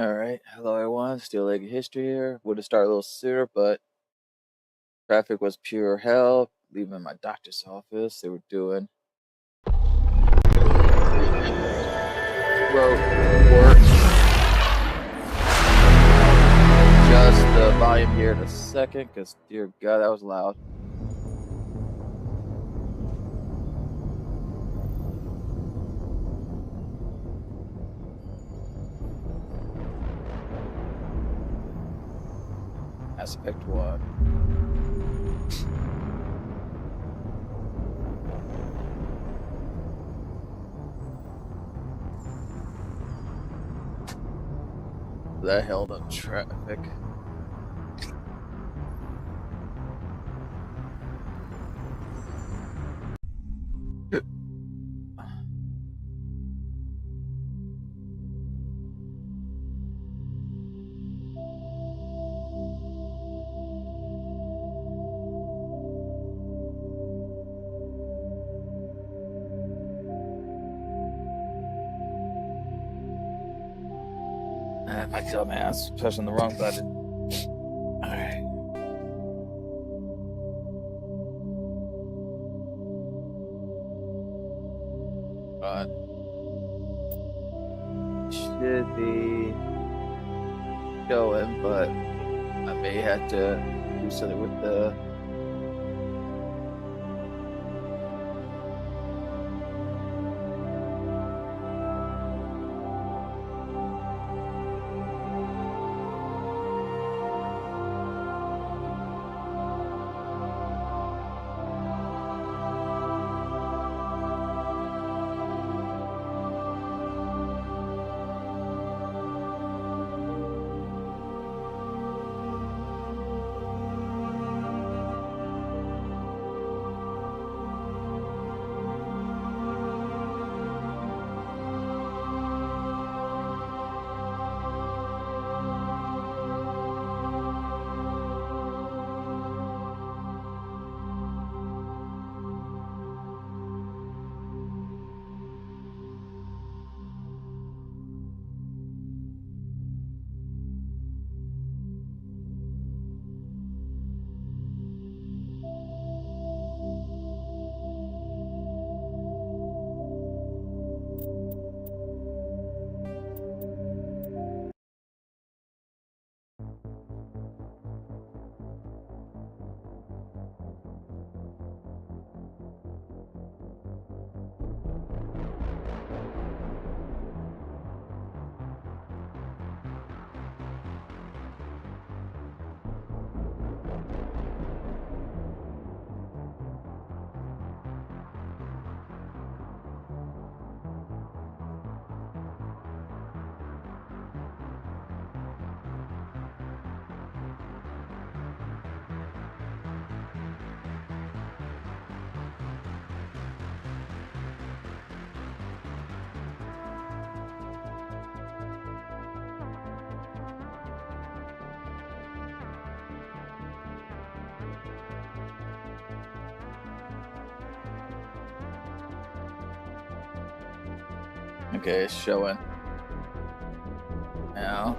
Alright, hello everyone, SteelLegOfHistory here. Would have started a little sooner, but traffic was pure hell. Leaving my doctor's office, they were doing road work. Just the volume here in a second, because dear God, that was loud. Aspect 1. That held up traffic. My dumbass pressing the wrong button. Alright. Should be going, but I may have to do something with the okay, it's showing now.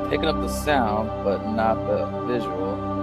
picking up the sound, but not the visual.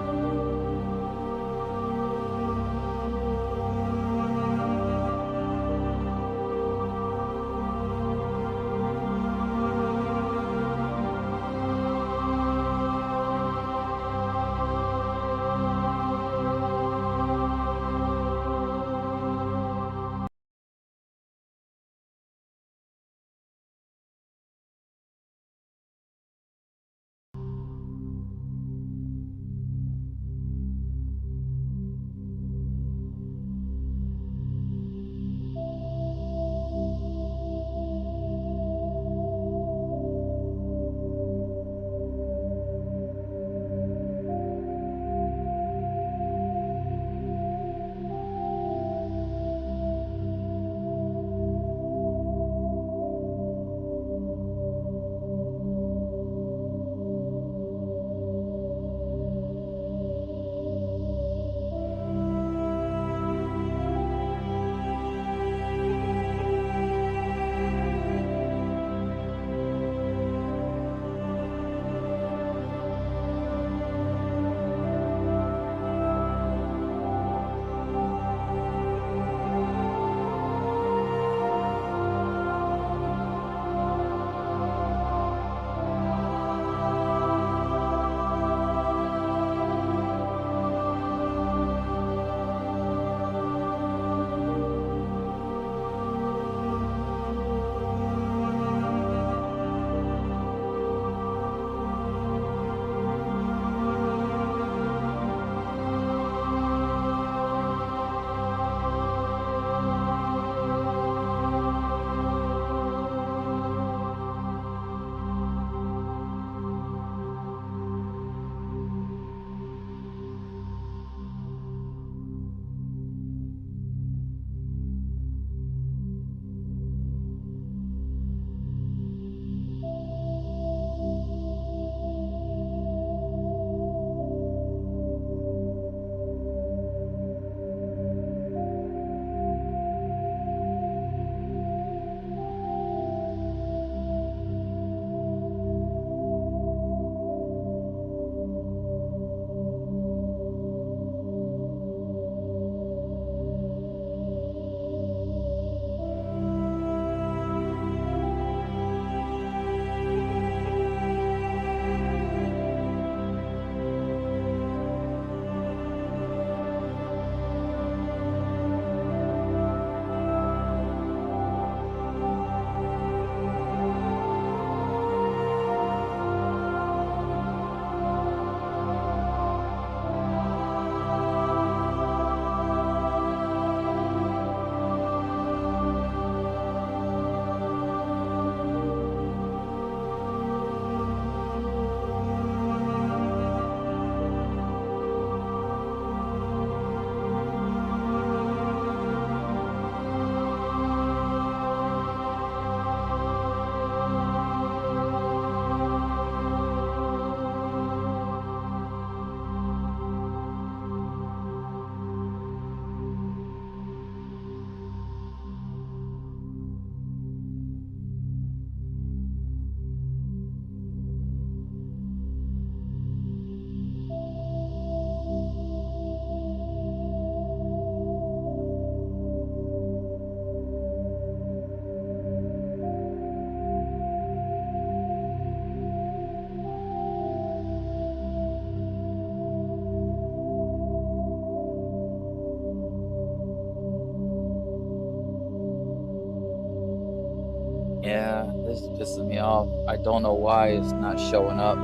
Yeah, this is pissing me off. I don't know why it's not showing up.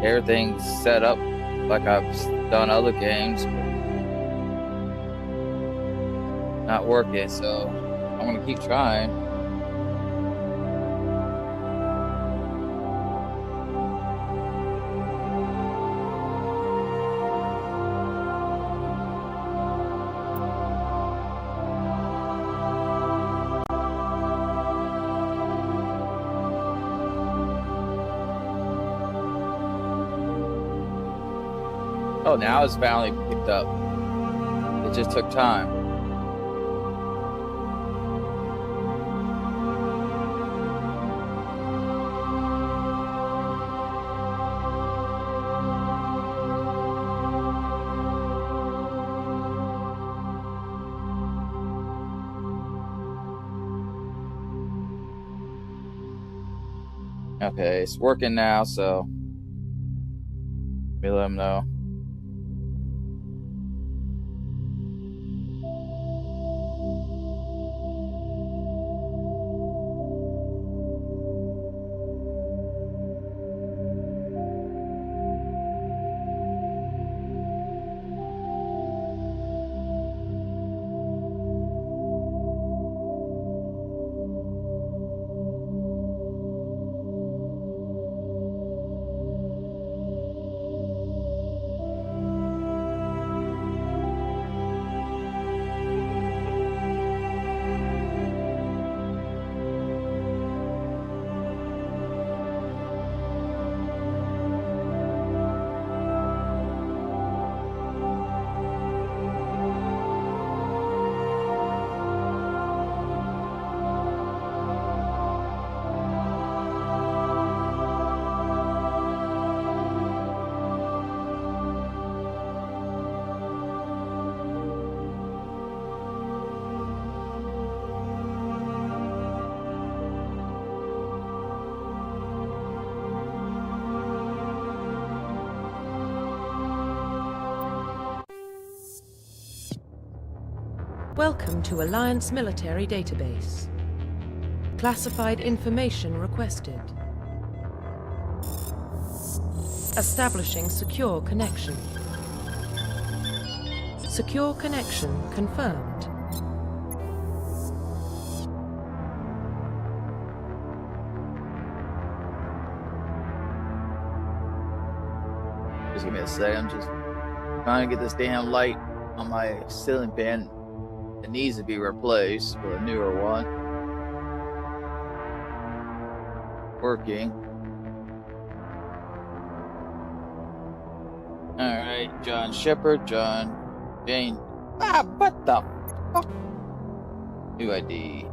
Everything's set up like I've done other games, but not working, so I'm gonna keep trying. Oh, now it's finally picked up. It just took time. Okay, it's working now, so let me let him know. Welcome to Alliance Military Database. Classified information requested. Establishing secure connection. Secure connection confirmed. Just give me a sec. I'm just trying to get this damn light on my ceiling fan. It needs to be replaced with a newer one. Working. Alright, John Shepard, Jane. What the fuck? New ID.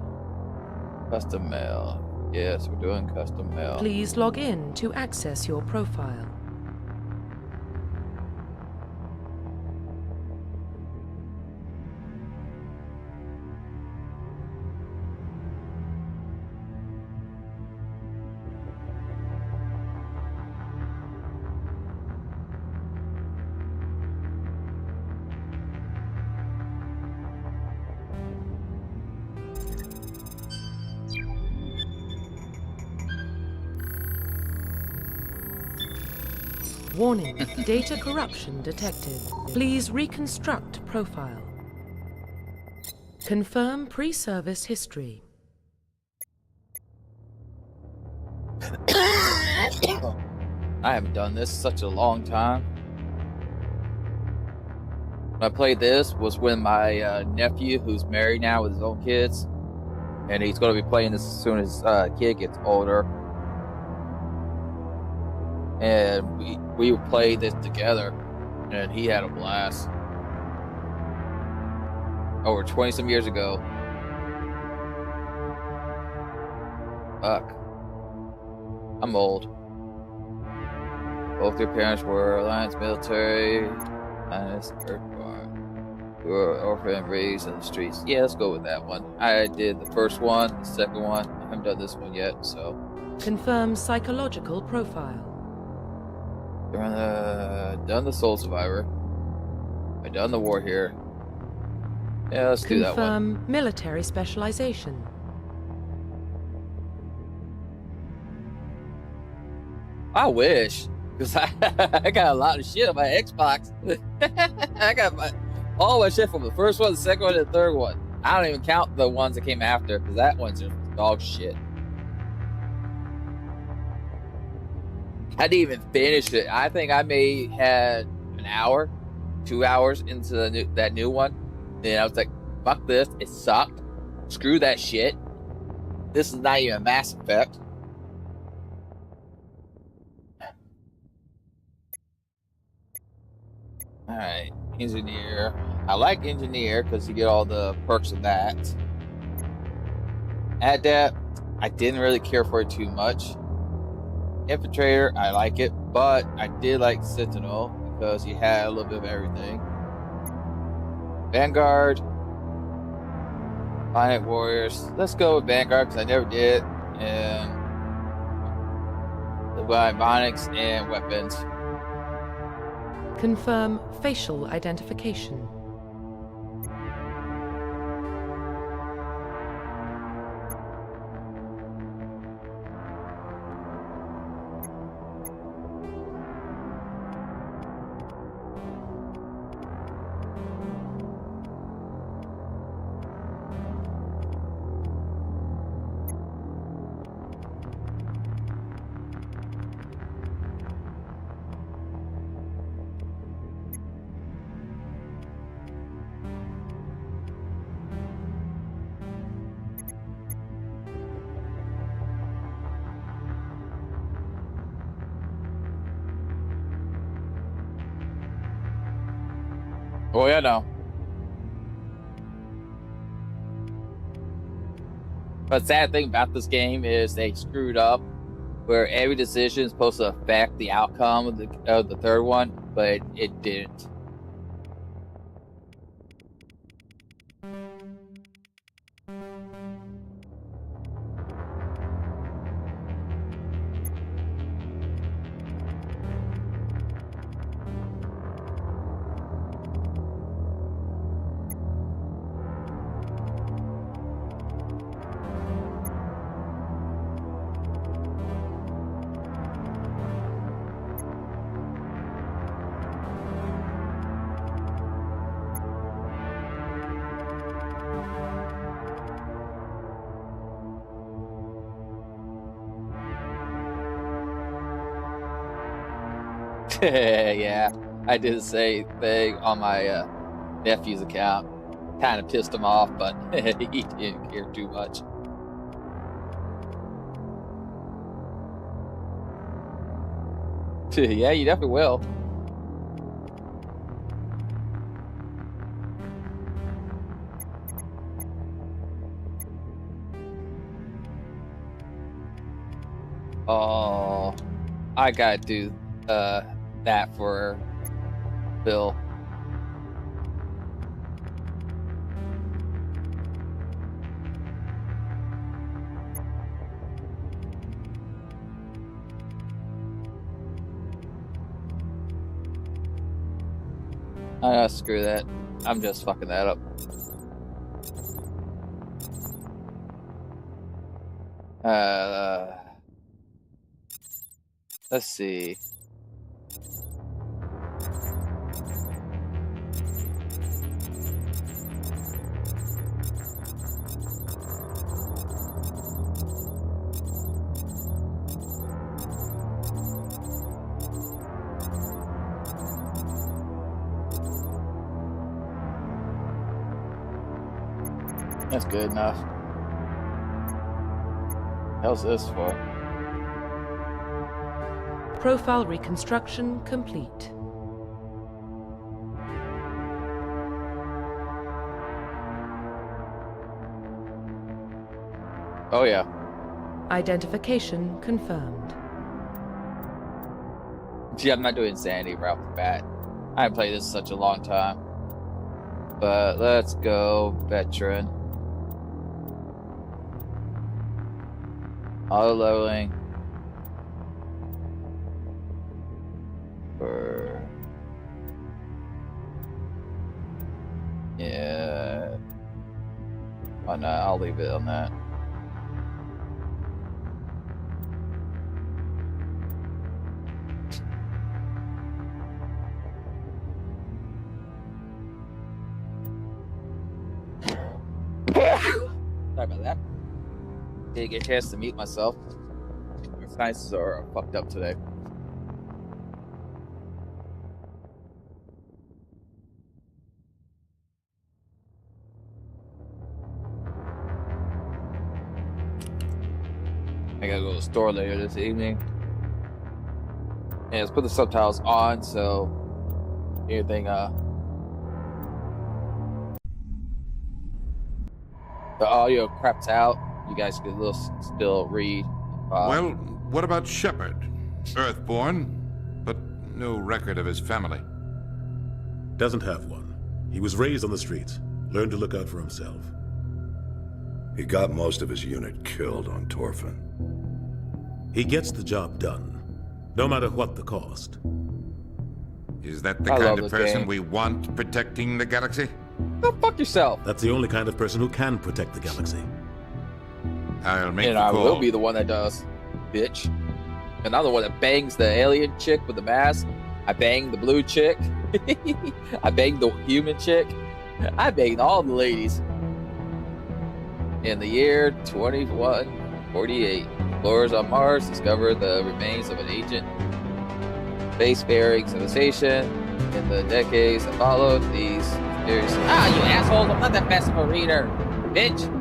Custom mail. Yes, we're doing custom mail. Please log in to access your profile. Warning, data corruption detected. Please reconstruct profile. Confirm pre-service history. I haven't done this in such a long time. When I played this was when my nephew, who's married now with his own kids, and he's going to be playing this as soon as kid gets older. And we played this together, and he had a blast. Over 20-some years ago. Fuck. I'm old. Both your parents were Alliance military, Alliance Earthborn, who were orphan raised in the streets. Yeah, let's go with that one. I did the first one, the second one. I haven't done this one yet, so. Confirm psychological profile. Done the Soul Survivor. I done the War here. Yeah, let's do that one. Confirm military specialization. I wish, because I got a lot of shit on my Xbox. I got all my shit from the first one, the second one, and the third one. I don't even count the ones that came after, because that one's just dog shit. I didn't even finish it. I think I may had an hour, 2 hours into that new one. And I was like, fuck this. It sucked. Screw that shit. This is not even a Mass Effect. Alright, Engineer. I like Engineer because you get all the perks of that. Adept, I didn't really care for it too much. Infiltrator, I like it, but I did like Sentinel because you had a little bit of everything. Vanguard, Violent Warriors. Let's go with Vanguard because I never did. And bionics and weapons. Confirm facial identification. Oh yeah, no. But the sad thing about this game is they screwed up where every decision is supposed to affect the outcome of the third one, but it didn't. Yeah, I did the same thing on my nephew's account. Kind of pissed him off, but he didn't care too much. Yeah, you definitely will. Oh, I gotta do that for Bill. Screw that. I'm just fucking that up. Let's see. That's good enough. How's this for? Profile reconstruction complete. Oh yeah. Identification confirmed. Gee, I'm not doing insanity right off the bat. I haven't played this in such a long time. But let's go veteran. Auto leveling. Yeah. Why not? I'll leave it on that. Sorry about that. Didn't get a chance to mute myself. My sinuses are fucked up today. I gotta go to the store later this evening. And let's put the subtitles on so anything the audio craps out, you guys can still read. Well, what about Shepard? Earthborn, but no record of his family. Doesn't have one. He was raised on the streets. Learned to look out for himself. He got most of his unit killed on Torfin. He gets the job done. no matter what the cost. Is that the I kind love of this person game. we want protecting the galaxy? Go fuck yourself. That's the only kind of person who can protect the galaxy. I'll make And the I call. will be the one that does, bitch. And I'm the one that bangs the alien chick with the mask. I bang the blue chick. I bang the human chick. I banged all the ladies. In the year 2148, explorers on Mars discovered the remains of an ancient spacefaring civilization. In the decades that followed, these mysterious... Ah, you assholes! I'm not that fast of a reader, bitch!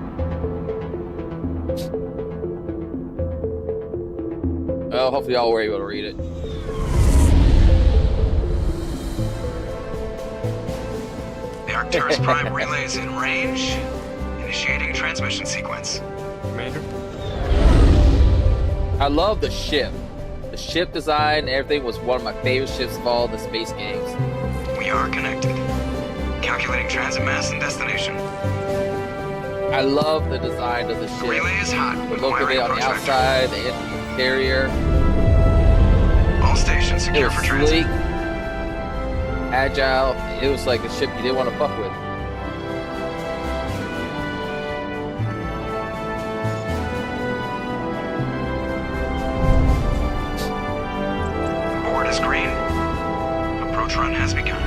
Well, hopefully y'all were able to read it. The Arcturus Prime relay is in range. Initiating transmission sequence. Commander? I love the ship. The ship design and everything was one of my favorite ships of all the space games. We are connected. Calculating transit mass and destination. I love the design of the ship. Relay is hot. The look of it on the outside, the interior. All stations It secure was for transit. sleek, agile. It was like a ship you didn't want to fuck with. Board is green. Approach run has begun.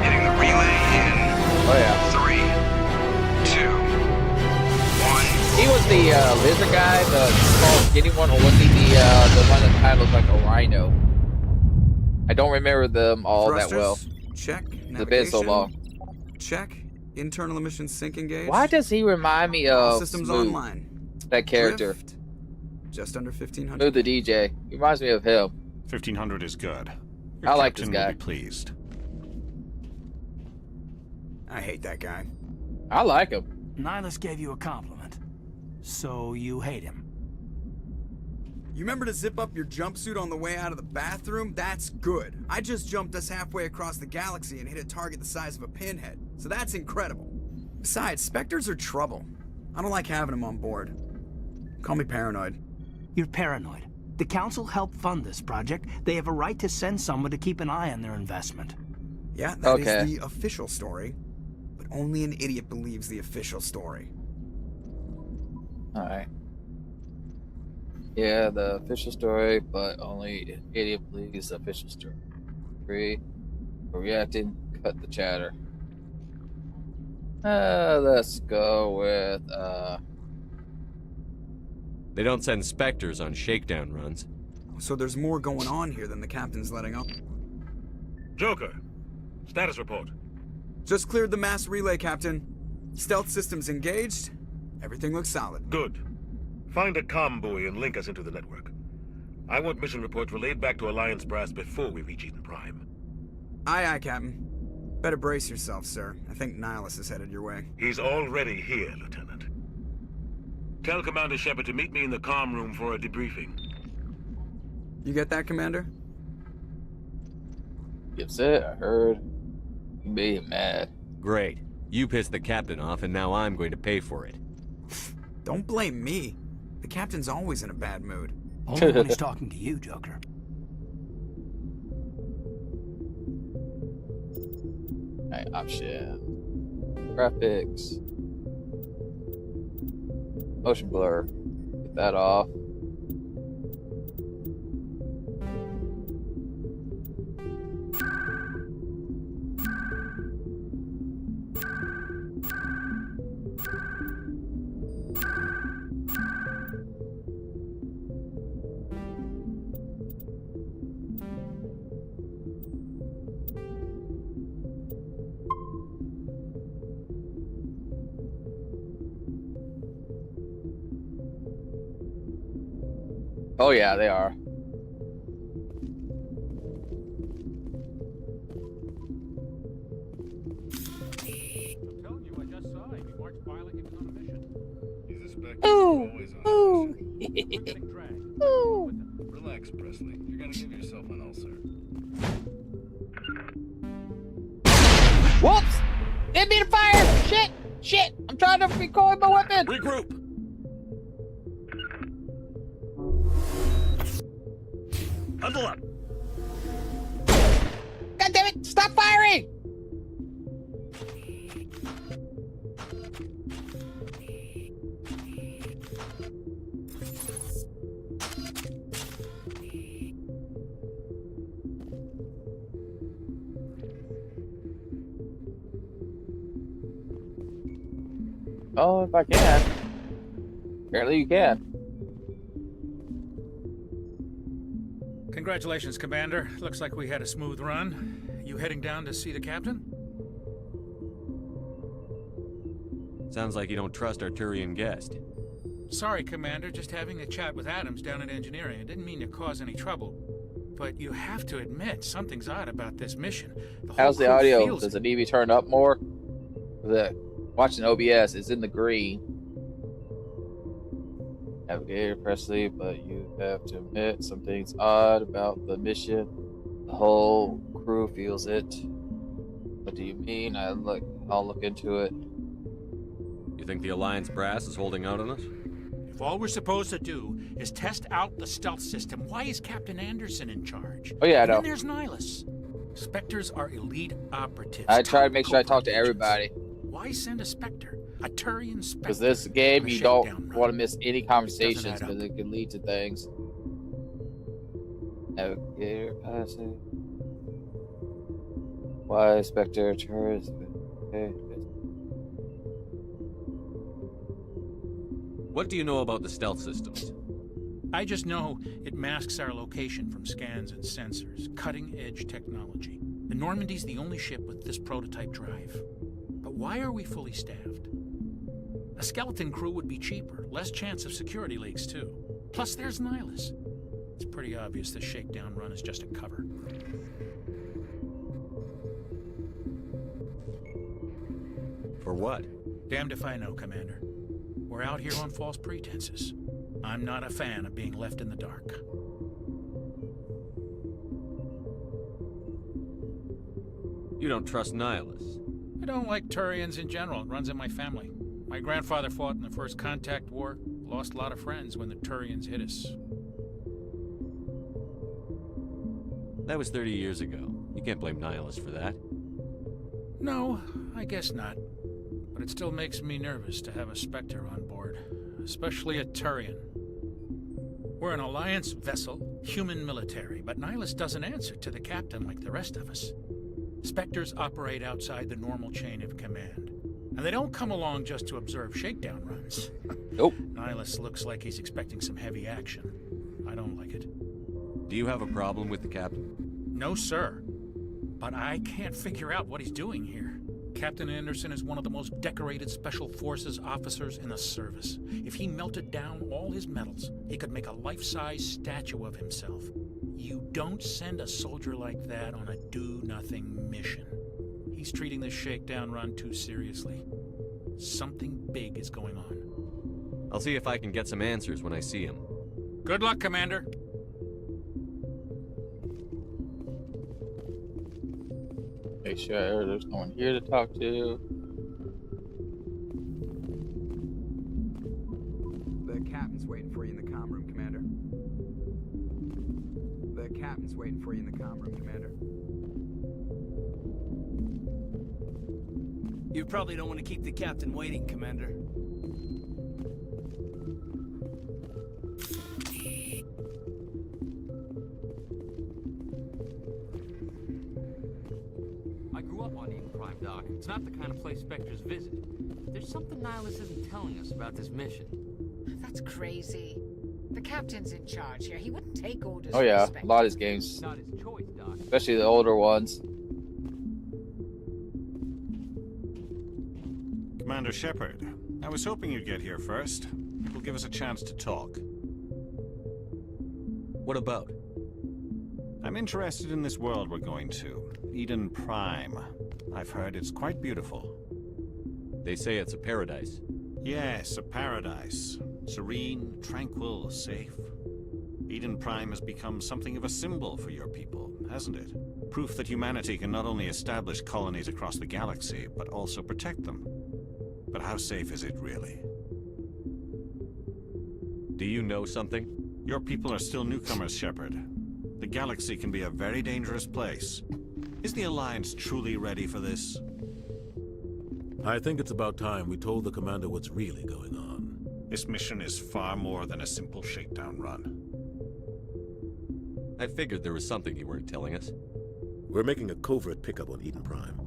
Hitting the relay in Oh yeah. 3, 2, 1. He was the lizard guy, the small skinny one, or was he the one that kind of looked like a rhino? I don't remember them all that well. Check. It's been so long. Check. Internal emissions sync engaged. Why does he remind me All of systems Smooth, online. that character? Drift. Just under 1500. Smooth the DJ. He reminds me of him. 1500 is good. I like this Captain guy. will be pleased. I hate that guy. I like him. Nihilus gave you a compliment. So you hate him. You remember to zip up your jumpsuit on the way out of the bathroom? That's good. I just jumped us halfway across the galaxy and hit a target the size of a pinhead. So that's incredible. Besides, Spectres are trouble. I don't like having them on board. Call me paranoid. You're paranoid. The Council helped fund this project. They have a right to send someone to keep an eye on their investment. Yeah, that is Okay. the official story. But only an idiot believes the official story. Alright. Yeah, the official story, but only an idiot believes the official story. Agree. Reacting, cut the chatter. Let's go with, They don't send Spectres on shakedown runs. So there's more going on here than the captain's letting up. Joker, status report. Just cleared the mass relay, Captain. Stealth systems engaged. Everything looks solid. Good. Find a comm buoy and link us into the network. I want mission reports relayed back to Alliance Brass before we reach Eden Prime. Aye, aye, Captain. Better brace yourself, sir. I think Nihilus is headed your way. He's already here, Lieutenant. Tell Commander Shepard to meet me in the comm room for a debriefing. You get that, Commander? Gets it, I heard. You made him mad. Great. You pissed the captain off, and now I'm going to pay for it. Don't blame me. The Captain's always in a bad mood. Only when he's talking to you, Joker. Alright, option. Graphics. Motion blur. Get that off. Oh yeah, they are. I'm telling you, I just saw him. He marched Violent on a mission. He's a Spectre. Oh, Always on oh. We're getting dragged. Oh. Relax, Presley. You're gonna give yourself an ulcer. Whoops! Didn't mean to fire! Shit! Shit! I'm trying to recoil my weapon! Regroup! Huddle up! God damn it! Stop firing! Oh, if I can. Apparently you can. Congratulations, Commander. Looks like we had a smooth run. You heading down to see the captain? Sounds like you don't trust our Turian guest. Sorry, Commander. Just having a chat with Adams down at engineering. I didn't mean to cause any trouble. But you have to admit, something's odd about this mission. How's the crew audio? feels Does it. it need to be turned up more? Watching OBS is in the green. Navigator, press leave, but you have to admit something's odd about the mission. The whole crew feels it. What do you mean? I'll look into it. You think the Alliance brass is holding out on us? If all we're supposed to do is test out the stealth system, why is Captain Anderson in charge? Oh yeah, I And know. then there's Nihilus. Spectres are elite operatives. I try to make sure I top talk to agents. everybody. Why send a Spectre? A Turian Spectre? Because this game, on a you shakedown don't run? want to miss any conversations Doesn't add because it can lead to things. Navigator, passing. Why Spectre tourist? Okay. What do you know about the stealth systems? I just know it masks our location from scans and sensors. Cutting-edge technology. The Normandy's the only ship with this prototype drive. But why are we fully staffed? A skeleton crew would be cheaper, less chance of security leaks too. Plus there's Nihilus. It's pretty obvious the shakedown run is just a cover. For what? Damned if I know, Commander. We're out here on false pretenses. I'm not a fan of being left in the dark. You don't trust Nihilus. I don't like Turians in general. It runs in my family. My grandfather fought in the First Contact War. Lost a lot of friends when the Turians hit us. That was 30 years ago. You can't blame Nihilus for that. No, I guess not. But it still makes me nervous to have a Spectre on board. Especially a Turian. We're an Alliance vessel, human military, but Nihilus doesn't answer to the captain like the rest of us. Spectres operate outside the normal chain of command. And they don't come along just to observe shakedown runs. Nope. Nihilus looks like he's expecting some heavy action. I don't like it. Do you have a problem with the captain? No, sir. But I can't figure out what he's doing here. Captain Anderson is one of the most decorated Special Forces officers in the service. If he melted down all his medals, he could make a life-size statue of himself. You don't send a soldier like that on a do-nothing mission. He's treating this shakedown run too seriously. Something big is going on. I'll see if I can get some answers when I see him. Good luck, Commander. Make sure there's no one here to talk to. The captain's waiting for you in the comm room, Commander. The captain's waiting for you in the comm room, Commander. You probably don't want to keep the captain waiting, Commander. I grew up on Eden Prime, Doc. It's not the kind of place Spectres visit. There's something Nihilus isn't telling us about this mission. That's crazy. The captain's in charge here. He wouldn't take orders. Oh yeah, from a lot of his games, It's not his choice, Doc. especially the older ones. Commander Shepard, I was hoping you'd get here first. It will give us a chance to talk. What about? I'm interested in this world we're going to, Eden Prime. I've heard it's quite beautiful. They say it's a paradise. Yes, a paradise. Serene, tranquil, safe. Eden Prime has become something of a symbol for your people, hasn't it? Proof that humanity can not only establish colonies across the galaxy, but also protect them. But how safe is it, really? Do you know something? Your people are still newcomers, Shepard. The galaxy can be a very dangerous place. Is the Alliance truly ready for this? I think it's about time we told the Commander what's really going on. This mission is far more than a simple shakedown run. I figured there was something you weren't telling us. We're making a covert pickup on Eden Prime.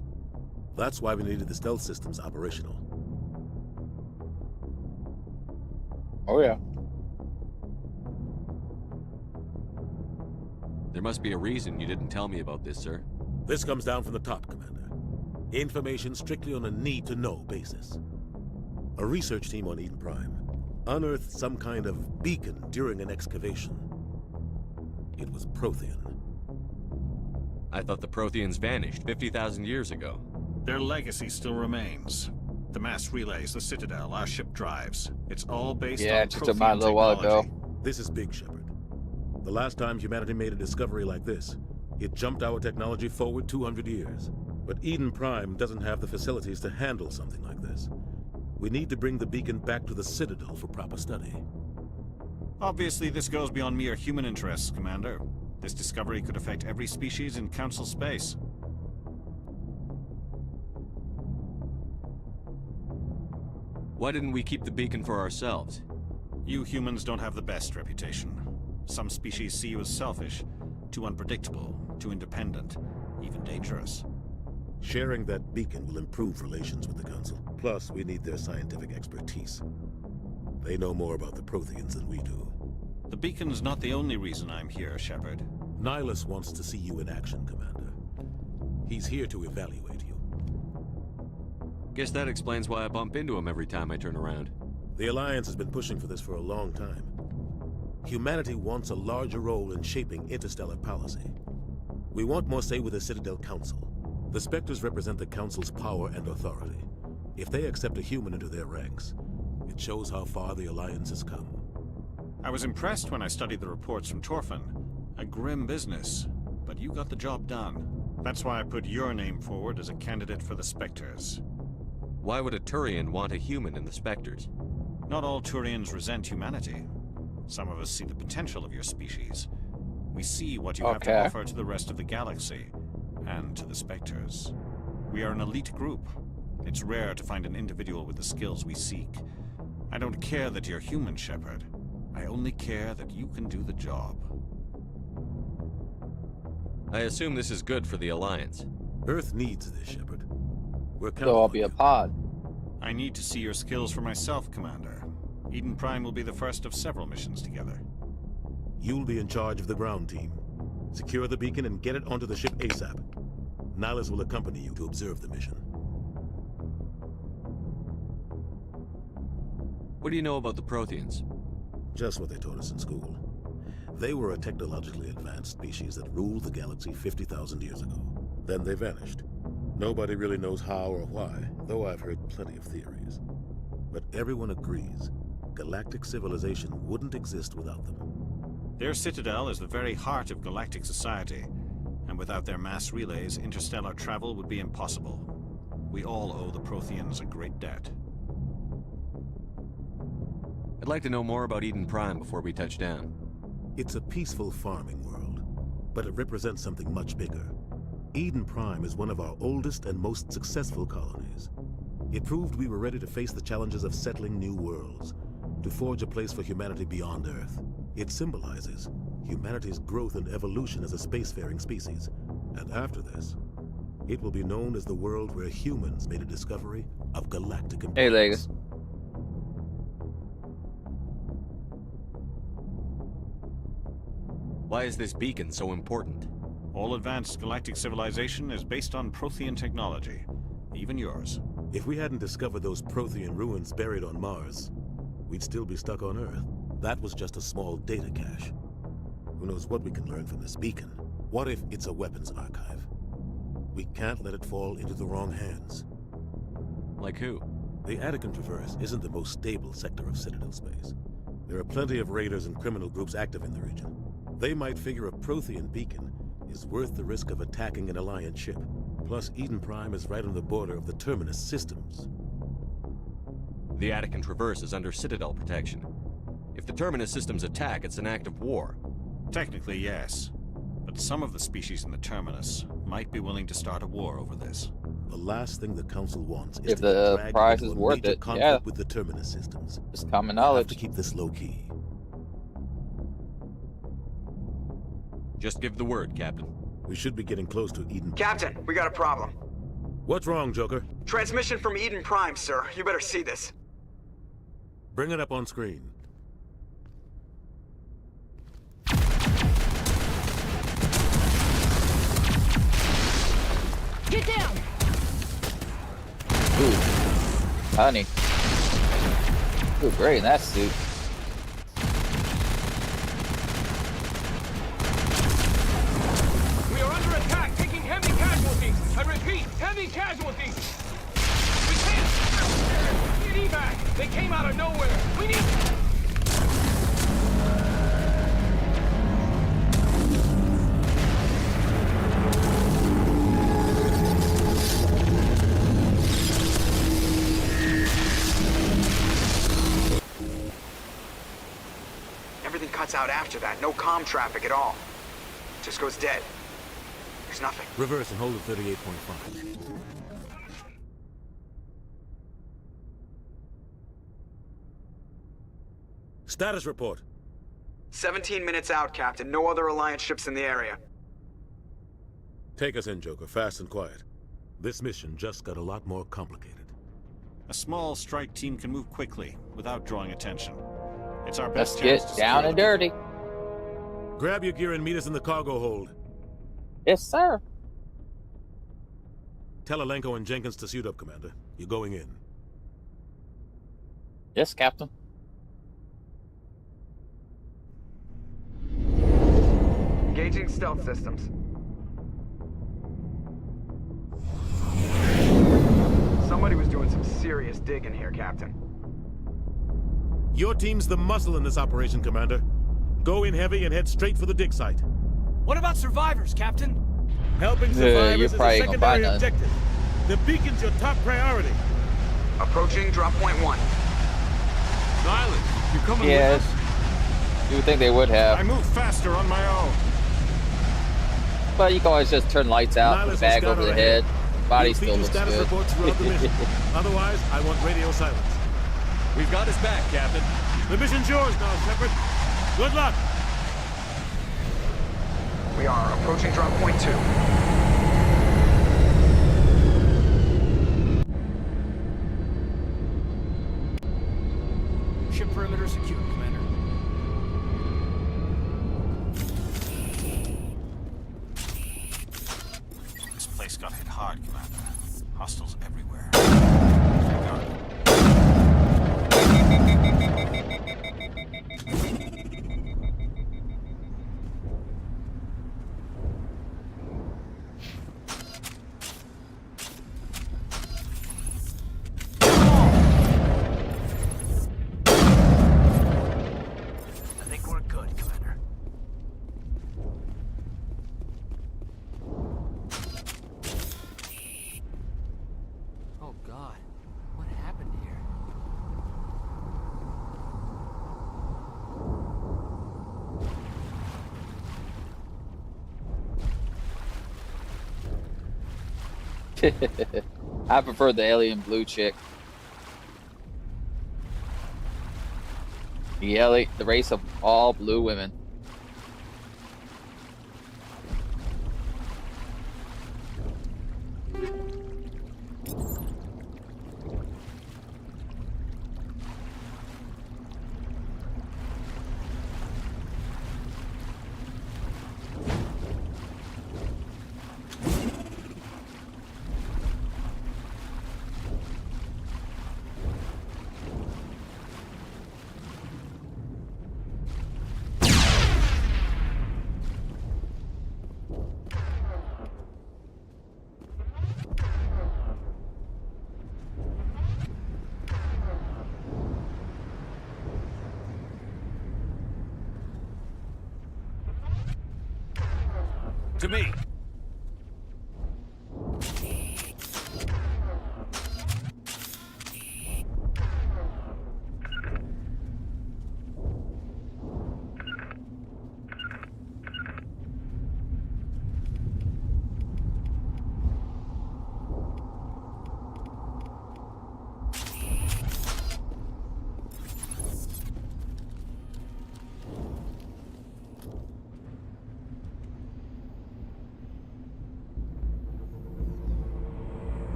That's why we needed the stealth systems operational. Oh yeah. There must be a reason you didn't tell me about this, sir. This comes down from the top, Commander. Information strictly on a need-to-know basis. A research team on Eden Prime unearthed some kind of beacon during an excavation. It was Prothean. I thought the Protheans vanished 50,000 years ago. Their legacy still remains. The mass relays, the Citadel, our ship drives. It's all based on just Prothean about a little while ago. technology. This is big, Shepard. The last time humanity made a discovery like this, it jumped our technology forward 200 years. But Eden Prime doesn't have the facilities to handle something like this. We need to bring the beacon back to the Citadel for proper study. Obviously, this goes beyond mere human interests, Commander. This discovery could affect every species in Council space. Why didn't we keep the beacon for ourselves? You humans don't have the best reputation. Some species see you as selfish, too unpredictable, too independent, even dangerous. Sharing that beacon will improve relations with the Council. Plus, we need their scientific expertise. They know more about the Protheans than we do. The beacon's not the only reason I'm here, Shepard. Nihilus wants to see you in action, Commander. He's here to evaluate you. Guess that explains why I bump into him every time I turn around. The Alliance has been pushing for this for a long time. Humanity wants a larger role in shaping interstellar policy. We want more say with the Citadel Council. The Spectres represent the Council's power and authority. If they accept a human into their ranks, it shows how far the Alliance has come. I was impressed when I studied the reports from Torfan. A grim business, but you got the job done. That's why I put your name forward as a candidate for the Spectres. Why would a Turian want a human in the Spectres? Not all Turians resent humanity. Some of us see the potential of your species. We see what you have to offer to the rest of the galaxy, and to the Spectres. We are an elite group. It's rare to find an individual with the skills we seek. I don't care that you're human, Shepard. I only care that you can do the job. I assume this is good for the Alliance. Earth needs this, Shepard. We're counting So I'll on be you. a pod. I need to see your skills for myself, Commander. Eden Prime will be the first of several missions together. You'll be in charge of the ground team. Secure the beacon and get it onto the ship ASAP. Nihilus will accompany you to observe the mission. What do you know about the Protheans? Just what they taught us in school. They were a technologically advanced species that ruled the galaxy 50,000 years ago. Then they vanished. Nobody really knows how or why, though I've heard plenty of theories. But everyone agrees, galactic civilization wouldn't exist without them. Their citadel is the very heart of galactic society, and without their mass relays, interstellar travel would be impossible. We all owe the Protheans a great debt. I'd like to know more about Eden Prime before we touch down. It's a peaceful farming world, but it represents something much bigger. Eden Prime is one of our oldest and most successful colonies. It proved we were ready to face the challenges of settling new worlds, to forge a place for humanity beyond Earth. It symbolizes humanity's growth and evolution as a spacefaring species. And after this, it will be known as the world where humans made a discovery of galactic importance. Hey, Legos. Why is this beacon so important? All advanced galactic civilization is based on Prothean technology, even yours. If we hadn't discovered those Prothean ruins buried on Mars, we'd still be stuck on Earth. That was just a small data cache. Who knows what we can learn from this beacon? What if it's a weapons archive? We can't let it fall into the wrong hands. Like who? The Attican Traverse isn't the most stable sector of Citadel space. There are plenty of raiders and criminal groups active in the region. They might figure a Prothean beacon is worth the risk of attacking an Alliance ship. Plus, Eden Prime is right on the border of the Terminus systems. The attic and traverse is under Citadel protection. If the Terminus systems attack, it's an act of war. Technically, yes. But some of the species in the Terminus might be willing to start a war over this. The last thing the Council wants is If to the get dragged price into is a worth major it, conflict yeah. with the Terminus systems. Just common We'll have knowledge. to keep this low-key. Just give the word, Captain. We should be getting close to Eden. Captain, we got a problem. What's wrong, Joker? Transmission from Eden Prime, sir. You better see this. Bring it up on screen. Get down! Ooh, honey. Ooh, great in that suit. We are under attack, taking heavy casualties. I repeat, heavy casualties. We can't. Need evac. They came out of nowhere. We need. Everything cuts out after that. No comm traffic at all. Just goes dead. There's nothing. Reverse and hold at 38.5. Status report. 17 minutes out, Captain. No other Alliance ships in the area. Take us in, Joker, fast and quiet. This mission just got a lot more complicated. A small strike team can move quickly without drawing attention. It's our Let's best get chance to down secure and the- dirty. Grab your gear and meet us in the cargo hold. Yes, sir. Tell Alenko and Jenkins to suit up, Commander. You're going in. Yes, Captain. Engaging stealth systems. Somebody was doing some serious digging here, Captain. Your team's the muscle in this operation, Commander. Go in heavy and head straight for the dig site. What about survivors, Captain? Helping you're survivors is a probably gonna find secondary none. objective. The beacon's your top priority. Approaching drop point 1. Nihilus, you coming Yes. with us? You would think they would have. I move faster on my own. But you can always just turn lights out, put Nihilus a bag will over the scout head. ahead. Body You'll feed still your looks status good. reports throughout the mission. Otherwise, I want radio silence. We've got his back, Captain. The mission's yours now, Shepard. Good luck. We are approaching drop point 2. Ship perimeter secure, Commander. This place got hit hard, Commander. Hostiles everywhere. I think we're good, Commander. Oh God, what happened here? I prefer the alien blue chick. The race of all blue women. To me.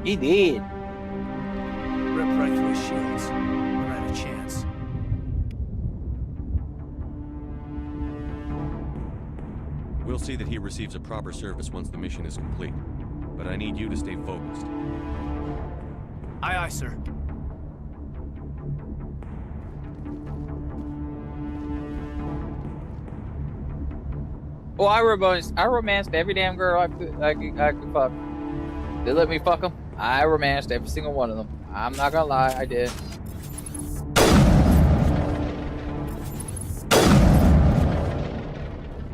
He did. Rip right through his shields. Never had a chance. We'll see that he receives a proper service once the mission is complete. But I need you to stay focused. Aye, aye, sir. Oh, I romanced every damn girl I could fuck. They let me fuck them. I romanced every single one of them. I'm not gonna lie, I did.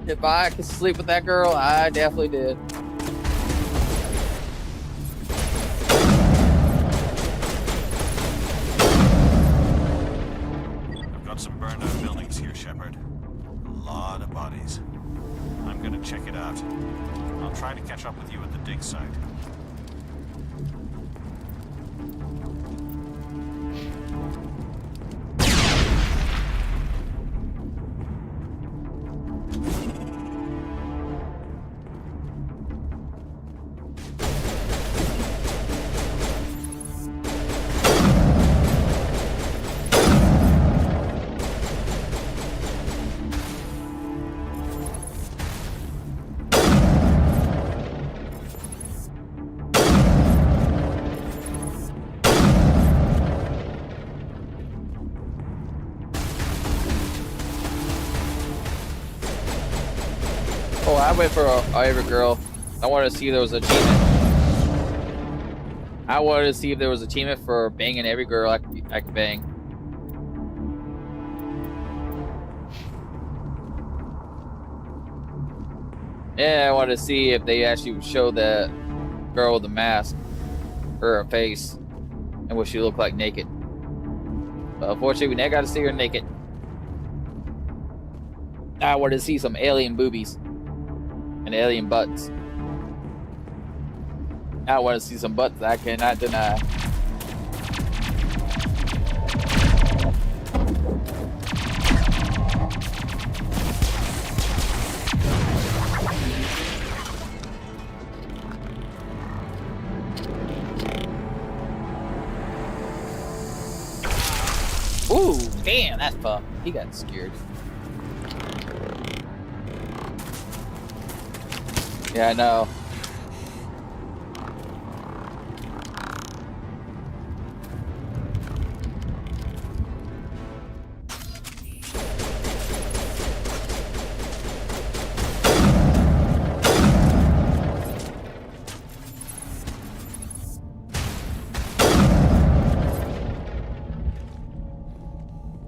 If I could sleep with that girl, I definitely did. I've got some burned out buildings here, Shepard. A lot of bodies. I'm gonna check it out. I'll try to catch up with you at the dig site. Oh, I went for every girl. I wanted to see if there was an achievement. I wanted to see if there was an achievement for banging every girl I could bang. Yeah, I wanted to see if they actually would show that girl with the mask, her face, and what she looked like naked. But unfortunately, we never got to see her naked. I wanted to see some alien boobies and alien butts. I want to see some butts I cannot deny. Ooh, damn, that's fucked. He got scared. Yeah, I know.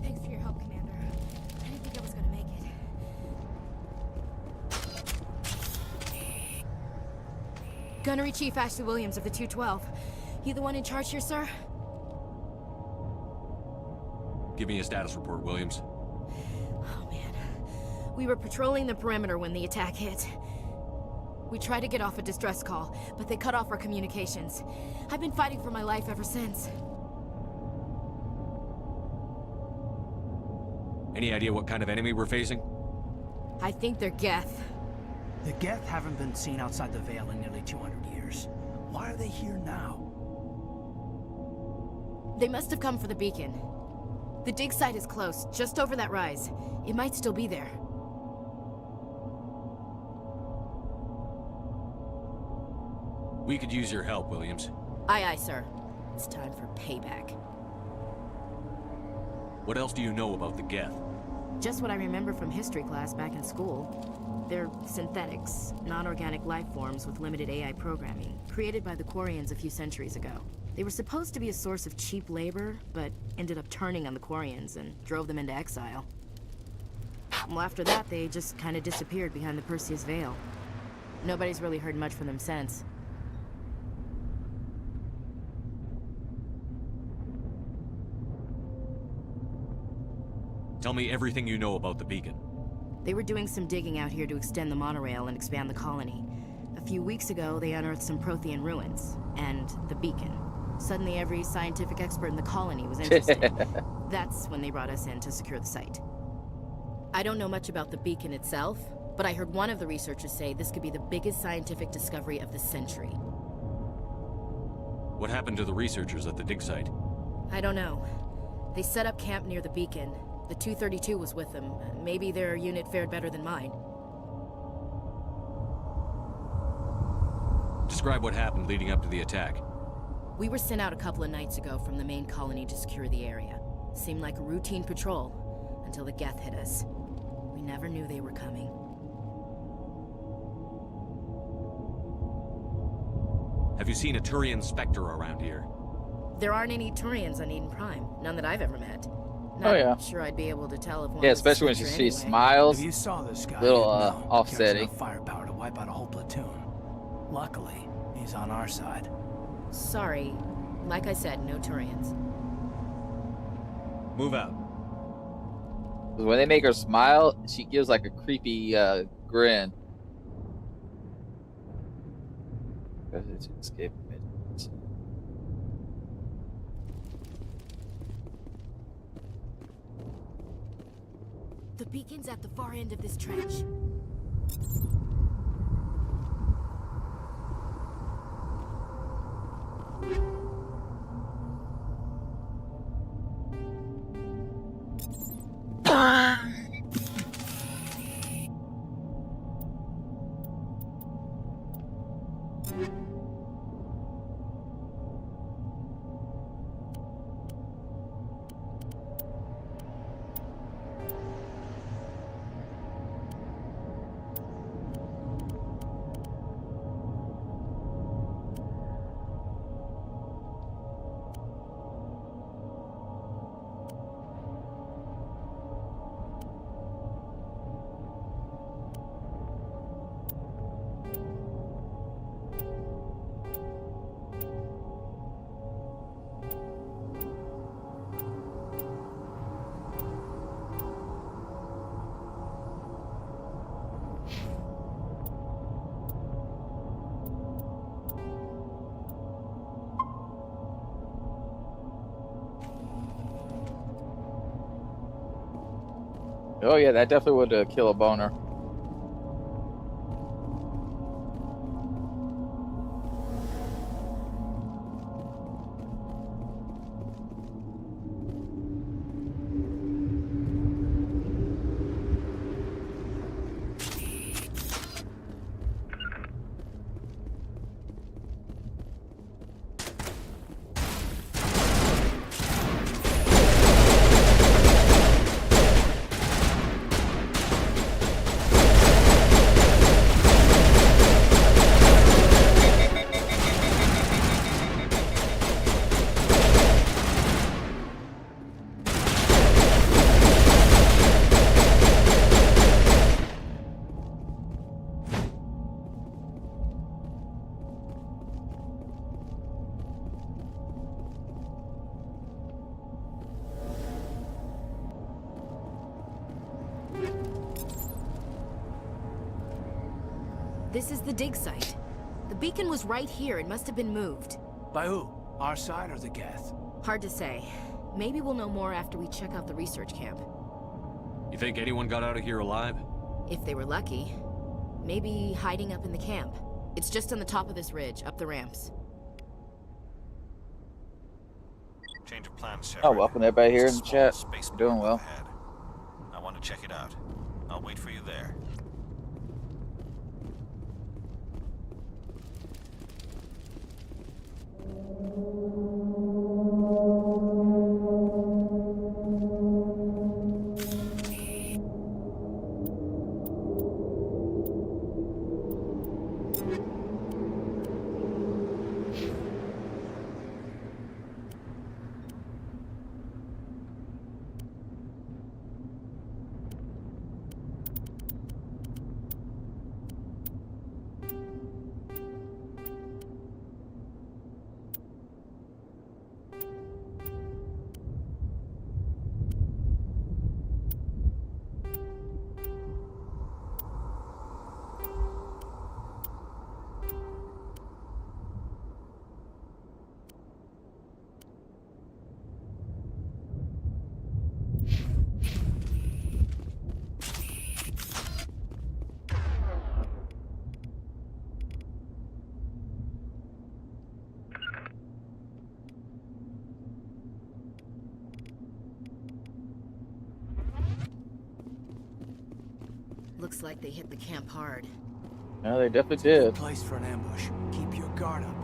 Thanks for your help, Commander. I didn't think I was gonna make it. Gunnery Chief Ashley Williams of the 212. You the one in charge here, sir? Give me a status report, Williams. Oh, man. We were patrolling the perimeter when the attack hit. We tried to get off a distress call, but they cut off our communications. I've been fighting for my life ever since. Any idea what kind of enemy we're facing? I think they're Geth. The Geth haven't been seen outside the Veil in nearly 200 years. Why are they here now? They must have come for the beacon. The dig site is close, just over that rise. It might still be there. We could use your help, Williams. Aye, aye, sir. It's time for payback. What else do you know about the Geth? Just what I remember from history class back in school. They're synthetics, non-organic life forms with limited AI programming, created by the Quarians a few centuries ago. They were supposed to be a source of cheap labor, but ended up turning on the Quarians and drove them into exile. Well, after that, they just kind of disappeared behind the Perseus Veil. Nobody's really heard much from them since. Tell me everything you know about the beacon. They were doing some digging out here to extend the monorail and expand the colony. A few weeks ago, they unearthed some Prothean ruins, and the beacon. Suddenly, every scientific expert in the colony was interested. That's when they brought us in to secure the site. I don't know much about the beacon itself, but I heard one of the researchers say this could be the biggest scientific discovery of the century. What happened to the researchers at the dig site? I don't know. They set up camp near the beacon. The 232 was with them. Maybe their unit fared better than mine. Describe what happened leading up to the attack. We were sent out a couple of nights ago from the main colony to secure the area. Seemed like a routine patrol, until the Geth hit us. We never knew they were coming. Have you seen a Turian Spectre around here? There aren't any Turians on Eden Prime. None that I've ever met. Not yeah. sure I'd be able to tell if one Yeah, was a especially when Spectre she anyway. smiles. If you saw this guy, Little you'd know. offsetting. He carries enough firepower to wipe out a whole platoon. Luckily, he's on our side. Sorry. Like I said, no Turians. Move out. When they make her smile, she gives like a creepy grin. Escape. The beacon's at the far end of this trench. Oh yeah, that definitely would kill a boner. This is the dig site. The beacon was right here. It must have been moved. By who? Our side or the Geth? Hard to say. Maybe we'll know more after we check out the research camp. You think anyone got out of here alive? If they were lucky. Maybe hiding up in the camp. It's just on the top of this ridge, up the ramps. Change of plans, Shepard. Oh, welcome everybody here in the chat. You're doing well. Ahead. I want to check it out. I'll wait for you there. Looks like they hit the camp hard. No, they definitely did. Good place for an ambush. Keep your guard up.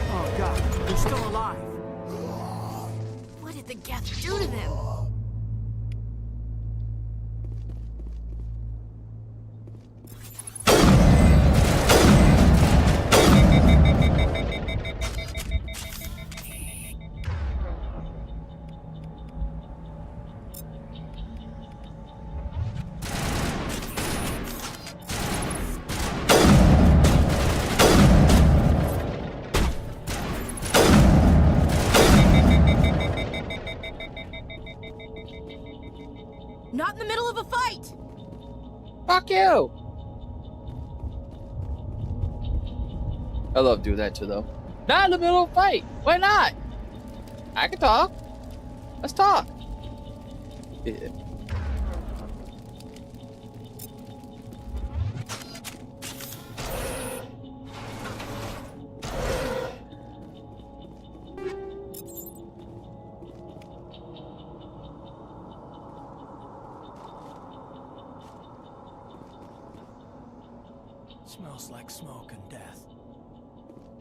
Oh god, they're still alive. What did the Geth do to them? Not in the middle of a fight! Fuck you! I love doing that too, though. Not in the middle of a fight! Why not? I can talk. Let's talk. Yeah. Smells like smoke and death.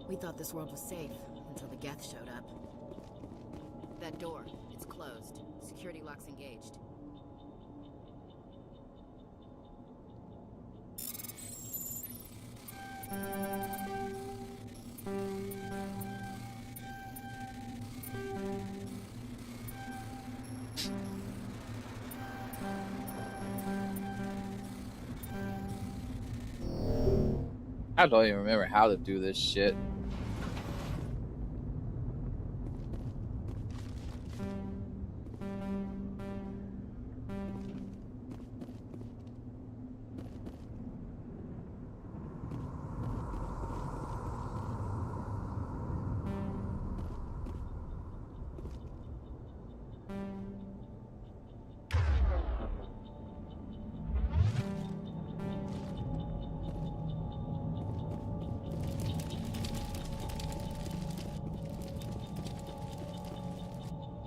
We thought this world was safe until the Geth showed up. That door, it's closed. Security lock's engaged. I don't even remember how to do this shit.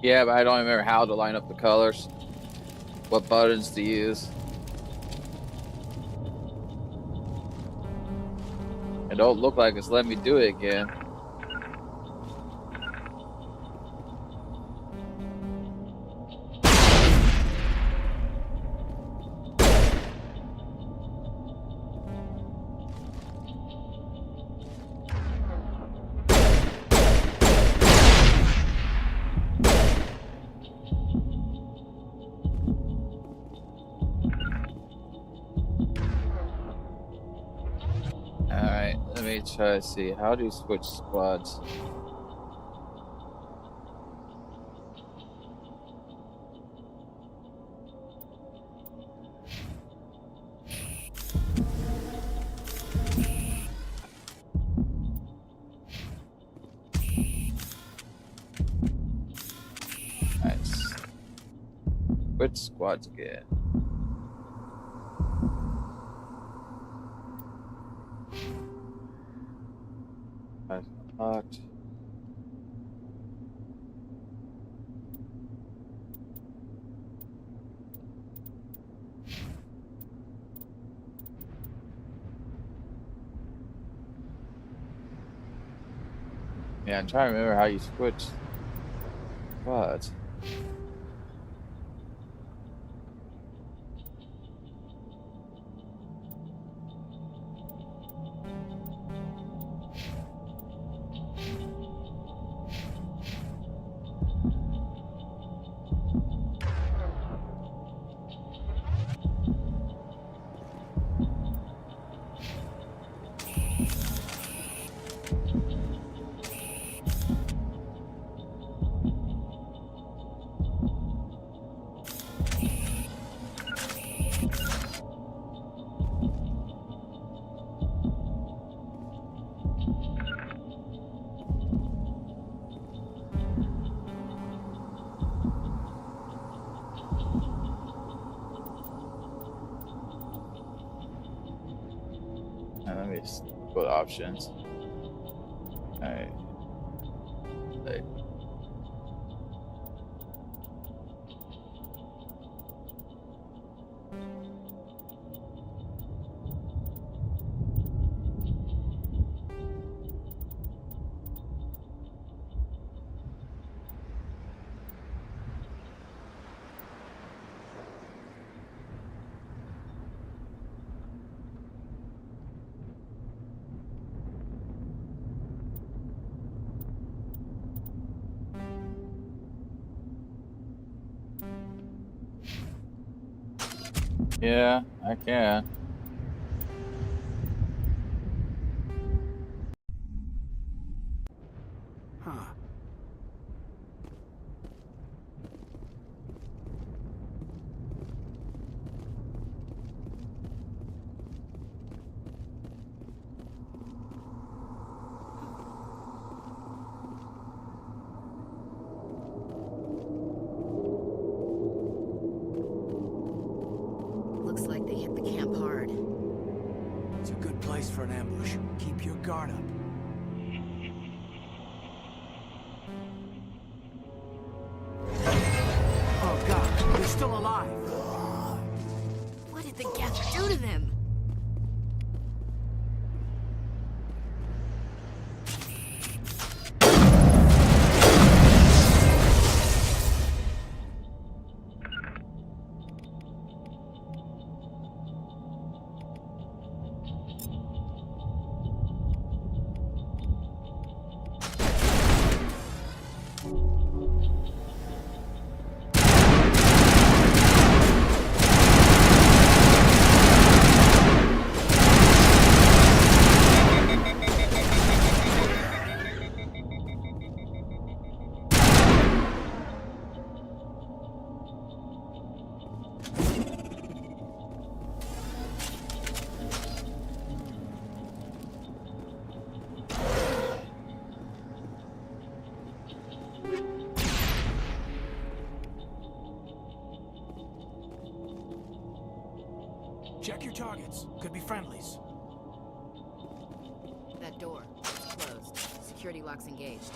Yeah, but I don't remember how to line up the colors. What buttons to use. It don't look like it's letting me do it again. Try to see how do you switch squads. Nice. Which squads again? Locked. Yeah, I'm trying to remember how you switch. What? Let me put options. Alright. Yeah, I can. Huh. Looks like they hit the camp hard. It's a good place for an ambush. Keep your guard up. Oh god, they're still alive. What did the Geth do to them? Check your targets. Could be friendlies. That door. It's closed. Security lock's engaged.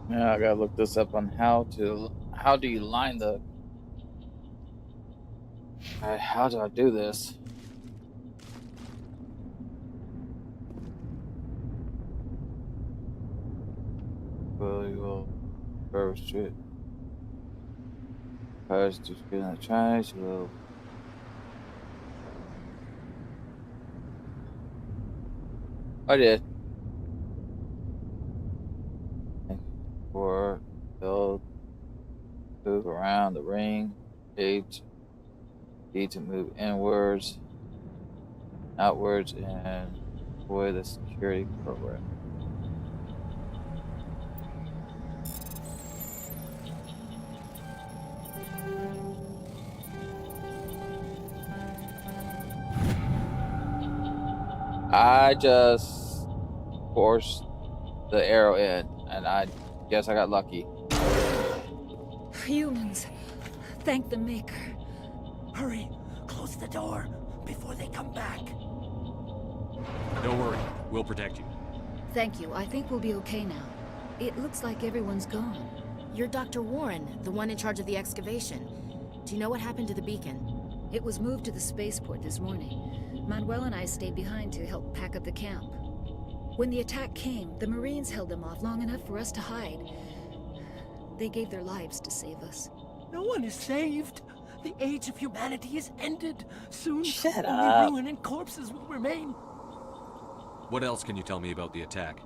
Yeah, I gotta look this up on how do you line the how do I do this? Well, you will first it. First to spin the trash, you will I did. For build, move around the ring, H, D to move inwards, outwards, and avoid the security program. I just forced the arrow in, and I guess I got lucky. Humans. Thank the Maker. Hurry, close the door before they come back. Don't worry, we'll protect you. Thank you. I think we'll be okay now. It looks like everyone's gone. You're Dr. Warren, the one in charge of the excavation. Do you know what happened to the beacon? It was moved to the spaceport this morning. Manuel and I stayed behind to help pack up the camp. When the attack came, the Marines held them off long enough for us to hide. They gave their lives to save us. No one is saved. The age of humanity is ended. Soon, Shut only up. ruin and corpses will remain. What else can you tell me about the attack?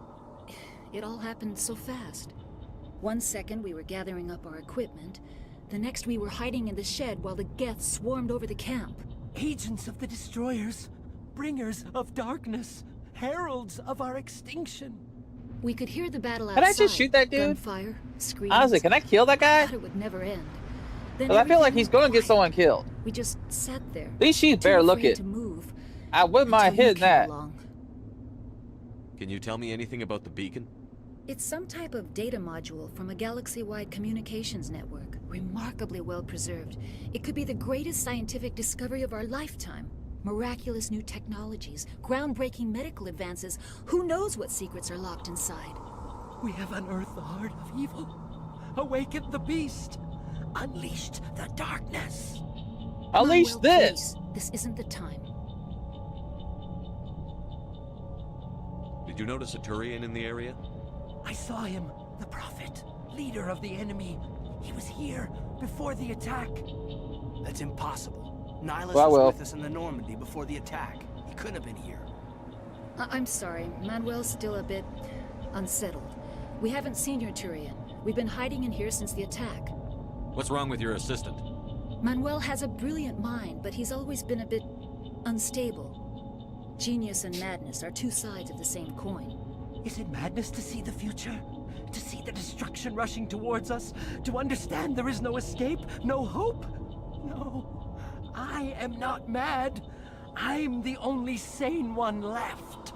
It all happened so fast. 1 second we were gathering up our equipment. The next we were hiding in the shed while the Geth swarmed over the camp. Agents of the destroyers, bringers of darkness, heralds of our extinction. We could hear the battle outside. Can I just shoot that dude? Gunfire, screams. Honestly, can I kill that guy? I thought it would never end. Then Because I feel like everything he's going to get someone killed. We just sat there. At least she's better too afraid looking. to move. I wouldn't mind until you hitting came that. along. Can you tell me anything about the beacon? It's some type of data module from a galaxy-wide communications network. Remarkably well preserved. It could be the greatest scientific discovery of our lifetime. Miraculous new technologies, groundbreaking medical advances. Who knows what secrets are locked inside? We have unearthed the heart of evil, awakened the beast, unleashed the darkness. Unleash Manuel, this. please. This isn't the time. Did you notice a Turian in the area? I saw him, the Prophet, leader of the enemy. He was here before the attack. That's impossible. Nihilus Well, was with us in the Normandy before the attack. He couldn't have been here. I'm sorry. Manuel's still a bit unsettled. We haven't seen your Turian. We've been hiding in here since the attack. What's wrong with your assistant? Manuel has a brilliant mind, but he's always been a bit unstable. Genius and madness are two sides of the same coin. Is it madness to see the future? To see the destruction rushing towards us? To understand there is no escape? No hope? No. I am not mad. I'm the only sane one left.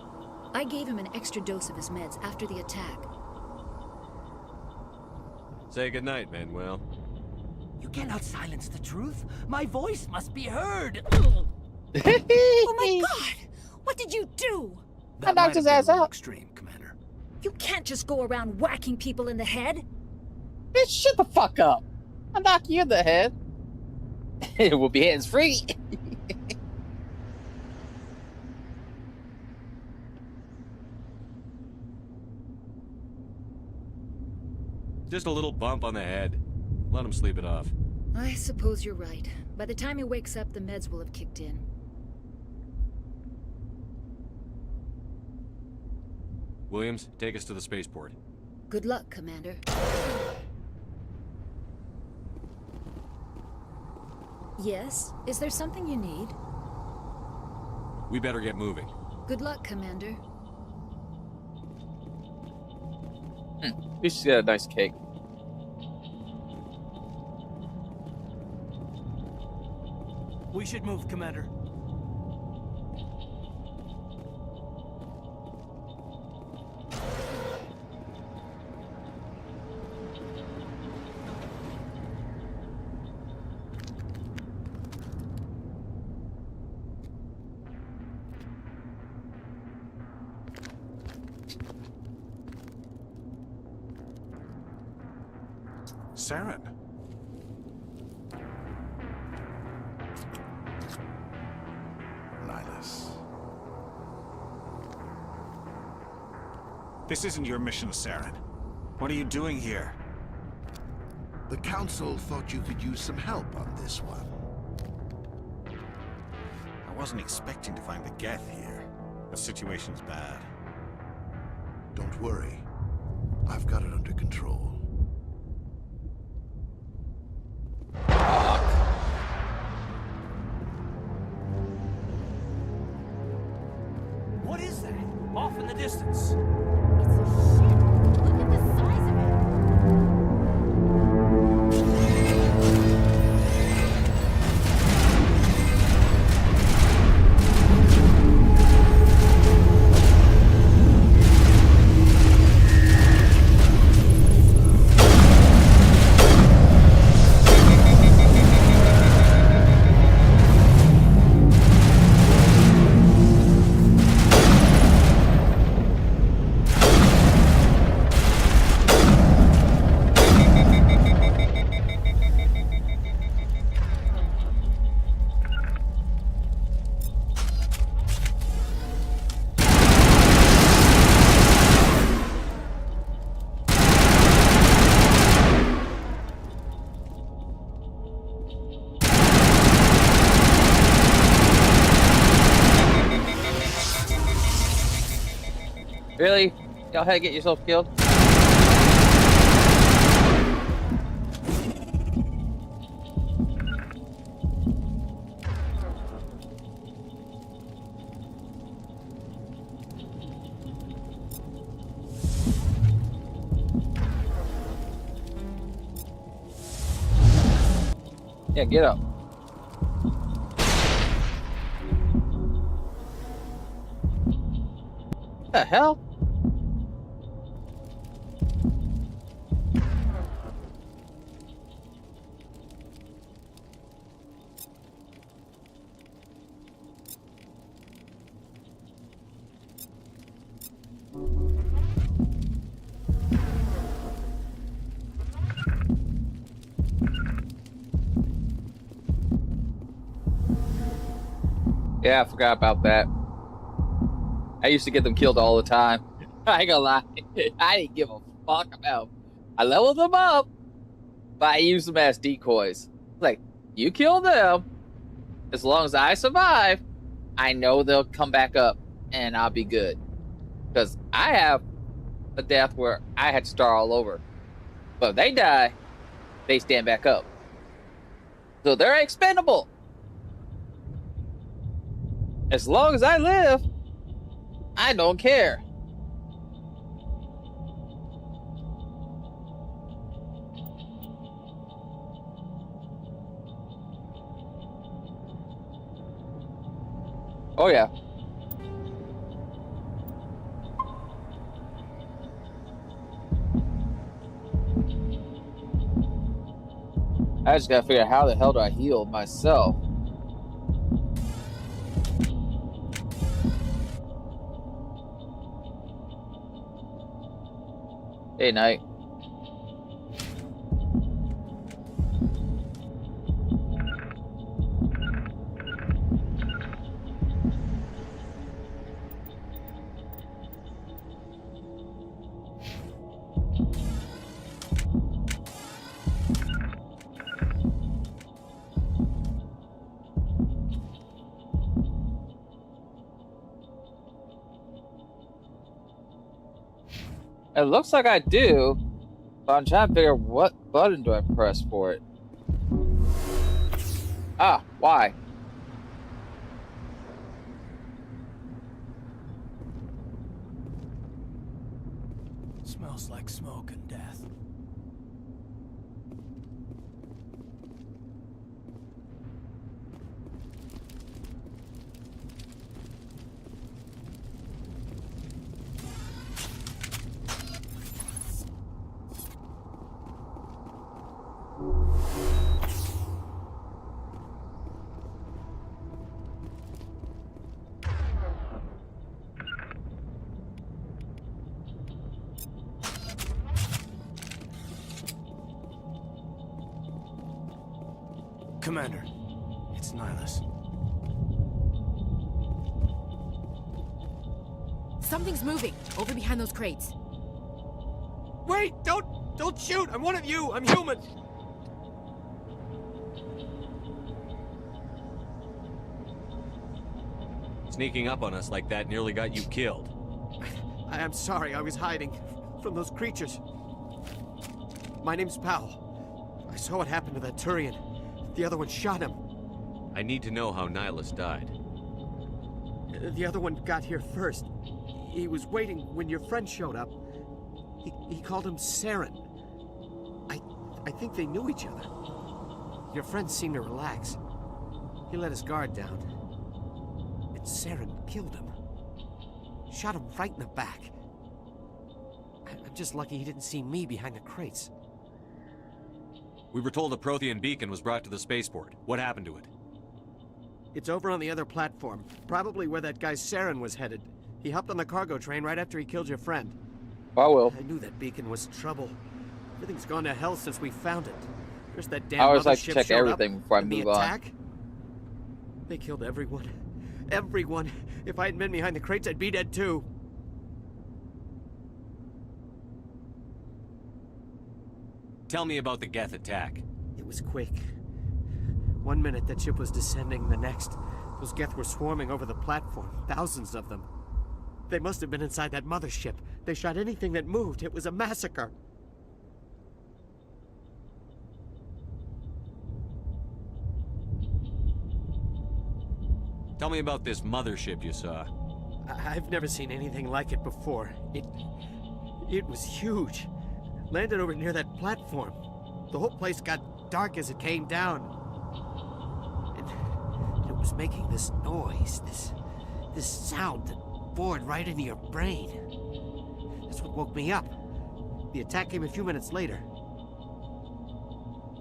I gave him an extra dose of his meds after the attack. Say goodnight, Manuel. You cannot silence the truth. My voice must be heard. Oh my god! What did you do? I knocked his ass out. Extreme, Commander. You can't just go around whacking people in the head. Bitch, shut the fuck up. I'll knock you in the head. It will be hands free. Just a little bump on the head. Let him sleep it off. I suppose you're right. By the time he wakes up, the meds will have kicked in. Williams, take us to the spaceport. Good luck, Commander. Yes? Is there something you need? We better get moving. Good luck, Commander. You should get a nice cake. We should move, Commander. Saren. Nihilus. This isn't your mission, Saren. What are you doing here? The Council thought you could use some help on this one. I wasn't expecting to find the Geth here. The situation's bad. Don't worry. I've got it under control. What is that? Off in the distance. Really? Go ahead and get yourself killed? Yeah, get up. What the hell? Yeah, I forgot about that. I used to get them killed all the time. I ain't gonna lie. I didn't give a fuck about them. I leveled them up, but I used them as decoys. Like, you kill them, as long as I survive, I know they'll come back up and I'll be good. Because I have a death where I had to start all over. But if they die, they stand back up. So they're expendable. As long as I live, I don't care. Oh yeah. I just gotta figure out how the hell do I heal myself. Hey, Knight. It looks like I do, but I'm trying to figure out what button do I press for it. Ah, why? Smells like smoke and death. Commander, it's Nihilus. Something's moving over behind those crates. Wait! Don't shoot! I'm one of you! I'm human! Sneaking up on us like that nearly got you killed. I'm sorry, I was hiding from those creatures. My name's Powell. I saw what happened to that Turian. The other one shot him. I need to know how Nihilus died. The other one got here first. He was waiting when your friend showed up. He called him Saren. I think they knew each other. Your friend seemed to relax. He let his guard down. And Saren killed him. Shot him right in the back. I'm just lucky he didn't see me behind the crates. We were told a Prothean beacon was brought to the spaceport. What happened to it? It's over on the other platform. Probably where that guy Saren was headed. He hopped on the cargo train right after he killed your friend. I will. I knew that beacon was trouble. Everything's gone to hell since we found it. There's that damn I always like to mothership check showed everything up, before I and the move on. attack? They killed everyone. Everyone. If I hadn't been behind the crates, I'd be dead too. Tell me about the Geth attack. It was quick. 1 minute that ship was descending, the next, those Geth were swarming over the platform. Thousands of them. They must have been inside that mothership. They shot anything that moved. It was a massacre. Tell me about this mothership you saw. I've never seen anything like it before. It was huge. Landed over near that platform. The whole place got dark as it came down. And it was making this noise, this sound that bored right into your brain. That's what woke me up. The attack came a few minutes later.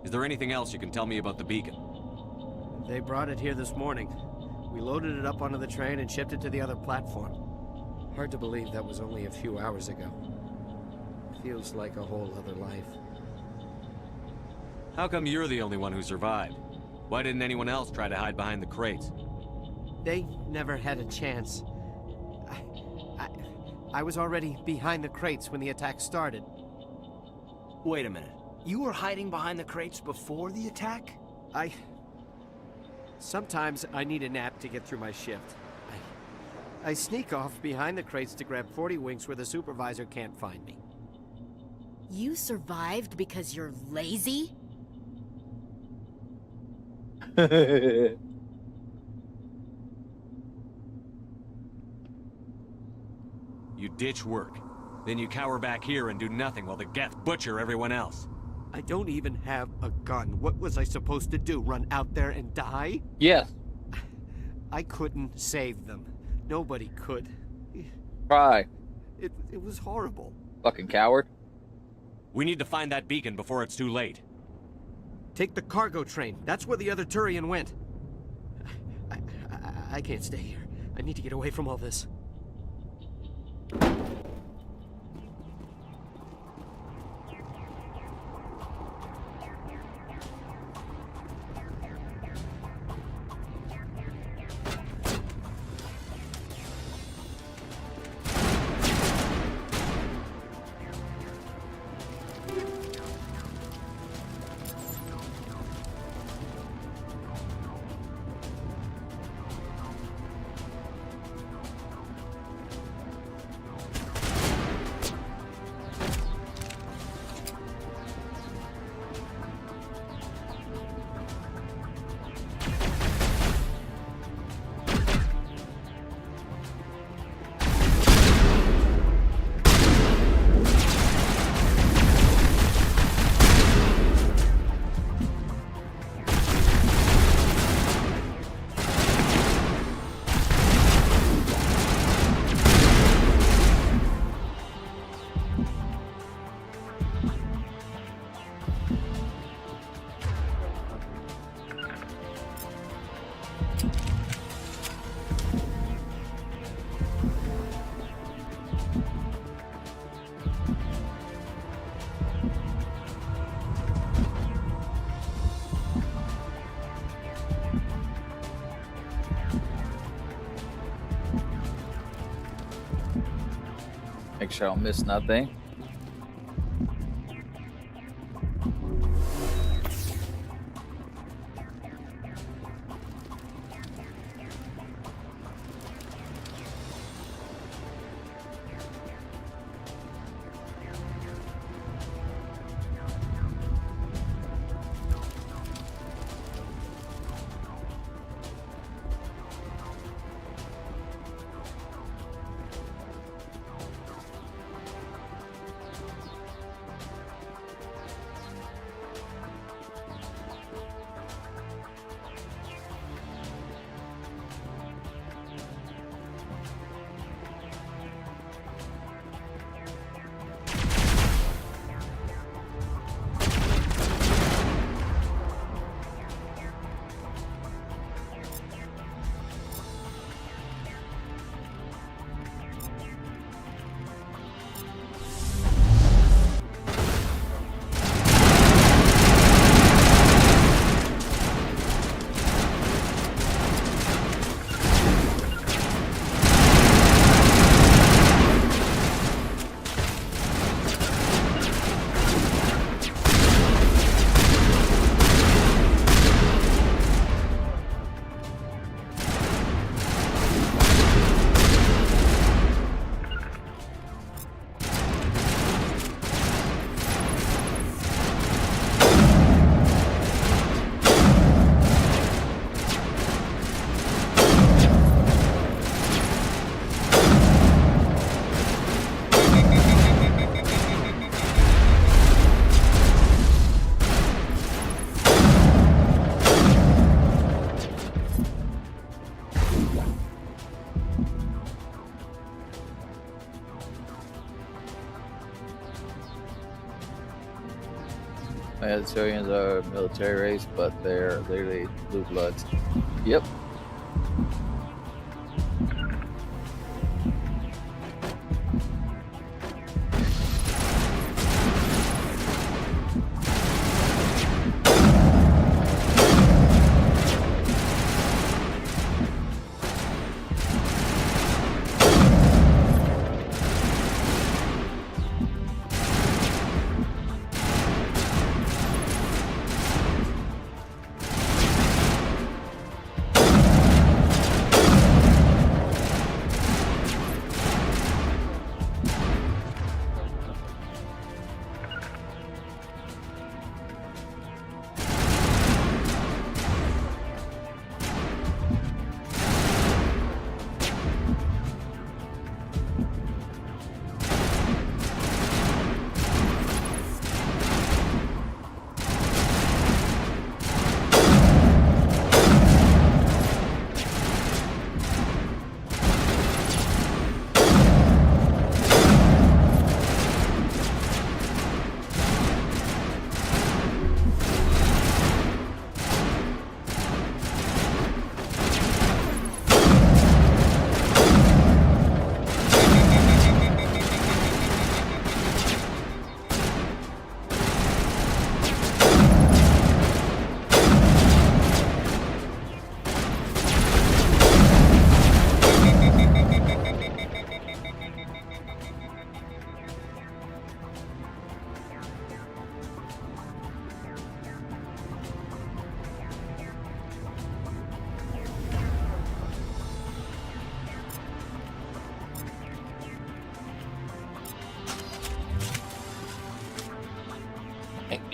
Is there anything else you can tell me about the beacon? They brought it here this morning. We loaded it up onto the train and shipped it to the other platform. Hard to believe that was only a few hours ago. Feels like a whole other life. How come you're the only one who survived? Why didn't anyone else try to hide behind the crates? They never had a chance. I was already behind the crates when the attack started. Wait a minute. You were hiding behind the crates before the attack? Sometimes I need a nap to get through my shift. I sneak off behind the crates to grab 40 winks where the supervisor can't find me. You survived because you're lazy? You ditch work. Then you cower back here and do nothing while the Geth butcher everyone else. I don't even have a gun. What was I supposed to do? Run out there and die? Yes. I couldn't save them. Nobody could. Try. It was horrible. Fucking coward. We need to find that beacon before it's too late. Take the cargo train. That's where the other Turian went. I can't stay here. I need to get away from all this. Make sure I don't miss nothing. Yeah, the Turians are a military race, but they're literally blue bloods. Yep.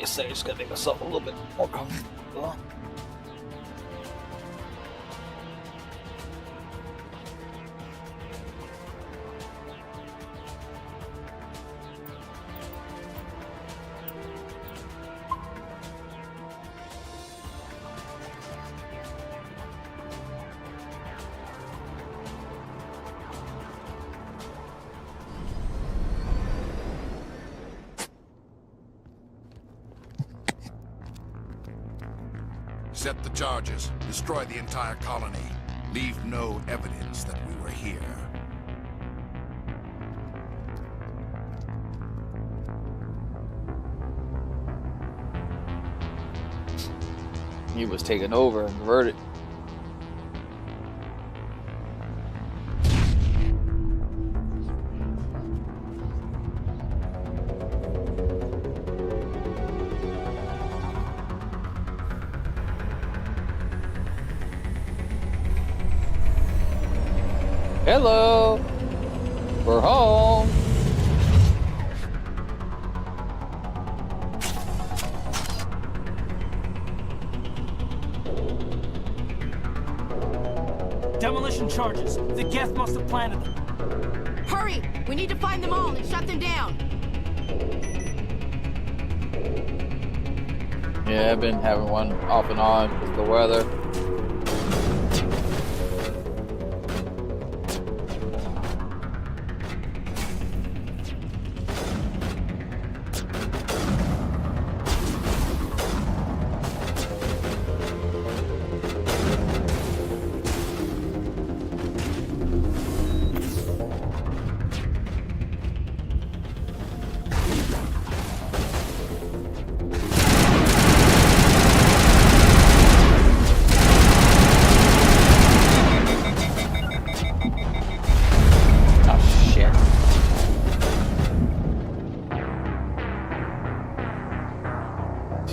So just gonna make myself a little bit more comfortable. Set the charges. Destroy the entire colony. Leave no evidence that we were here. He was taken over and converted. Hello, we're home. Demolition charges. The Geth must have planted them. Hurry! We need to find them all and shut them down. Yeah, I've been having one off and on because of the weather.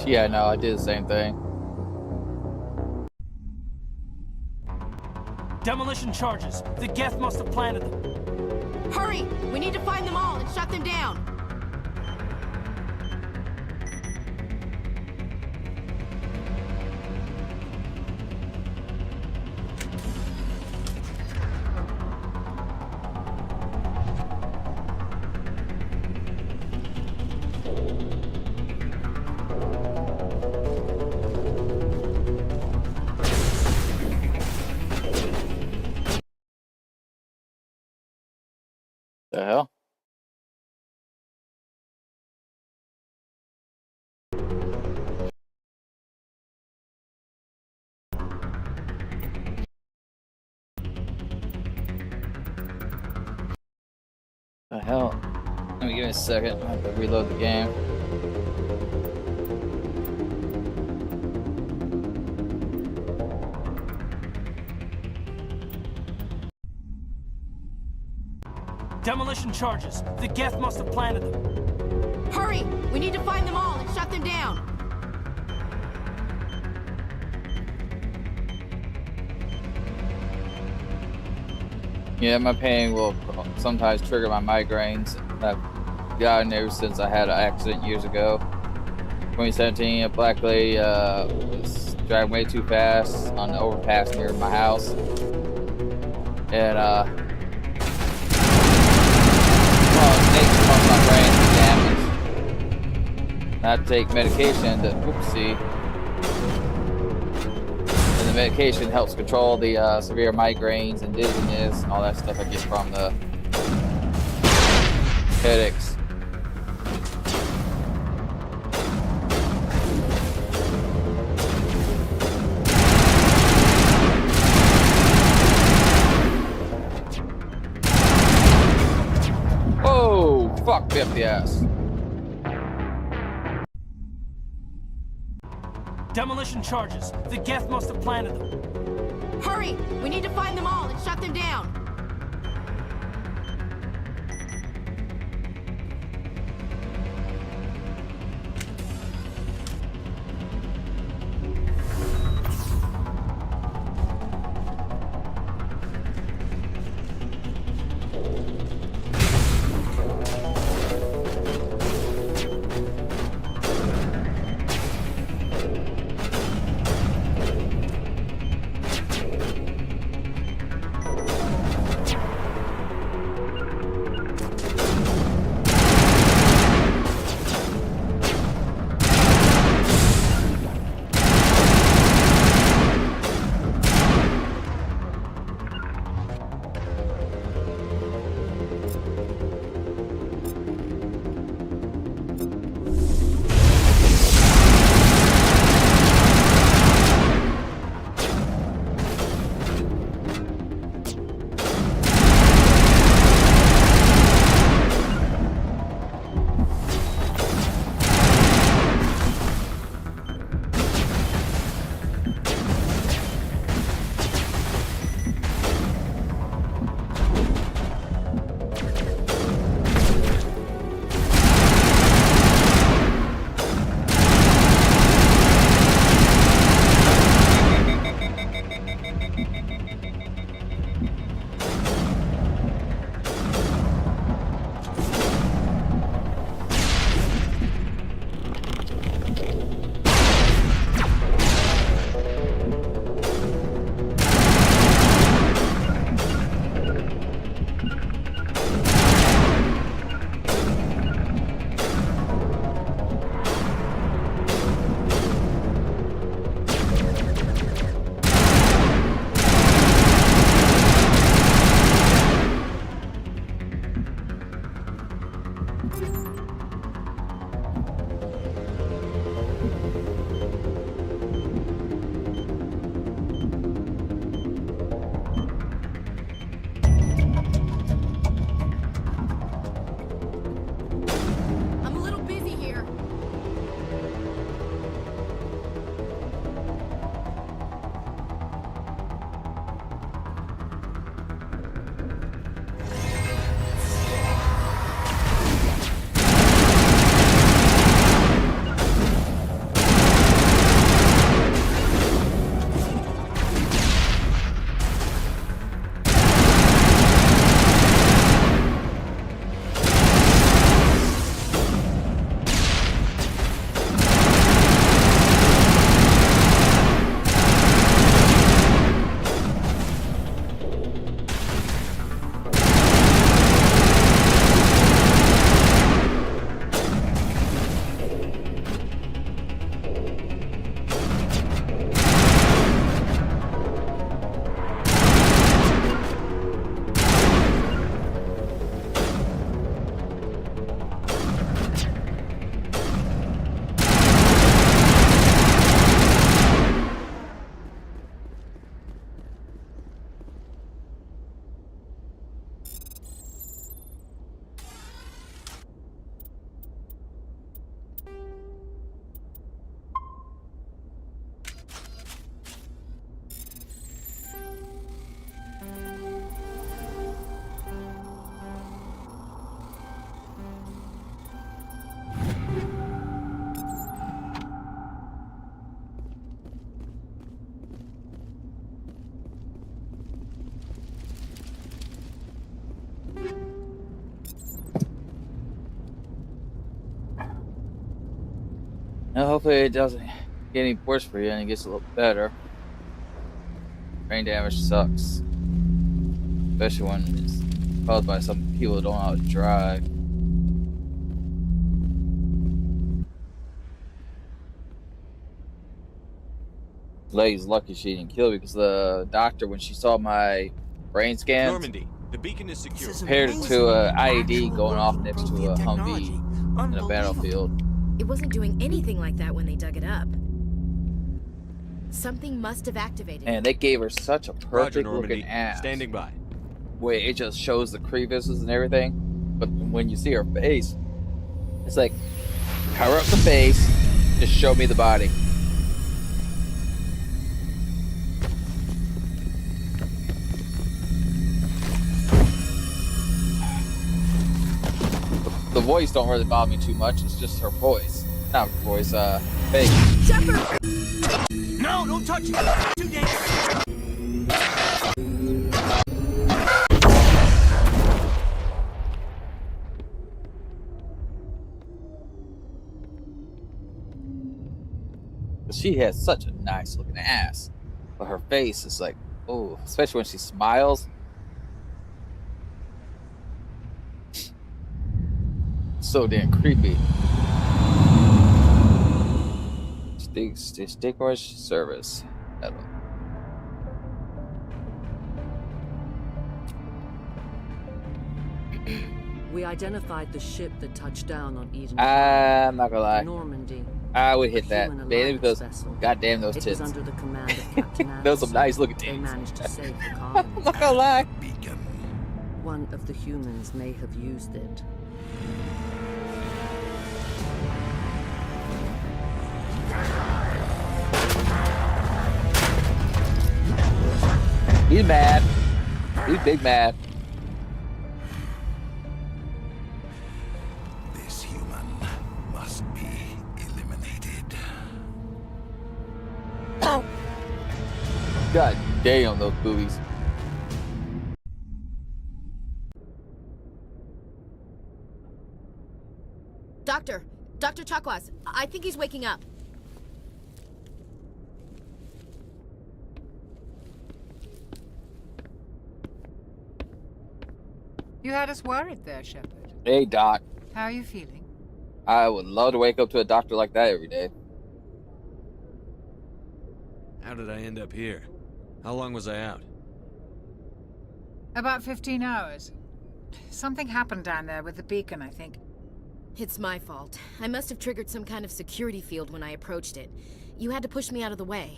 Yeah, no, I did the same thing. Demolition charges. The Geth must have planted them. Hurry! We need to find them all and shut them down. The hell? The hell? Let me give me a second. I have to reload the game. Demolition charges. The Geth must have planted them. Hurry! We need to find them all and shut them down. Yeah, my pain will sometimes trigger my migraines. I've gotten ever since I had an accident years ago. 2017, a black lady was driving way too fast on the overpass near my house. And, snakes caused my brain damage. I had to take medication to, oopsie. And the medication helps control the severe migraines and dizziness and all that stuff I get from the headaches. Oh, fuck FPS. Demolition charges. The Geth must have planted them. Hurry! We need to find them all and shut them down. Now, hopefully it doesn't get any worse for you and it gets a little better. Brain damage sucks. Especially when it's caused by some people who don't know how to drive. Lady's lucky she didn't kill me because the doctor, when she saw my brain scans, Normandy, the beacon is secure. Compared it to an IED going off next to a Humvee in a battlefield. It wasn't doing anything like that when they dug it up. Something must have activated it. And they gave her such a perfect looking ass. Standing by. Where it just shows the crevices and everything. But when you see her face, it's like, cover up the face, just show me the body. The voice don't really bother me too much. It's just her voice. Not her voice, face. Shepard! No, don't touch it! Too dangerous! She has such a nice looking ass. But her face is like, oh, especially when she smiles. So damn creepy. Extinguish service. We identified the ship that touched down on Eden. I'm not gonna lie. Normandy. I would hit that, mainly because, goddamn those tits. It was under the command of Captain Anderson. Those some nice looking tits. They managed to save the colony. I'm not gonna lie. One of the humans may have used it. He's mad. He's big mad. This human must be eliminated. God damn those boobies. Dr. Chakwas, I think he's waking up. You had us worried there, Shepard. Hey, Doc. How are you feeling? I would love to wake up to a doctor like that every day. How did I end up here? How long was I out? About 15 hours. Something happened down there with the beacon, I think. It's my fault. I must have triggered some kind of security field when I approached it. You had to push me out of the way.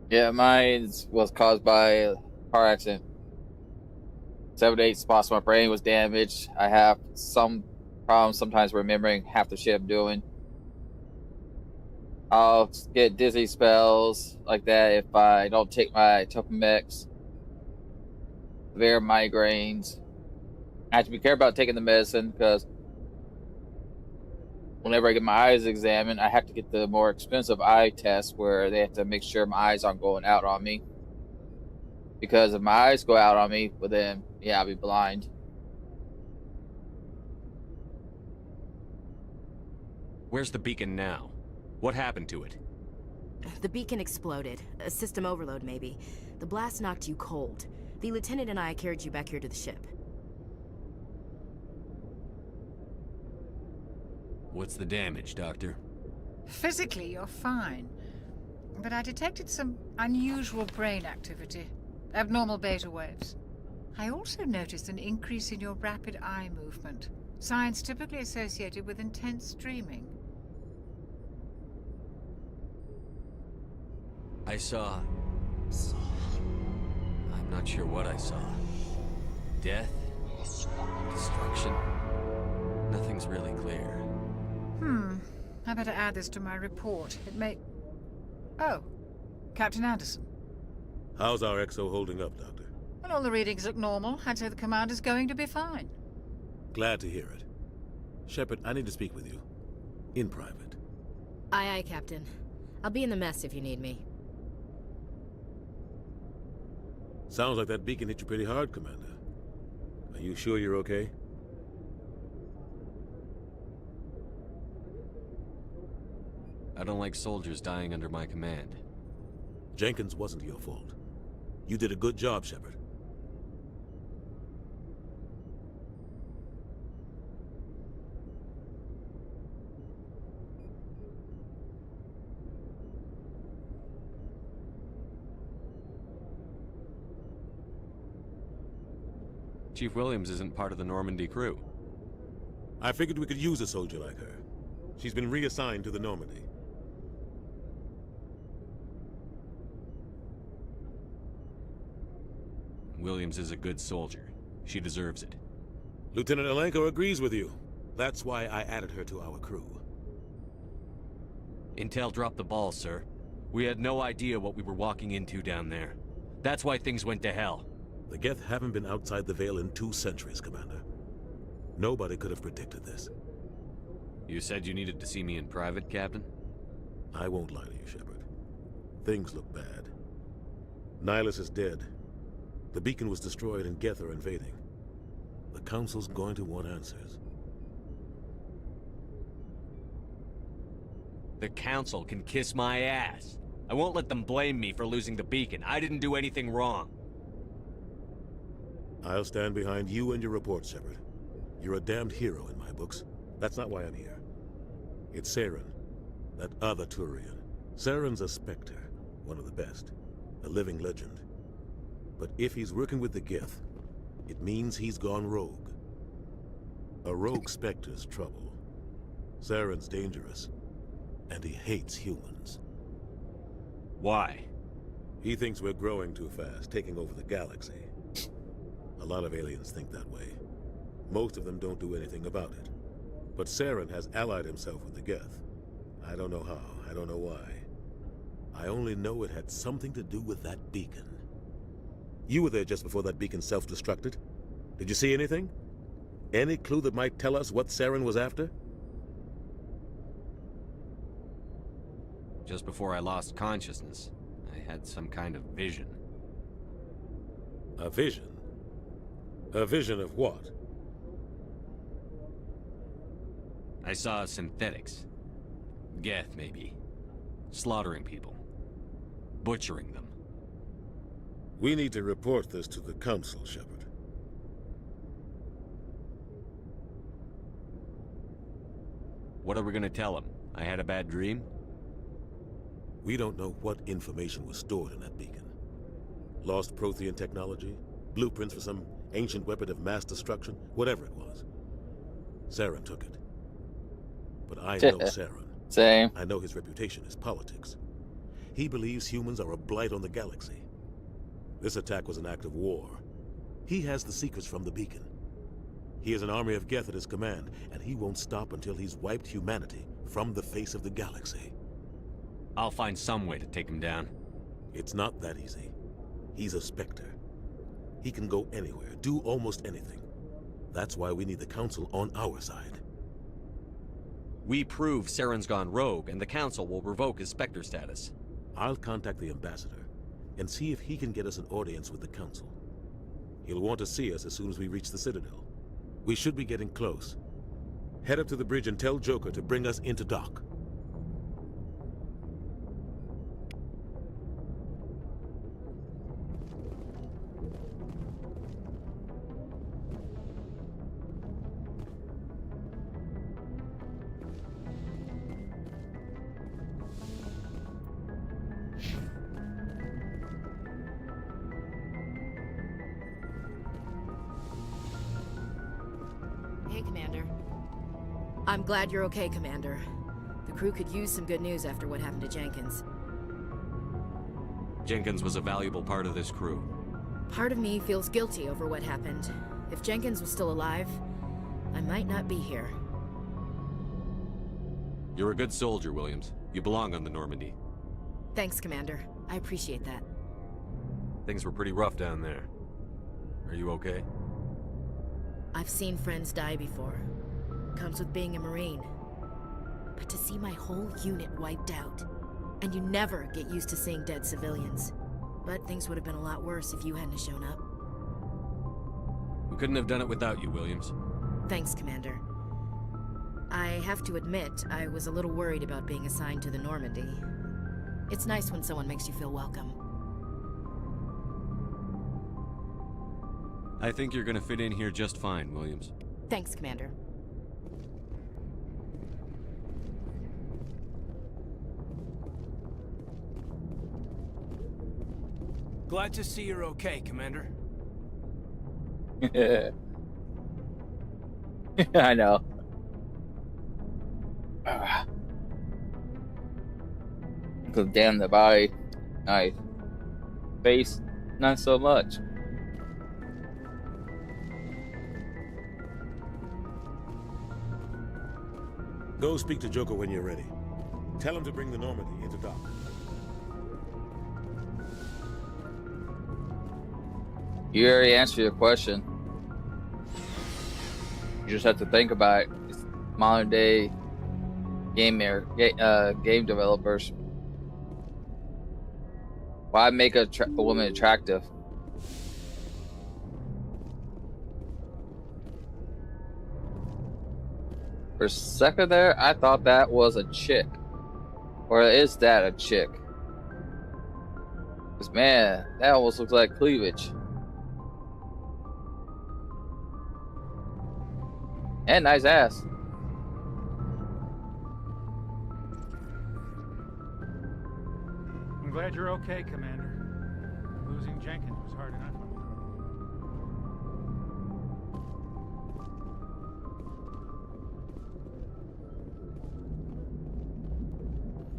Yeah, mine was caused by a car accident. 7 to 8 spots of my brain was damaged. I have some problems sometimes remembering half the shit I'm doing. I'll get dizzy spells like that if I don't take my Topomex. Severe migraines. I have to be careful about taking the medicine because whenever I get my eyes examined, I have to get the more expensive eye test where they have to make sure my eyes aren't going out on me. Because if my eyes go out on me, well then, yeah, I'll be blind. Where's the beacon now? What happened to it? The beacon exploded. A system overload, maybe. The blast knocked you cold. The lieutenant and I carried you back here to the ship. What's the damage, Doctor? Physically, you're fine. But I detected some unusual brain activity. Abnormal beta waves. I also noticed an increase in your rapid eye movement. Signs typically associated with intense dreaming. I saw... I'm not sure what I saw. Death? Destruction? Nothing's really clear. I better add this to my report. It may... Oh, Captain Anderson. How's our XO holding up, Doctor? Well, all the readings look normal. I'd say the commander's going to be fine. Glad to hear it. Shepard, I need to speak with you. In private. Aye, aye, Captain. I'll be in the mess if you need me. Sounds like that beacon hit you pretty hard, Commander. Are you sure you're okay? I don't like soldiers dying under my command. Jenkins wasn't your fault. You did a good job, Shepard. Chief Williams isn't part of the Normandy crew. I figured we could use a soldier like her. She's been reassigned to the Normandy. Williams is a good soldier. She deserves it. Lieutenant Alenko agrees with you. That's why I added her to our crew. Intel dropped the ball, sir. We had no idea what we were walking into down there. That's why things went to hell. The Geth haven't been outside the Veil in 2 centuries, Commander. Nobody could have predicted this. You said you needed to see me in private, Captain? I won't lie to you, Shepard. Things look bad. Nihilus is dead. The beacon was destroyed and Geth are invading. The Council's going to want answers. The Council can kiss my ass. I won't let them blame me for losing the beacon. I didn't do anything wrong. I'll stand behind you and your report, Shepard. You're a damned hero in my books. That's not why I'm here. It's Saren, that other Turian. Saren's a Spectre, one of the best, a living legend. But if he's working with the Geth, it means he's gone rogue. A rogue Spectre's trouble. Saren's dangerous, and he hates humans. Why? He thinks we're growing too fast, taking over the galaxy. A lot of aliens think that way. Most of them don't do anything about it. But Saren has allied himself with the Geth. I don't know how, I don't know why. I only know it had something to do with that beacon. You were there just before that beacon self-destructed. Did you see anything? Any clue that might tell us what Saren was after? Just before I lost consciousness, I had some kind of vision. A vision? A vision of what? I saw synthetics. Geth, maybe. Slaughtering people. Butchering them. We need to report this to the Council, Shepard. What are we gonna tell them? I had a bad dream? We don't know what information was stored in that beacon. Lost Prothean technology? Blueprints for some ancient weapon of mass destruction? Whatever it was. Saren took it. But I know Saren. Same. I know his reputation is politics. He believes humans are a blight on the galaxy. This attack was an act of war. He has the secrets from the beacon. He has an army of Geth at his command, and he won't stop until he's wiped humanity from the face of the galaxy. I'll find some way to take him down. It's not that easy. He's a Spectre. He can go anywhere, do almost anything. That's why we need the Council on our side. We prove Saren's gone rogue, and the Council will revoke his Spectre status. I'll contact the Ambassador, and see if he can get us an audience with the Council. He'll want to see us as soon as we reach the Citadel. We should be getting close. Head up to the bridge and tell Joker to bring us into dock. Hey, Commander. I'm glad you're okay, Commander. The crew could use some good news after what happened to Jenkins. Jenkins was a valuable part of this crew. Part of me feels guilty over what happened. If Jenkins was still alive, I might not be here. You're a good soldier, Williams. You belong on the Normandy. Thanks, Commander. I appreciate that. Things were pretty rough down there. Are you okay? I've seen friends die before. Comes with being a Marine. but to see my whole unit wiped out. And you never get used to seeing dead civilians. But things would have been a lot worse if you hadn't shown up. We couldn't have done it without you, Williams. Thanks, Commander. I have to admit, I was a little worried about being assigned to the Normandy. It's nice when someone makes you feel welcome. I think you're gonna fit in here just fine, Williams. Thanks, Commander. Glad to see you're okay, Commander. I know. Cause damn the body, nice. Face, not so much. Go speak to Joker when you're ready. Tell him to bring the Normandy into dock. You already answered your question. You just have to think about it. It's modern day game developers. Why make a woman attractive? For a second there, I thought that was a chick. Or is that a chick? Because man, that almost looks like cleavage. And nice ass. I'm glad you're okay, Commander. Losing Jenkins was hard enough on you.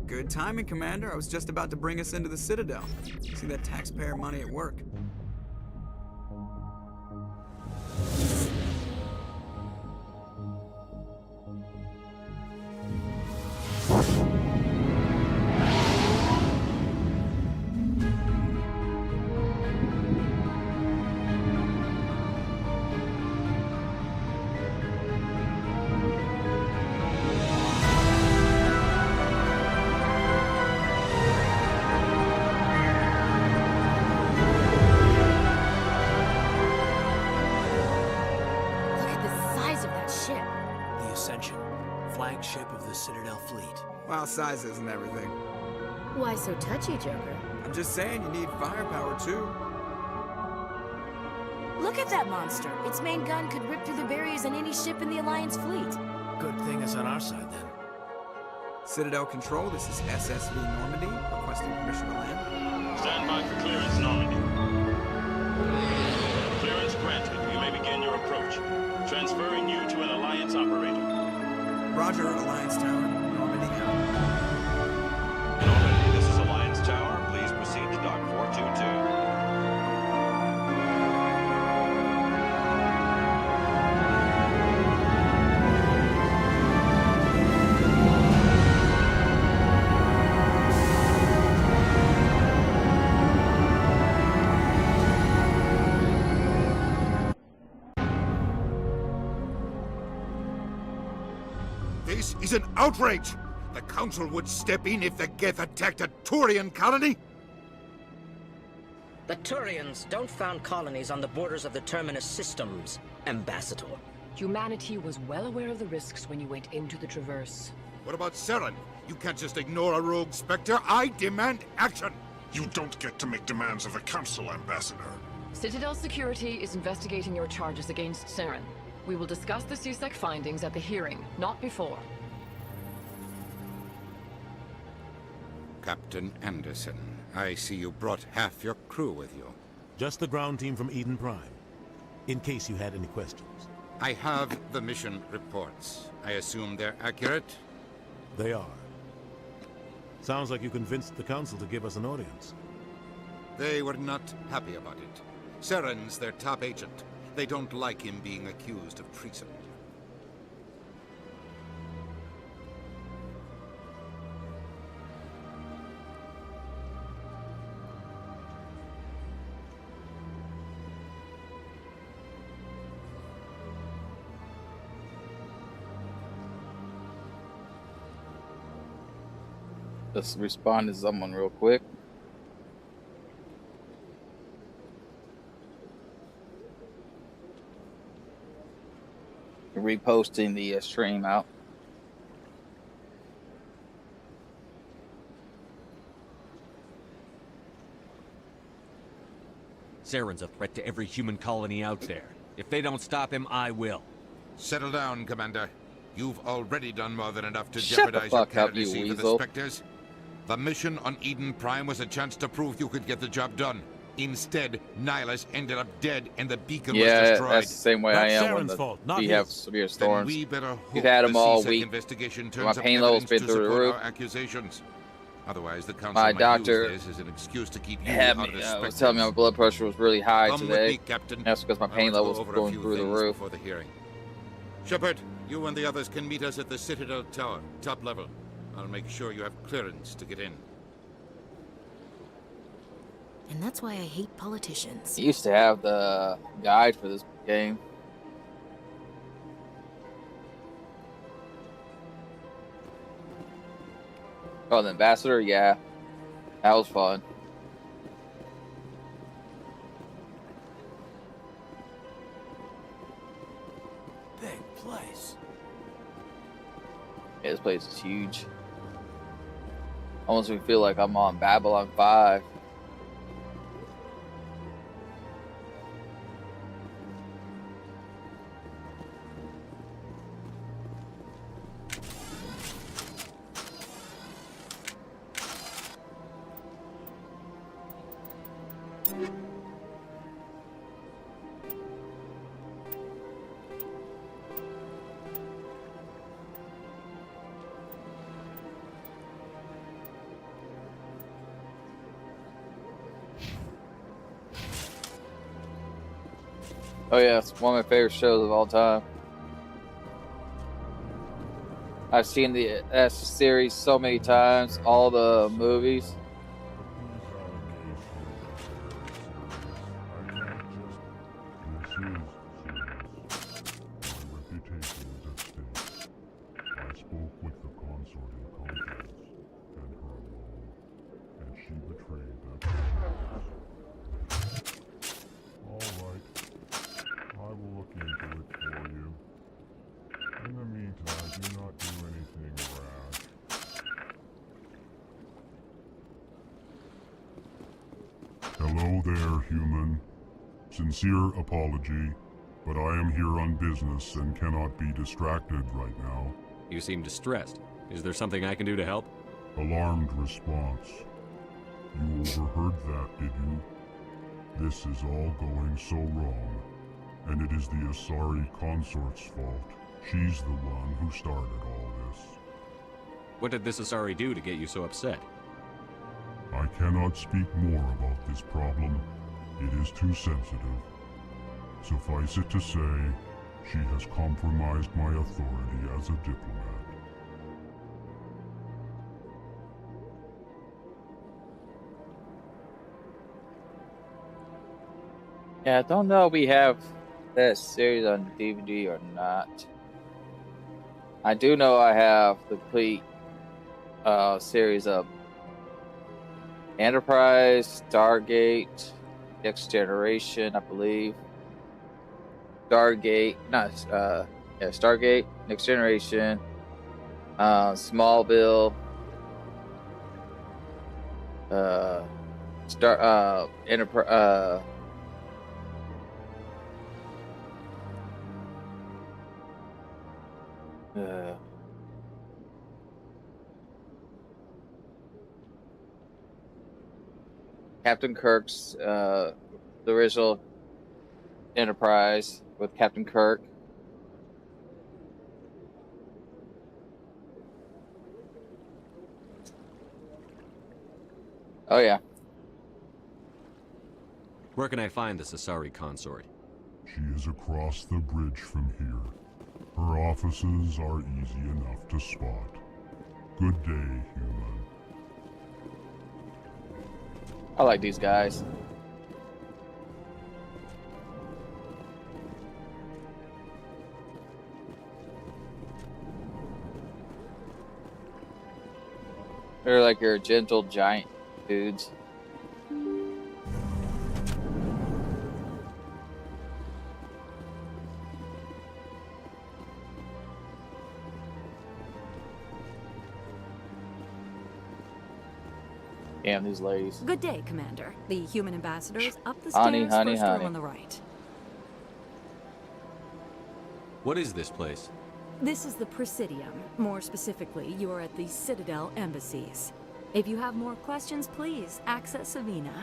Good timing, Commander. I was just about to bring us into the Citadel. See that taxpayer money at work. Sizes and everything. Why so touchy, Joker? I'm just saying you need firepower too. Look at that monster. Its main gun could rip through the barriers in any ship in the Alliance fleet. Good thing it's on our side then. Citadel Control, this is SSV Normandy, requesting permission to land. Stand by for clearance, Normandy. Clearance granted. You may begin your approach. Transferring you to an Alliance operator. Roger, Alliance Tower. Normandy out. Normandy, this is Alliance Tower. Please proceed to Dock 422. This is an outrage! The Council would step in if the Geth attacked a Turian colony? The Turians don't found colonies on the borders of the Terminus systems, Ambassador. Humanity was well aware of the risks when you went into the Traverse. What about Saren? You can't just ignore a rogue Spectre. I demand action! You don't get to make demands of the Council, Ambassador. Citadel Security is investigating your charges against Saren. We will discuss the CSEC findings at the hearing, not before. Captain Anderson, I see you brought half your crew with you. Just the ground team from Eden Prime, in case you had any questions. I have the mission reports. I assume they're accurate? They are. Sounds like you convinced the Council to give us an audience. They were not happy about it. Saren's their top agent. They don't like him being accused of treason. Let's respond to someone real quick. Reposting the stream out. Saren's a threat to every human colony out there. If they don't stop him, I will. Settle down, Commander. You've already done more than enough to Shut jeopardize the your fuck up, you candidacy for the weasel. Spectres. The mission on Eden Prime was a chance to prove you could get the job done. Instead, Nihilus ended up dead and the beacon was destroyed. That's the same way I am when we have severe storms. We better hope We've had them the all CSEC week. investigation My turns up pain level's evidence been to through the support roof. our accusations. Otherwise, the council My might doctor use this as an excuse to keep you had out me, of the was telling me my blood pressure was really high Come with today. me, Captain. That's because my I pain want to go level was over a going few through the things roof. before the hearing. Shepard, you and the others can meet us at the Citadel Tower, top level. I'll make sure you have clearance to get in. And that's why I hate politicians. I used to have the guide for this game. Oh, the ambassador? Yeah. That was fun. Big place. Yeah, this place is huge. Almost makes me feel like I'm on Babylon 5. Oh yeah, it's one of my favorite shows of all time. I've seen the S series so many times, all the movies. Hello there, human. Sincere apology, but I am here on business and cannot be distracted right now. You seem distressed. Is there something I can do to help? Alarmed response. You overheard that, did you? This is all going so wrong, and it is the Asari consort's fault. She's the one who started all this. What did this Asari do to get you so upset? I cannot speak more about this problem. It is too sensitive. Suffice it to say, she has compromised my authority as a diplomat. Yeah, I don't know if we have that series on DVD or not. I do know I have the complete series of Enterprise, Stargate, Next Generation, I believe. Stargate, Stargate, Next Generation, Smallville, Enterprise, Captain Kirk's, the original Enterprise with Captain Kirk. Oh yeah. Where can I find this Asari consort? She is across the bridge from here. Her offices are easy enough to spot. Good day, human. I like these guys. They're like your gentle giant dudes. Damn, these ladies. Good day, Commander. The human ambassador is up the Honey, stairs, honey, first honey. room on the right. What is this place? This is the Presidium. More specifically, you are at the Citadel embassies. If you have more questions, please access Avina.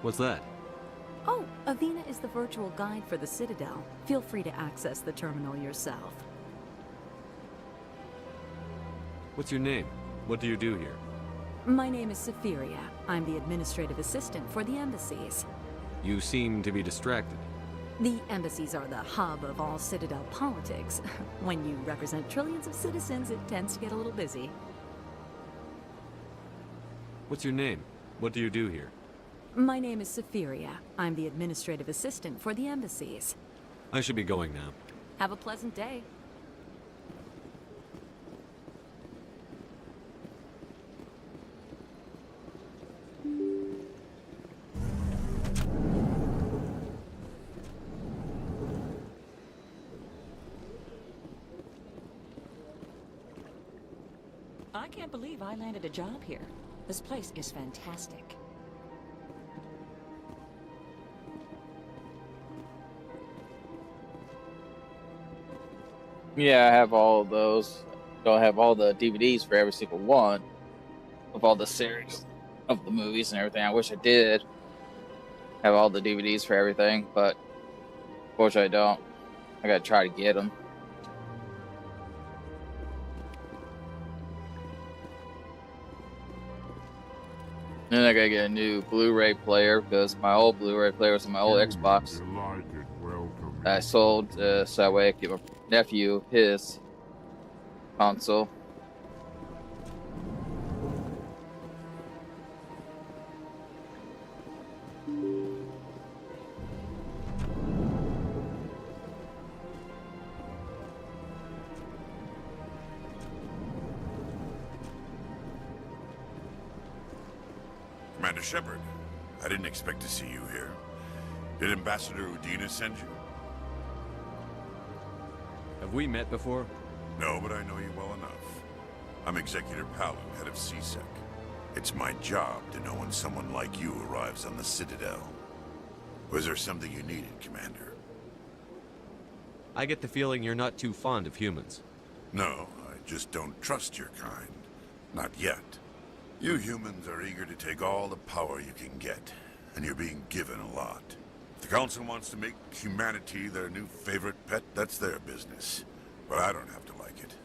What's that? Oh, Avina is the virtual guide for the Citadel. Feel free to access the terminal yourself. What's your name? What do you do here? My name is Safiria. I'm the administrative assistant for the embassies. You seem to be distracted. The embassies are the hub of all Citadel politics. When you represent trillions of citizens, it tends to get a little busy. What's your name? What do you do here? My name is Safiria. I'm the administrative assistant for the embassies. I should be going now. Have a pleasant day. I can't believe I landed a job here. This place is fantastic. Yeah, I have all of those. Don't have all the DVDs for every single one of all the series of the movies and everything. I wish I did have all the DVDs for everything, but unfortunately I don't. I gotta try to get them. Then I gotta get a new Blu-ray player because my old Blu-ray player was on my old Xbox. I sold so that way I could give my nephew his console. Commander Shepard, I didn't expect to see you here. Did Ambassador Udina send you? Have we met before? No, but I know you well enough. I'm Executor Palin, head of CSEC. It's my job to know when someone like you arrives on the Citadel. Was there something you needed, Commander? I get the feeling you're not too fond of humans. No, I just don't trust your kind. Not yet. You humans are eager to take all the power you can get, and you're being given a lot. If the Council wants to make humanity their new favorite pet, that's their business. But I don't have to like it.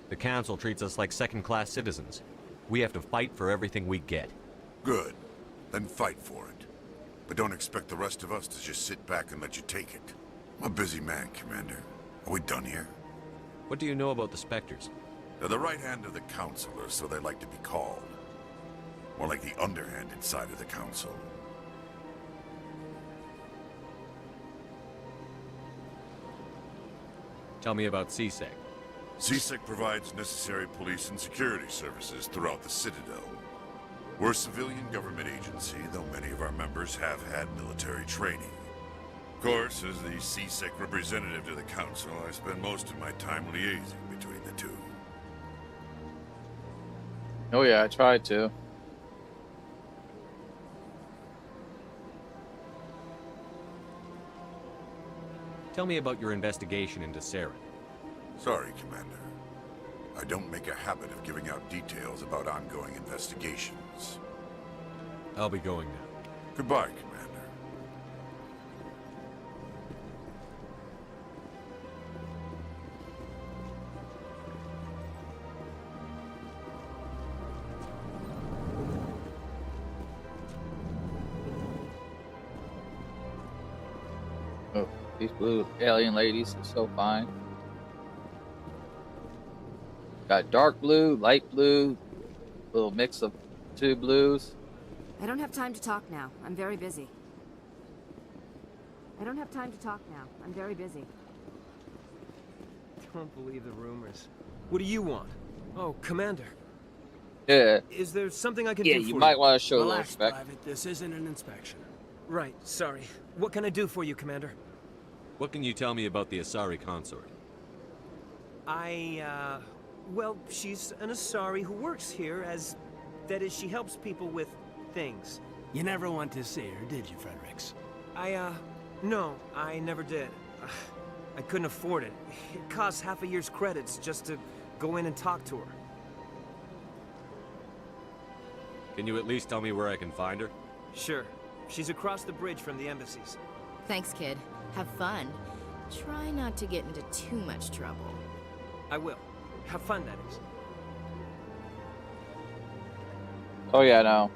The Council treats us like second-class citizens. We have to fight for everything we get. Good. Then fight for it. But don't expect the rest of us to just sit back and let you take it. I'm a busy man, Commander. Are we done here? What do you know about the Spectres? They're the right hand of the Council, or so they like to be called. More like the underhanded side of the Council. Tell me about CSEC. CSEC provides necessary police and security services throughout the Citadel. We're a civilian government agency, though many of our members have had military training. Of course, as the CSEC representative to the Council, I spend most of my time liaising between the two. Oh yeah, I tried to. Tell me about your investigation into Saren. Sorry, Commander. I don't make a habit of giving out details about ongoing investigations. I'll be going now. Goodbye, Commander. Oh, these blue alien ladies are so fine. Got dark blue, light blue, little mix of two blues. I don't have time to talk now. I'm very busy. I don't have time to talk now. I'm very busy. don't believe the rumors. What do you want? Oh, Commander. Yeah. Is there something I can do for you? Yeah, you might want to show a little Relax, respect. Private. This isn't an inspection. Right, sorry. What can I do for you, Commander? What can you tell me about the Asari consort? Well, she's an Asari who works here that is, she helps people with things. You never went to see her, did you, Fredericks? No, I never did. I couldn't afford it. It costs half a year's credits just to go in and talk to her. Can you at least tell me where I can find her? Sure. She's across the bridge from the embassies. Thanks, kid. Have fun. Try not to get into too much trouble. I will. Have fun, that is. Oh yeah, no.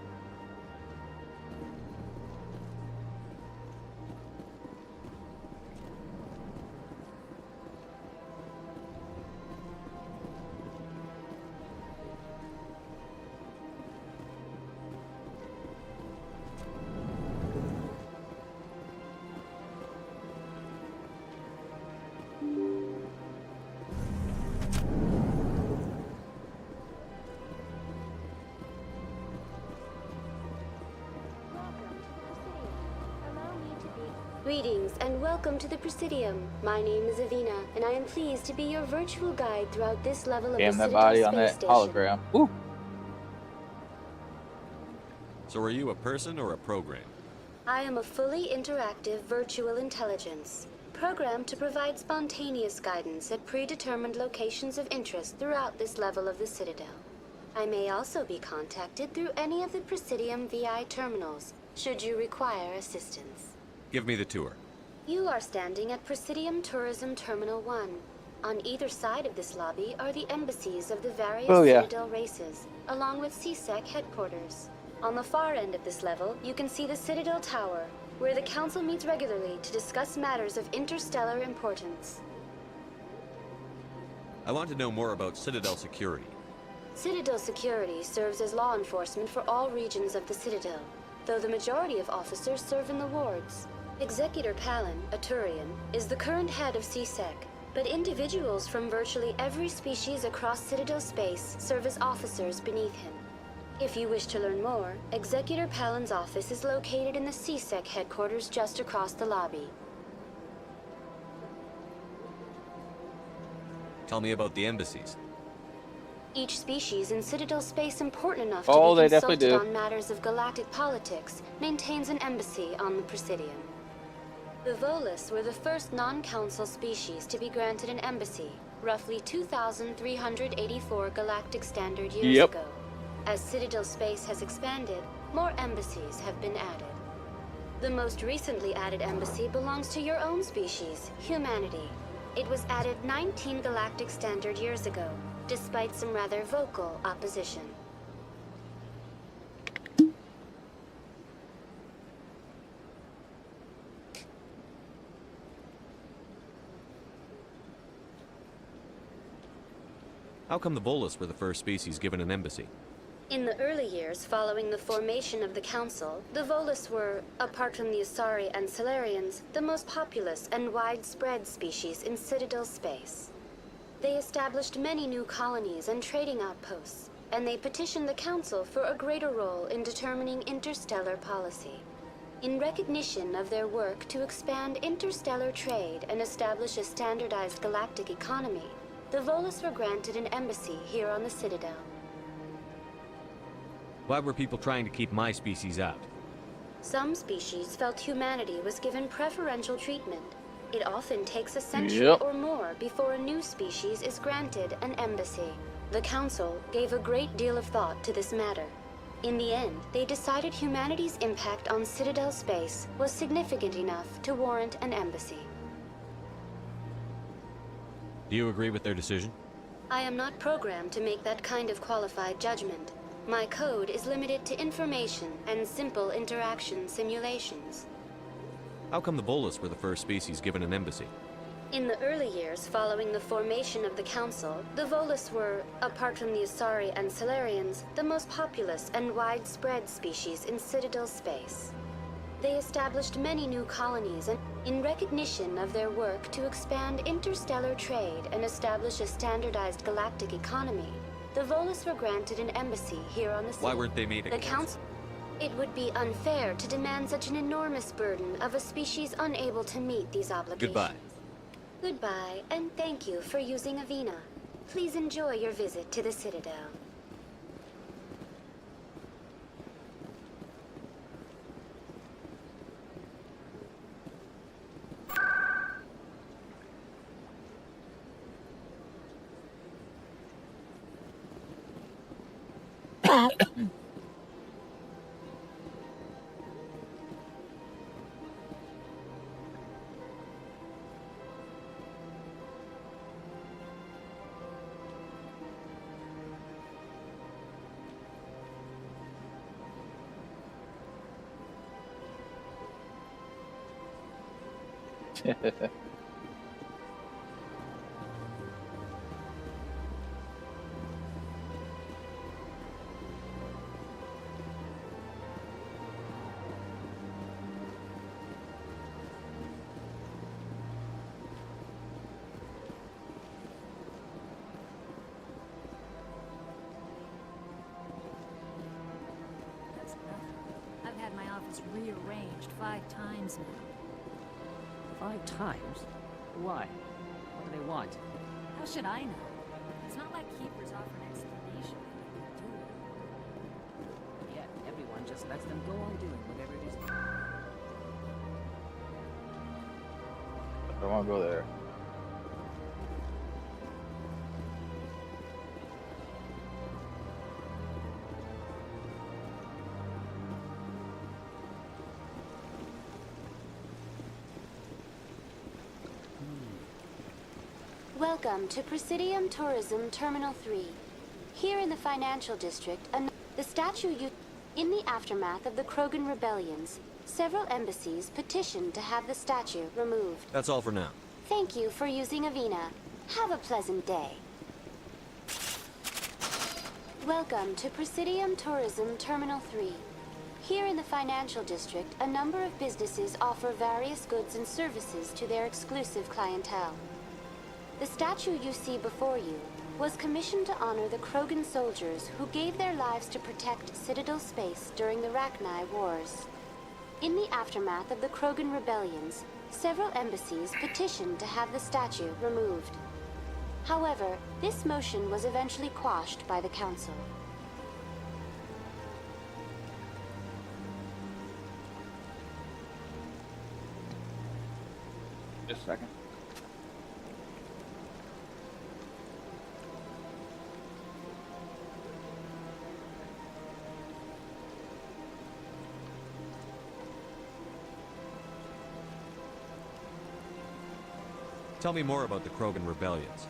Greetings and welcome to the Presidium. My name is Avina, and I am pleased to be your virtual guide throughout this level of the Damn, that Citadel body on space that station. hologram. Ooh. So are you a person or a program? I am a fully interactive virtual intelligence, programmed to provide spontaneous guidance at predetermined locations of interest throughout this level of the Citadel. I may also be contacted through any of the Presidium VI terminals, should you require assistance. Give me the tour. You are standing at Presidium Tourism Terminal 1. On either side of this lobby are the embassies of the various Citadel races, along with CSEC headquarters. On the far end of this level, you can see the Citadel Tower, where the Council meets regularly to discuss matters of interstellar importance. I want to know more about Citadel security. Citadel security serves as law enforcement for all regions of the Citadel, though the majority of officers serve in the wards. Executor Palin, a Turian, is the current head of CSEC, but individuals from virtually every species across Citadel space serve as officers beneath him. If you wish to learn more, Executor Palin's office is located in the CSEC headquarters just across the lobby. Tell me about the embassies. Each species in Citadel space important enough Oh, to they be definitely consulted do. on matters of galactic politics maintains an embassy on the Presidium. The Volus were the first non-council species to be granted an embassy, roughly 2,384 galactic standard years ago. As Citadel space has expanded, more embassies have been added. The most recently added embassy belongs to your own species, humanity. It was added 19 galactic standard years ago, despite some rather vocal opposition. How come the Volus were the first species given an embassy? In the early years following the formation of the Council, the Volus were, apart from the Asari and Salarians, the most populous and widespread species in Citadel space. They established many new colonies and trading outposts, and they petitioned the Council for a greater role in determining interstellar policy. In recognition of their work to expand interstellar trade and establish a standardized galactic economy, the Volus were granted an embassy here on the Citadel. Why were people trying to keep my species out? Some species felt humanity was given preferential treatment. It often takes a century or more before a new species is granted an embassy. The Council gave a great deal of thought to this matter. In the end, they decided humanity's impact on Citadel space was significant enough to warrant an embassy. Do you agree with their decision? I am not programmed to make that kind of qualified judgment. My code is limited to information and simple interaction simulations. How come the Volus were the first species given an embassy? In the early years following the formation of the Council, the Volus were, apart from the Asari and Salarians, the most populous and widespread species in Citadel space. They established many new colonies and, in recognition of their work to expand interstellar trade and establish a standardized galactic economy, the Volus were granted an embassy here on the Citadel. Why weren't they made The Council? It would be unfair to demand such an enormous burden of a species unable to meet these obligations. Goodbye. Goodbye, and thank you for using Avina. Please enjoy your visit to the Citadel. That's nothing. I've had my office rearranged 5 times now. 5 times? Why? What do they want? How should I know? It's not like Keepers offer an explanation. Yet everyone just lets them go on doing whatever it is. I don't want to go there. Welcome to Presidium Tourism Terminal 3. Here in the Financial District, the statue in the aftermath of the Krogan rebellions, several embassies petitioned to have the statue removed. That's all for now. Thank you for using Avina. Have a pleasant day. Welcome to Presidium Tourism Terminal 3. Here in the Financial District, a number of businesses offer various goods and services to their exclusive clientele. The statue you see before you was commissioned to honor the Krogan soldiers who gave their lives to protect Citadel space during the Rachni Wars. In the aftermath of the Krogan rebellions, several embassies petitioned to have the statue removed. However, this motion was eventually quashed by the Council. Just a second. Tell me more about the Krogan rebellions.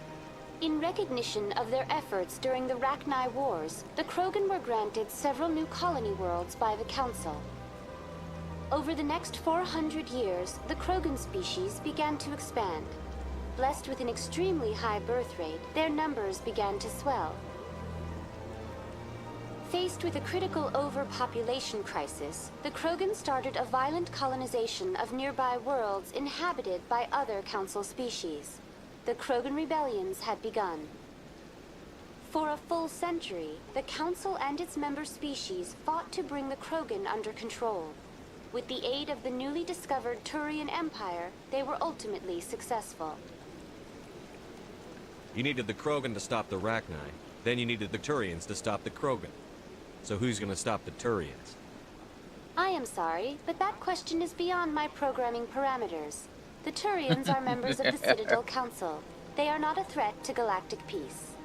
In recognition of their efforts during the Rachni Wars, the Krogan were granted several new colony worlds by the Council. Over the next 400 years, the Krogan species began to expand. Blessed with an extremely high birth rate, their numbers began to swell. Faced with a critical overpopulation crisis, the Krogan started a violent colonization of nearby worlds inhabited by other Council species. The Krogan rebellions had begun. For a full century, the Council and its member species fought to bring the Krogan under control. With the aid of the newly discovered Turian Empire, they were ultimately successful. You needed the Krogan to stop the Rachni, then you needed the Turians to stop the Krogan. So who's gonna stop the Turians? I am sorry, but that question is beyond my programming parameters. The Turians are members of the Citadel Council. They are not a threat to galactic peace.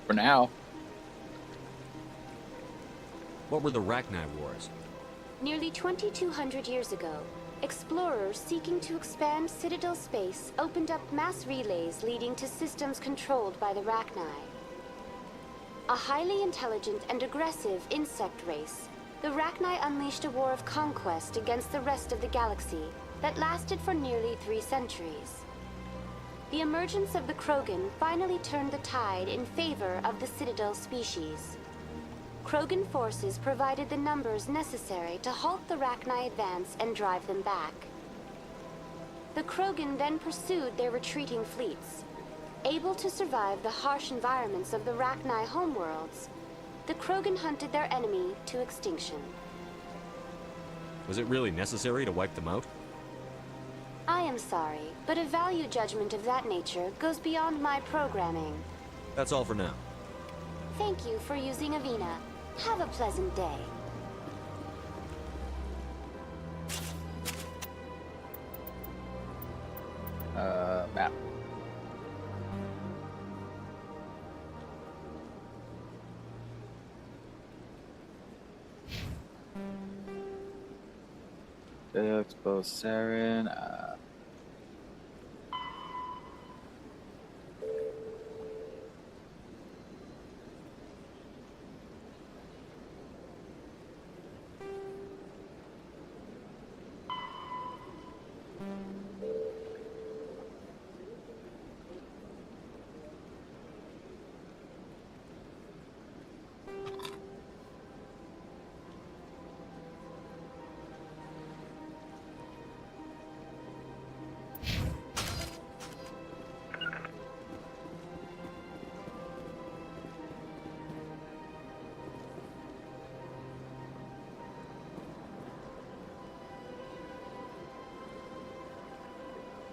For now. What were the Rachni Wars? Nearly 2,200 years ago, explorers seeking to expand Citadel space opened up mass relays leading to systems controlled by the Rachni. A highly intelligent and aggressive insect race, the Rachni unleashed a war of conquest against the rest of the galaxy that lasted for nearly 3 centuries. The emergence of the Krogan finally turned the tide in favor of the Citadel species. Krogan forces provided the numbers necessary to halt the Rachni advance and drive them back. The Krogan then pursued their retreating fleets. Able to survive the harsh environments of the Rachni homeworlds, the Krogan hunted their enemy to extinction. Was it really necessary to wipe them out? I am sorry, but a value judgment of that nature goes beyond my programming. That's all for now. Thank you for using Avina. Have a pleasant day. Map. Expose Saren.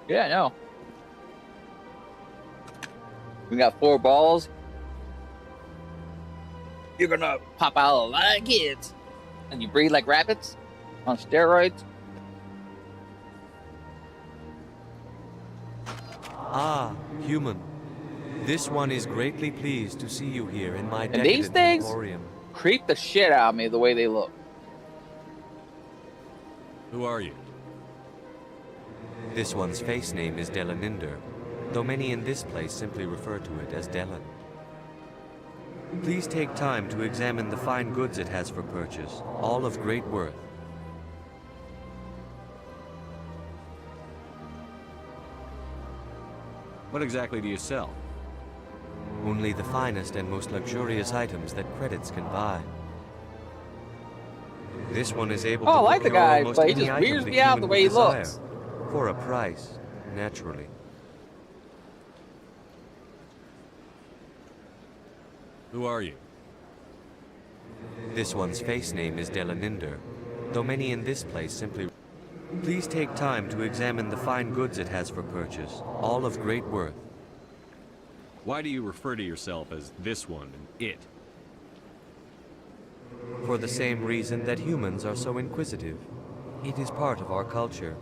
Yeah, I know. We got 4 balls. You're gonna pop out a lot of kids. And you breathe like rabbits on steroids. Ah, human. This one is greatly pleased to see you here in my And these things emporium. creep the shit out of me the way they look. Who are you? This one's face name is Delaninder, though many in this place simply refer to it as Delan. Please take time to examine the fine goods it has for purchase, all of great worth. What exactly do you sell? Only the finest and most luxurious items that credits can buy. This one is able to I like the procure guy, almost but he any just item weirds the me out human the would way he desire, looks. for a price, naturally. Who are you? This one's face name is Delaninder, though many in this place simply... Please take time to examine the fine goods it has for purchase, all of great worth. Why do you refer to yourself as this one and it? For the same reason that humans are so inquisitive. It is part of our culture.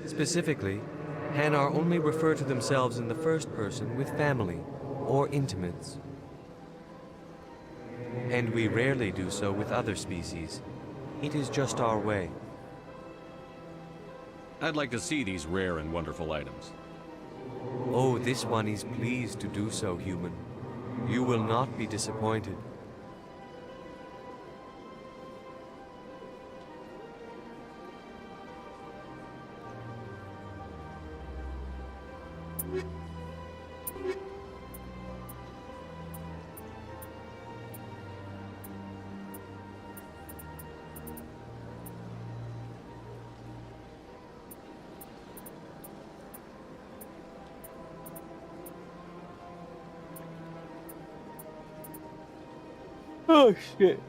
Specifically, Hanar only refer to themselves in the first person with family or intimates. And we rarely do so with other species. It is just our way. I'd like to see these rare and wonderful items. Oh, this one is pleased to do so, human. You will not be disappointed. Oh shit.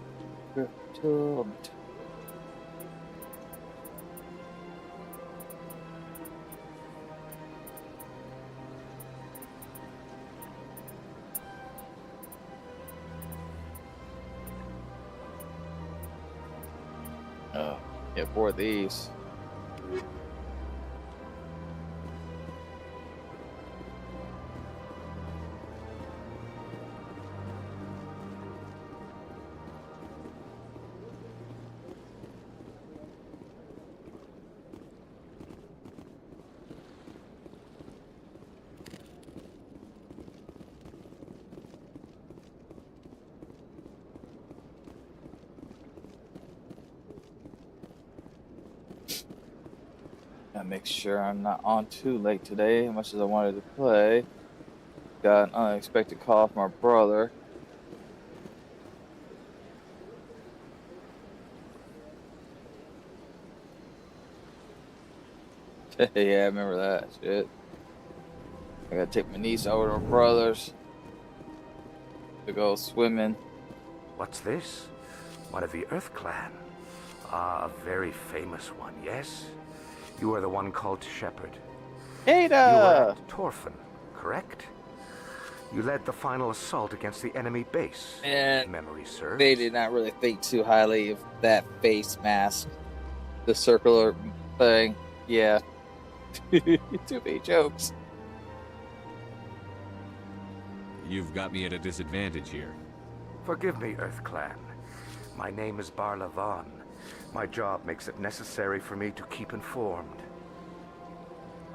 Yeah, 4 of these. Make sure I'm not on too late today, as much as I wanted to play. Got an unexpected call from my brother. Yeah, I remember that shit. I gotta take my niece over to her brother's to go swimming. What's this? One of the Earth Clan. Ah, a very famous one, yes? You are the one called Shepard. Ada! You were at Torfan, correct? You led the final assault against the enemy base. And memory serves. they did not really think too highly of that face mask. The circular thing. Yeah. Too many jokes. You've got me at a disadvantage here. Forgive me, Earth Clan. My name is Barla Vaughn. My job makes it necessary for me to keep informed.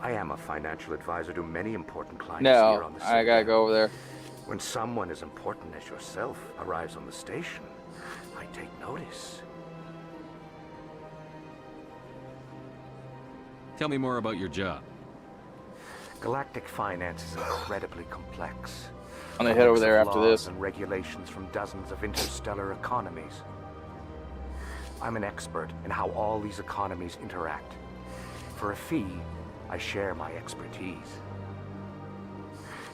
I am a financial advisor to many important clients here on the Citadel. I gotta go over there. When someone as important as yourself arrives on the station, I take notice. Tell me more about your job. Galactic finance is incredibly complex. I'm gonna head over there after this. And regulations from dozens of interstellar economies. I'm an expert in how all these economies interact. For a fee, I share my expertise.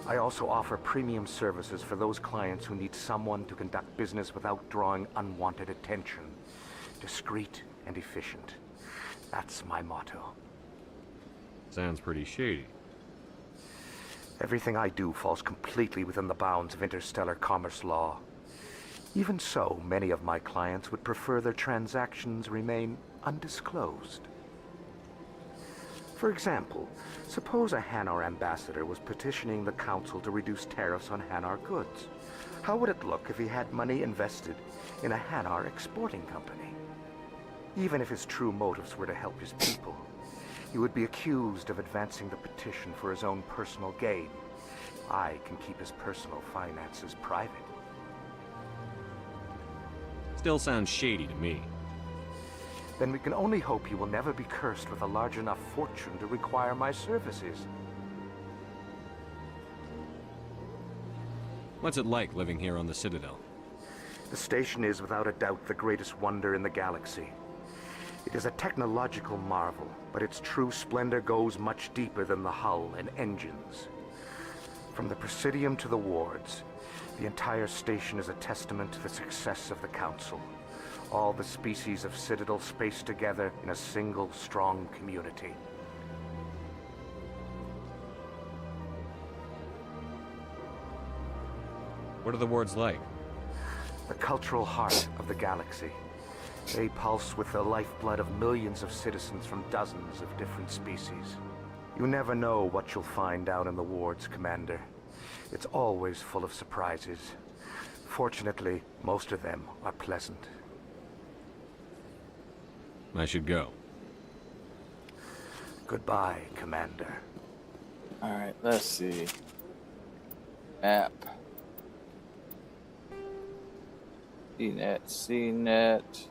I also offer premium services for those clients who need someone to conduct business without drawing unwanted attention. Discreet and efficient. That's my motto. Sounds pretty shady. Everything I do falls completely within the bounds of interstellar commerce law. Even so, many of my clients would prefer their transactions remain undisclosed. For example, suppose a Hanar ambassador was petitioning the Council to reduce tariffs on Hanar goods. How would it look if he had money invested in a Hanar exporting company? Even if his true motives were to help his people, he would be accused of advancing the petition for his own personal gain. I can keep his personal finances private. Still sounds shady to me. Then we can only hope he will never be cursed with a large enough fortune to require my services. What's it like living here on the Citadel? The station is without a doubt the greatest wonder in the galaxy. It is a technological marvel, but its true splendor goes much deeper than the hull and engines. From the Presidium to the wards, the entire station is a testament to the success of the Council. All the species of Citadel spaced together in a single strong community. What are the wards like? The cultural heart of the galaxy. They pulse with the lifeblood of millions of citizens from dozens of different species. You never know what you'll find out in the wards, Commander. It's always full of surprises. Fortunately, most of them are pleasant. I should go. Goodbye, Commander. Alright, let's see. Map. CNET, CNET.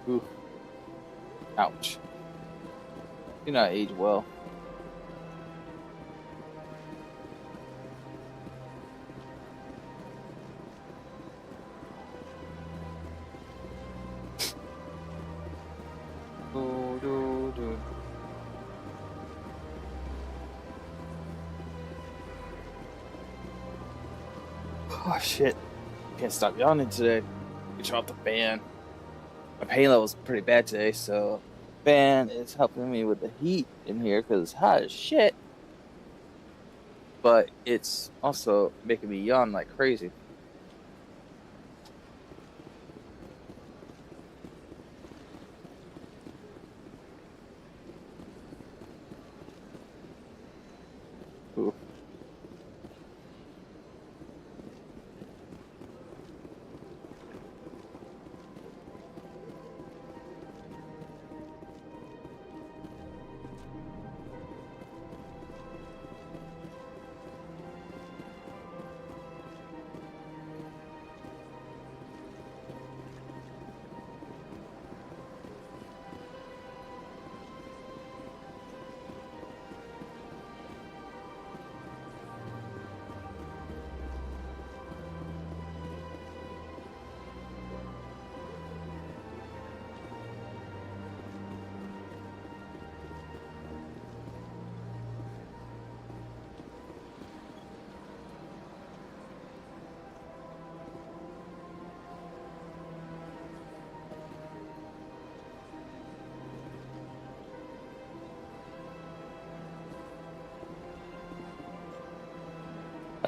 Ooh. Ouch. Do not age well. Oh shit. Can't stop yawning today. We turn off the fan. My pain level's pretty bad today, so fan is helping me with the heat in here because it's hot as shit. But it's also making me yawn like crazy.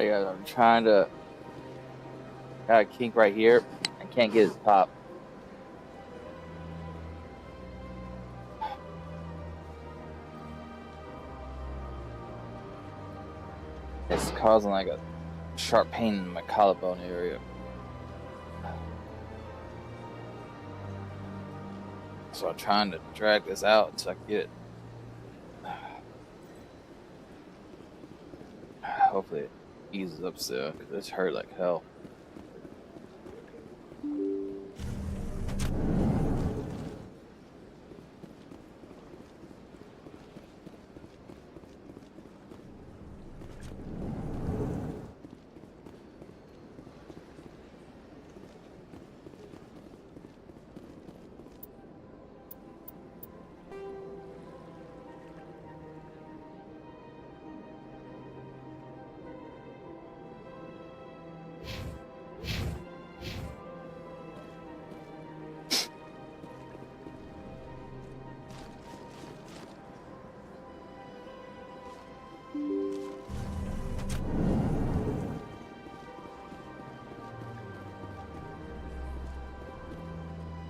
I'm trying to. Got a kink right here. I can't get it to pop. It's causing like a sharp pain in my collarbone area. So I'm trying to drag this out until I can get it. Hopefully it eases up soon, because this hurt like hell.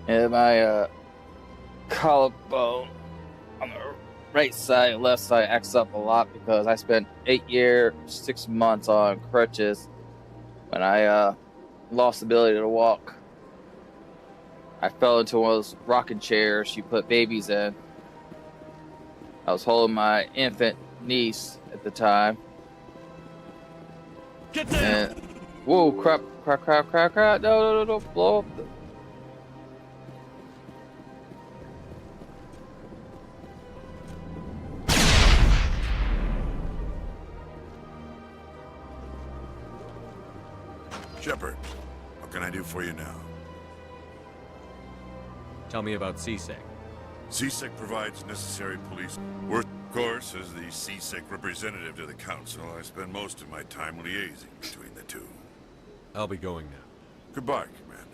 And my collarbone on the right side and left side acts up a lot because I spent 8 years, 6 months on crutches when I lost the ability to walk. I fell into one of those rocking chairs you put babies in. I was holding my infant niece at the time. Get down! And, whoa, crap. No, blow up the... Shepard, what can I do for you now? Tell me about CSEC. CSEC provides necessary police work. Of course, as the CSEC representative to the Council, I spend most of my time liaising between the two. I'll be going now. Goodbye, Commander.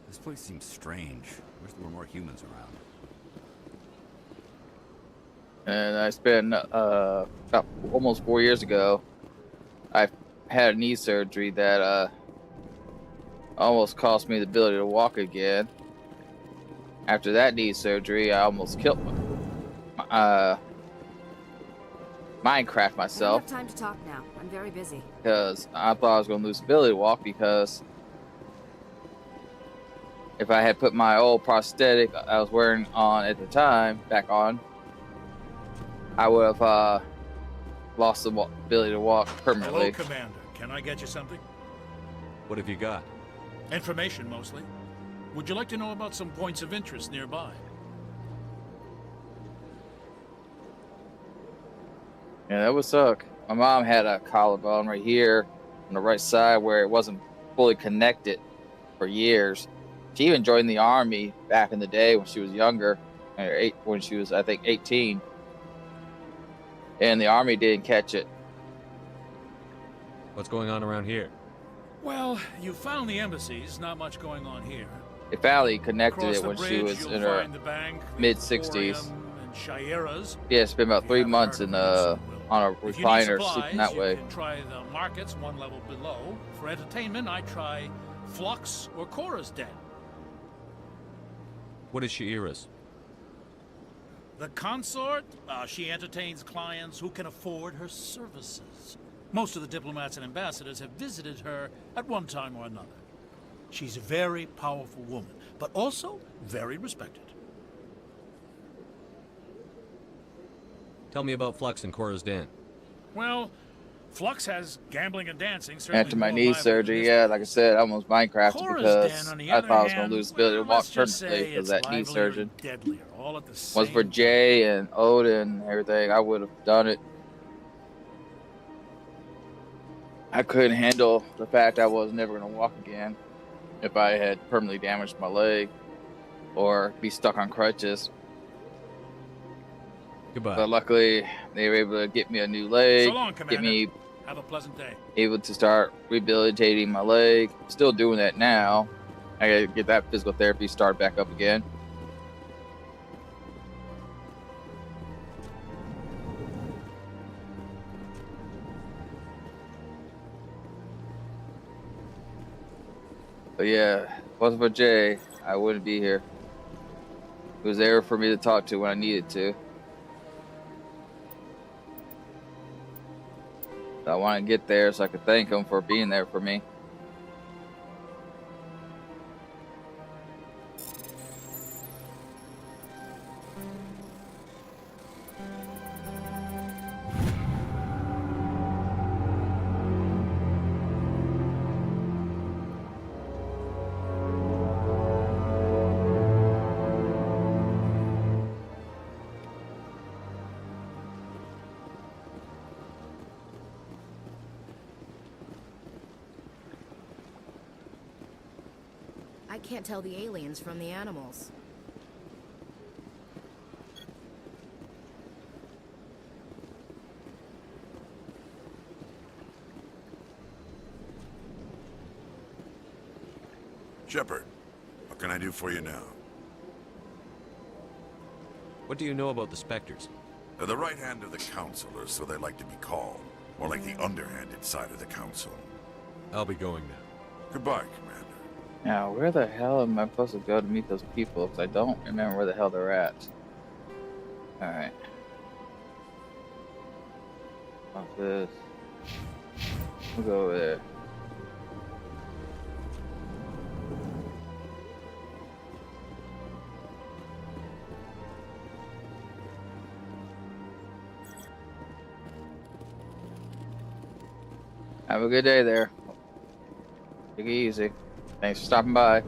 This place seems strange. Wish there were more humans around. And I spent about almost 4 years ago, I had a knee surgery that almost cost me the ability to walk again. After that knee surgery, I almost killed Minecraft myself. I don't have time to talk now. I'm very busy. Because I thought I was going to lose the ability to walk, because if I had put my old prosthetic I was wearing on at the time back on, I would have lost the ability to walk permanently. Hello, Commander. Can I get you something? What have you got? Information, mostly. Would you like to know about some points of interest nearby? Yeah, that would suck. My mom had a collarbone right here on the right side where it wasn't fully connected for years. She even joined the army back in the day when she was younger, when she was, I think, 18. And the army didn't catch it. What's going on around here? Well, you found the embassies. Not much going on here. They finally connected Across it the when bridge, she was you'll in her find the bank, the mid-60s. Emporium, and Shira's. Yeah, it's been about 3 months in on a If you need recliner supplies, sleeping that way. You can try the markets one level below. For entertainment, I try Flux or Cora's Den. What is Shira's? The consort, she entertains clients who can afford her services. Most of the diplomats and ambassadors have visited her at one time or another. She's a very powerful woman, but also very respected. Tell me about Flux and Cora's Den. Well, Flux has gambling and dancing. Certainly After my more knee lively surgery, than yeah, like I said, I almost Minecrafted Cora's because Den, on the I other thought I was going hand, to lose the ability to walk let's just permanently say because it's that knee livelier surgery and deadlier, all at the was for same Jay and Odin and everything. I would have done it. I couldn't handle the fact I was never going to walk again if I had permanently damaged my leg or be stuck on crutches. Goodbye. But luckily, they were able to get me a new leg. So long, Get Commander. me Have a pleasant day. able to start rehabilitating my leg. Still doing that now. I gotta get that physical therapy start back up again. But yeah, if it wasn't for Jay, I wouldn't be here. He was there for me to talk to when I needed to. So I want to get there so I could thank him for being there for me. I can't tell the aliens from the animals. Shepard, what can I do for you now? What do you know about the Spectres? They're the right hand of the Council, or so they like to be called. More like the underhanded side of the Council. I'll be going now. Goodbye, Commander. Now, where the hell am I supposed to go to meet those people? Because I don't remember where the hell they're at. Alright. Office. We'll go over there. Have a good day there. Take it easy. Thanks for stopping by.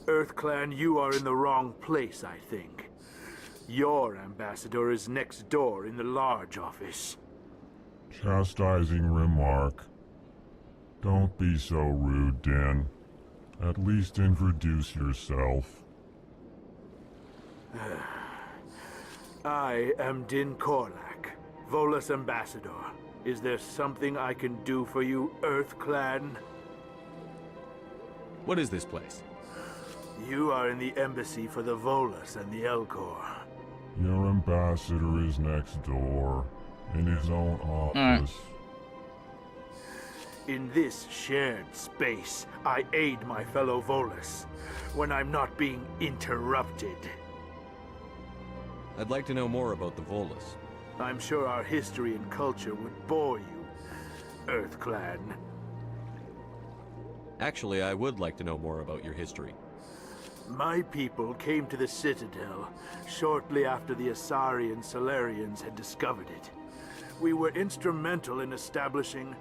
EarthClan, you are in the wrong place, I think. Your ambassador is next door in the large office. Chastising remark. Don't be so rude, Din. At least introduce yourself. I am Din Korlak, Volus ambassador. Is there something I can do for you, EarthClan? What is this place? You are in the embassy for the Volus and the Elcor. Your ambassador is next door, in his own office. In this shared space, I aid my fellow Volus when I'm not being interrupted. I'd like to know more about the Volus. I'm sure our history and culture would bore you, EarthClan. Actually, I would like to know more about your history. My people came to the Citadel shortly after the Asari and Salarians had discovered it. We were instrumental in establishing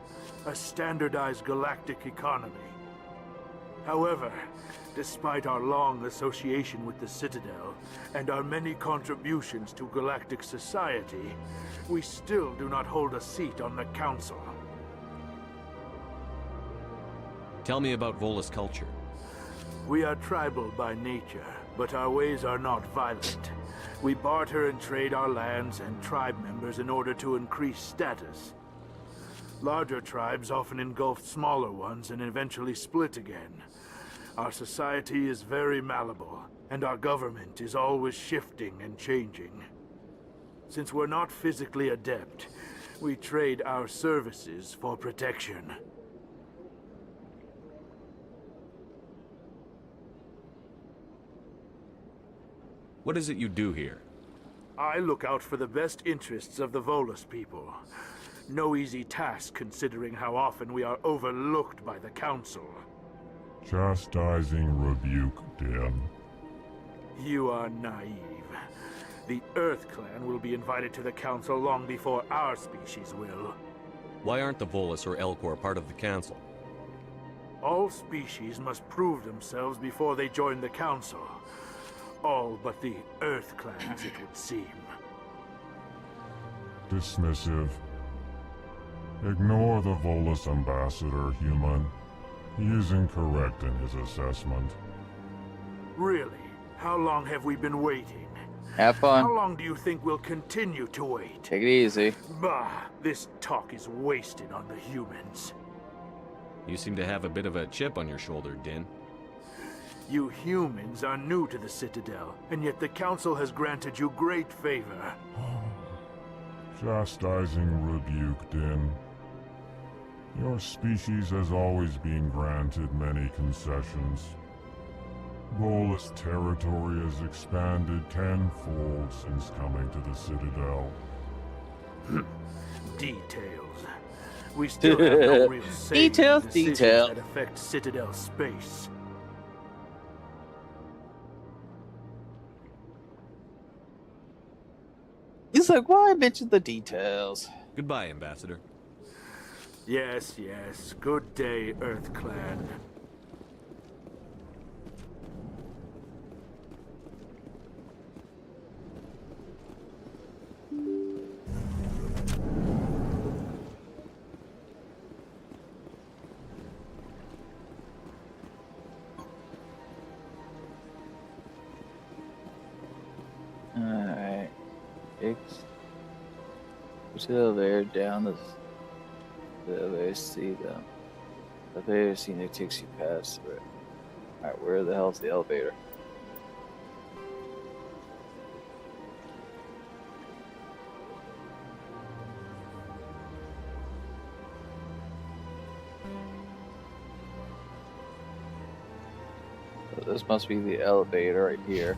a standardized galactic economy. However, despite our long association with the Citadel and our many contributions to galactic society, we still do not hold a seat on the Council. Tell me about Volus culture. We are tribal by nature, but our ways are not violent. We barter and trade our lands and tribe members in order to increase status. Larger tribes often engulf smaller ones and eventually split again. Our society is very malleable, and our government is always shifting and changing. Since we're not physically adept, we trade our services for protection. What is it you do here? I look out for the best interests of the Volus people. No easy task considering how often we are overlooked by the Council. Chastising rebuke, Din. You are naive. The Earth Clan will be invited to the Council long before our species will. Why aren't the Volus or Elcor part of the Council? All species must prove themselves before they join the Council. All but the Earth Clans, it would seem. Dismissive. Ignore the Volus ambassador, human. He is incorrect in his assessment. Really? How long have we been waiting? Have fun. How long do you think we'll continue to wait? Take it easy. Bah, this talk is wasted on the humans. You seem to have a bit of a chip on your shoulder, Din. You humans are new to the Citadel, and yet the Council has granted you great favor. Chastising rebuke, Din. Your species has always been granted many concessions. Volus territory has expanded tenfold since coming to the Citadel. Details. We still have no real say in decisions that affect Citadel space. He's like, why mention the details? Goodbye, Ambassador. Yes, yes. Good day, Earth Clan. Alright. Push the elevator down the elevator, see them. The elevator scene takes you past it. Alright, where the hell's the elevator? So this must be the elevator right here.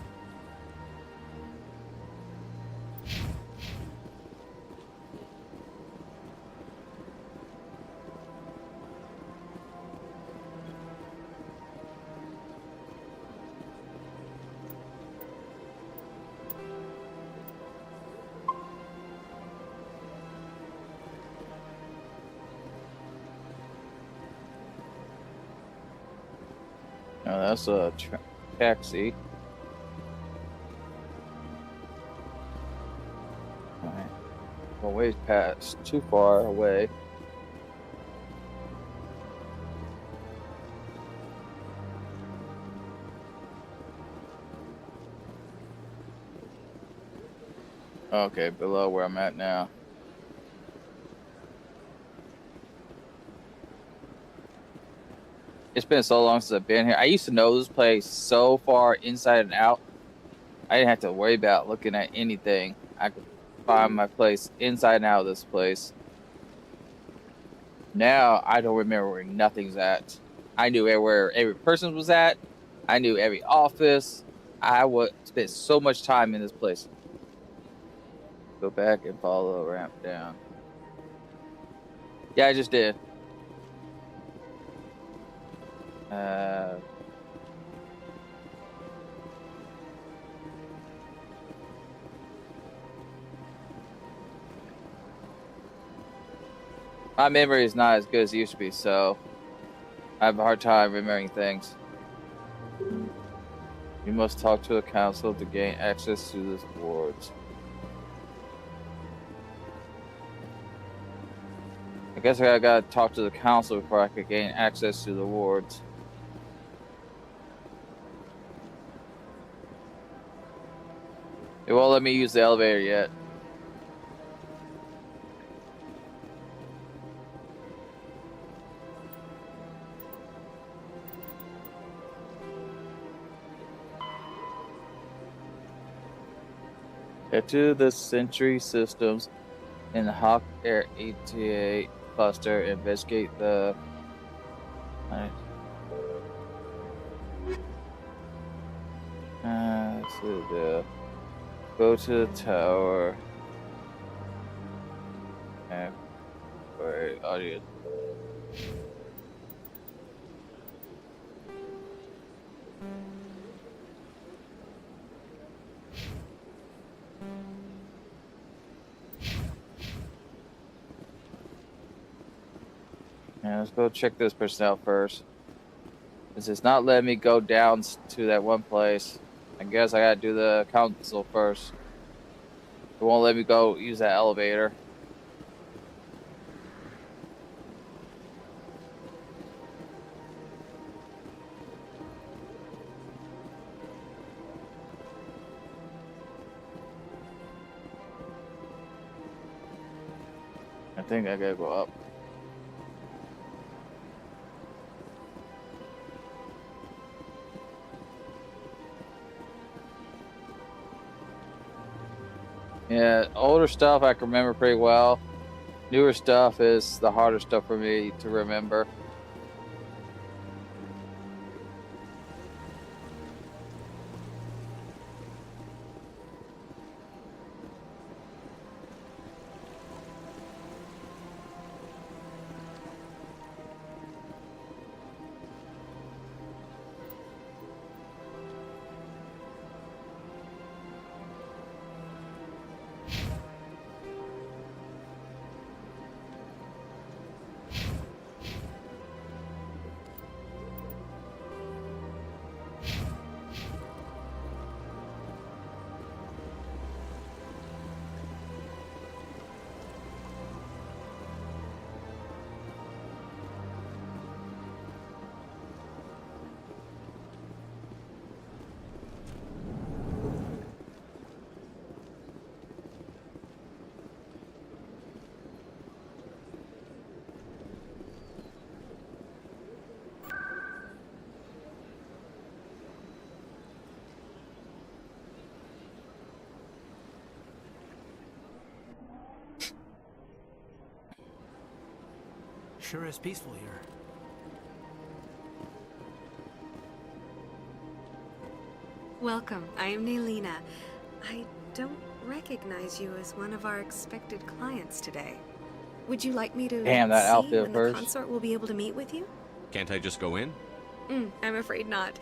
Oh, that's a taxi. Alright. Well, way past, too far away. Okay, below where I'm at now. It's been so long since I've been here. I used to know this place so far inside and out. I didn't have to worry about looking at anything. I could find my place inside and out of this place. Now, I don't remember where nothing's at. I knew where every person was at. I knew every office. I would spend so much time in this place. Go back and follow the ramp down. Yeah, I just did. My memory is not as good as it used to be, so I have a hard time remembering things. You must talk to the council to gain access to the wards. I guess I gotta talk to the council before I could gain access to the wards. It won't let me use the elevator yet. Head to the Sentry Systems in the Hawk Air ETA cluster. Investigate the... Go to the tower. Okay. Wait, audience. Yeah, let's go check this person out first. This is not letting me go down to that one place. I guess I gotta do the council first. It won't let me go use that elevator. I think I gotta go up. Yeah, older stuff I can remember pretty well. Newer stuff is the harder stuff for me to remember. Sure is peaceful here. Welcome. I am Nelina. I don't recognize you as one of our expected clients today. Would you like me to Damn, that see outfit when first. the consort will be able to meet with you? Can't I just go in? I'm afraid not.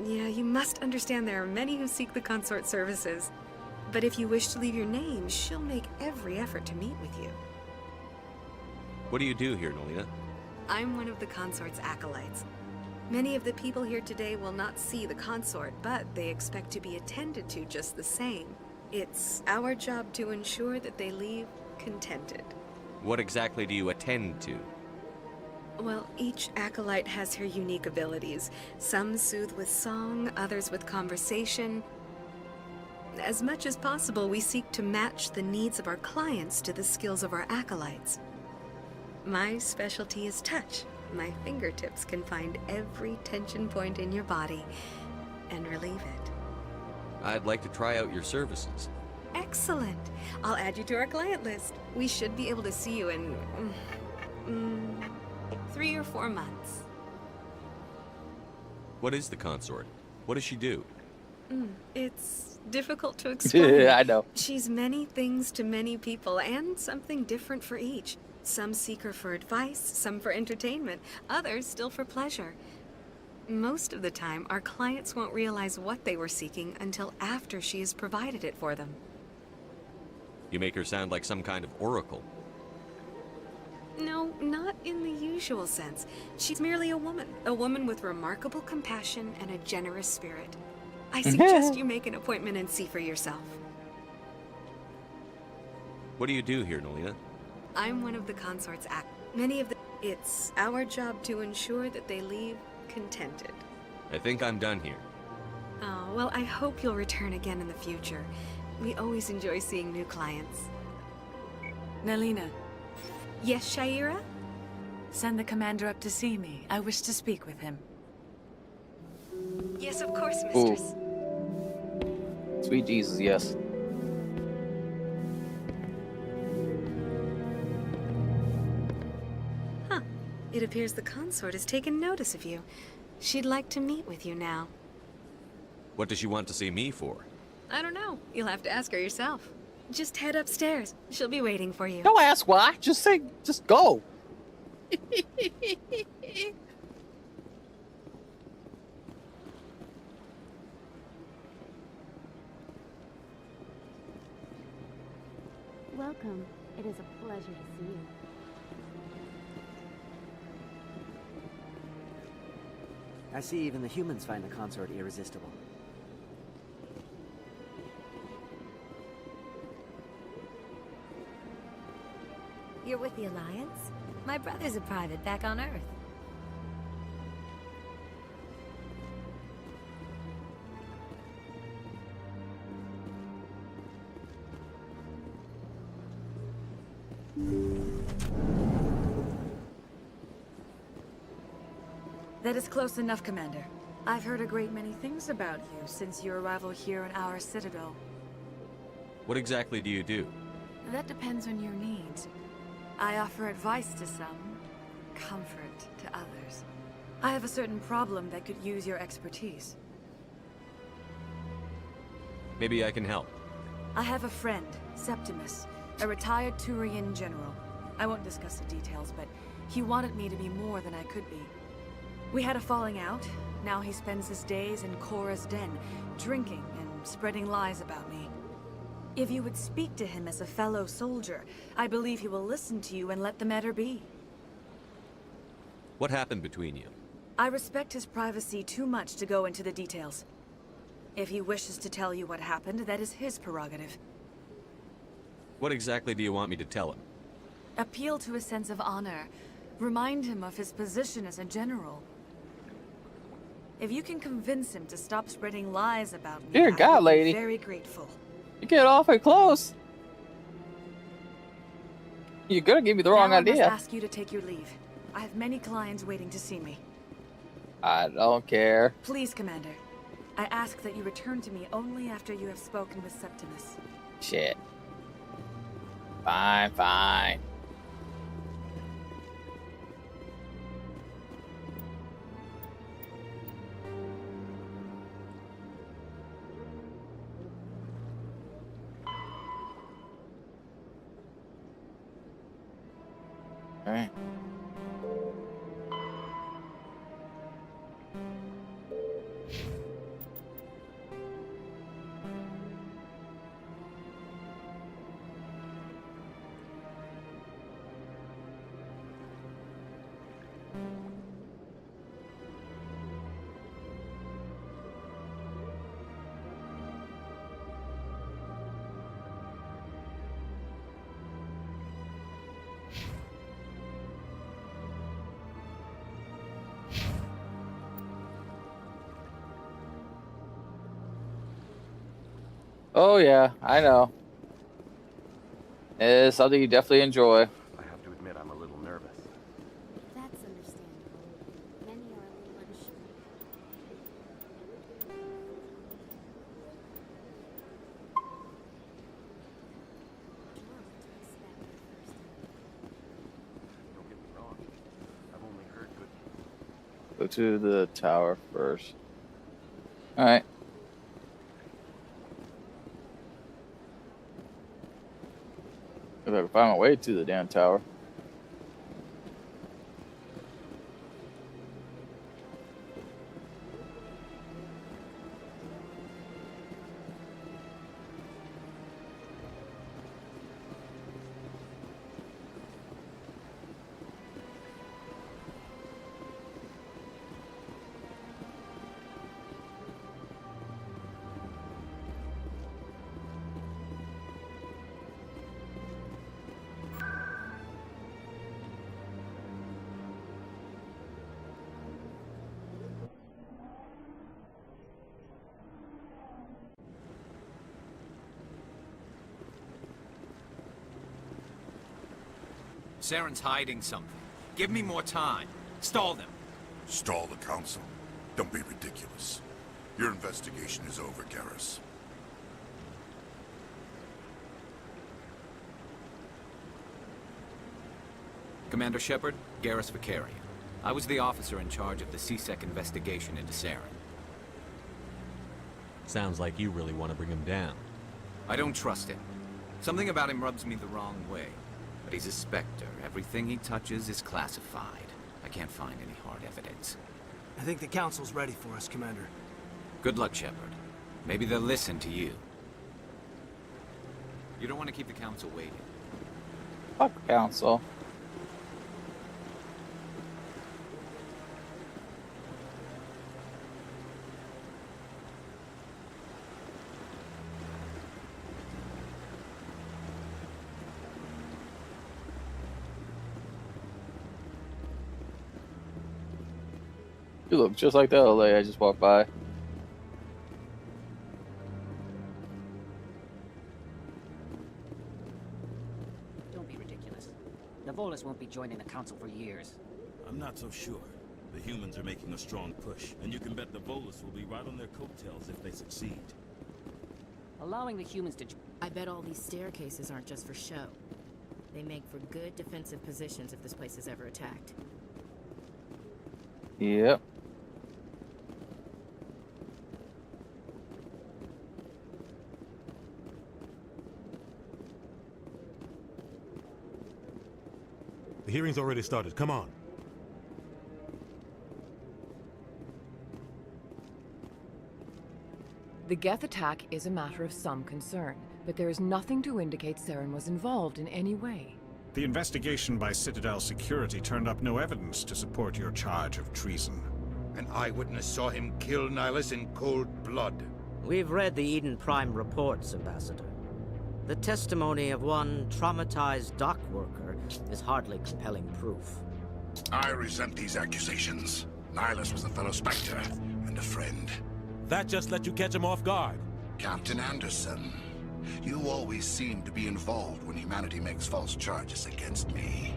Yeah, you must understand there are many who seek the consort services. But if you wish to leave your name, she'll make every effort to meet with you. What do you do here, Nelina? I'm one of the consort's acolytes. Many of the people here today will not see the consort, but they expect to be attended to just the same. It's our job to ensure that they leave contented. What exactly do you attend to? Well, each acolyte has her unique abilities. Some soothe with song, others with conversation. As much as possible, we seek to match the needs of our clients to the skills of our acolytes. My specialty is touch. My fingertips can find every tension point in your body and relieve it. I'd like to try out your services. Excellent. I'll add you to our client list. We should be able to see you in 3 or 4 months. What is the consort? What does she do? It's difficult to explain. Yeah, I know. She's many things to many people and something different for each. Some seek her for advice, some for entertainment, others still for pleasure. Most of the time, our clients won't realize what they were seeking until after she has provided it for them. You make her sound like some kind of oracle. No, not in the usual sense. She's merely a woman with remarkable compassion and a generous spirit. I suggest you make an appointment and see for yourself. What do you do here, Nelina? I'm one of the consort's It's our job to ensure that they leave contented. I think I'm done here. Oh, well, I hope you'll return again in the future. We always enjoy seeing new clients. Nelina. Yes, Shaira? Send the commander up to see me. I wish to speak with him. Yes, of course, mistress. Ooh. Sweet Jesus, yes. It appears the consort has taken notice of you. She'd like to meet with you now. What does she want to see me for? I don't know. You'll have to ask her yourself. Just head upstairs. She'll be waiting for you. Don't ask why. Just say, just go. Welcome. It is a pleasure to see you. I see even the humans find the consort irresistible. You're with the Alliance? My brother's a private back on Earth. That is close enough, Commander. I've heard a great many things about you since your arrival here in our Citadel. What exactly do you do? That depends on your needs. I offer advice to some, comfort to others. I have a certain problem that could use your expertise. Maybe I can help. I have a friend, Septimus, a retired Turian general. I won't discuss the details, but he wanted me to be more than I could be. We had a falling out. Now he spends his days in Korra's den, drinking and spreading lies about me. If you would speak to him as a fellow soldier, I believe he will listen to you and let the matter be. What happened between you? I respect his privacy too much to go into the details. If he wishes to tell you what happened, that is his prerogative. What exactly do you want me to tell him? Appeal to his sense of honor. Remind him of his position as a general. If you can convince him to stop spreading lies about me, Dear God, I would lady. be very grateful. You get awfully close. You're gonna give me the wrong Now idea. I must ask you to take your leave. I have many clients waiting to see me. I don't care. Please, Commander. I ask that you return to me only after you have spoken with Septimus. Shit. Fine, fine. All right. Oh yeah, I know. It's something you definitely enjoy. I have to admit I'm a little nervous. That's understandable. Many are a little unsure. Don't get me wrong. I've only heard good. Go to the tower first. All right. If I can find my way to the damn tower. Saren's hiding something. Give me more time. Stall them. Stall the Council? Don't be ridiculous. Your investigation is over, Garrus. Commander Shepard, Garrus Vicarian. I was the officer in charge of the CSEC investigation into Saren. Sounds like you really want to bring him down. I don't trust him. Something about him rubs me the wrong way. But he's a Spectre. Everything he touches is classified. I can't find any hard evidence. I think the Council's ready for us, Commander. Good luck, Shepard. Maybe they'll listen to you. You don't want to keep the Council waiting. Fuck Council. You look just like the LA I just walked by. Don't be ridiculous. The Volus won't be joining the Council for years. I'm not so sure. The humans are making a strong push, and you can bet the Volus will be right on their coattails if they succeed. Allowing the humans to... I bet all these staircases aren't just for show. They make for good defensive positions if this place is ever attacked. Yep. The hearing's already started. Come on. The Geth attack is a matter of some concern, but there is nothing to indicate Saren was involved in any way. The investigation by Citadel Security turned up no evidence to support your charge of treason. An eyewitness saw him kill Nihilus in cold blood. We've read the Eden Prime reports, Ambassador. The testimony of one traumatized dock worker is hardly compelling proof. I resent these accusations. Nihilus was a fellow Spectre and a friend. That just let you catch him off guard. Captain Anderson, you always seem to be involved when humanity makes false charges against me.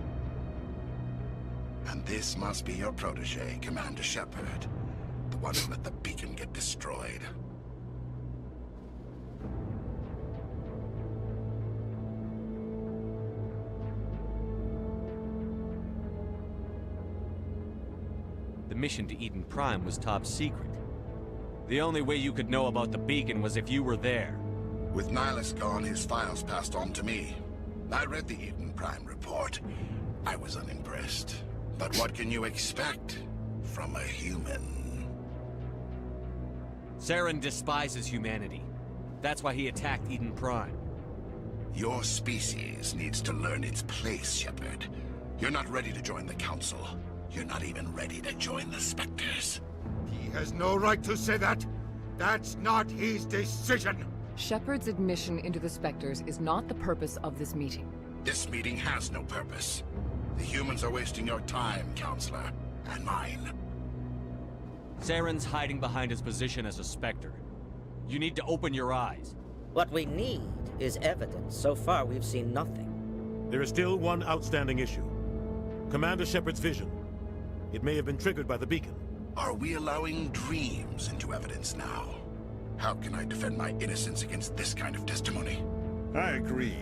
And this must be your protege, Commander Shepard, the one who let the beacon get destroyed. The mission to Eden Prime was top secret. The only way you could know about the beacon was if you were there. With Nihilus gone, his files passed on to me. I read the Eden Prime report. I was unimpressed. But what can you expect from a human? Saren despises humanity. That's why he attacked Eden Prime. Your species needs to learn its place, Shepard. You're not ready to join the Council. You're not even ready to join the Spectres. He has no right to say that. That's not his decision. Shepard's admission into the Spectres is not the purpose of this meeting. This meeting has no purpose. The humans are wasting your time, Counselor, and mine. Saren's hiding behind his position as a Spectre. You need to open your eyes. What we need is evidence. So far, we've seen nothing. There is still one outstanding issue. Commander Shepard's vision. It may have been triggered by the beacon. Are we allowing dreams into evidence now? How can I defend my innocence against this kind of testimony? I agree.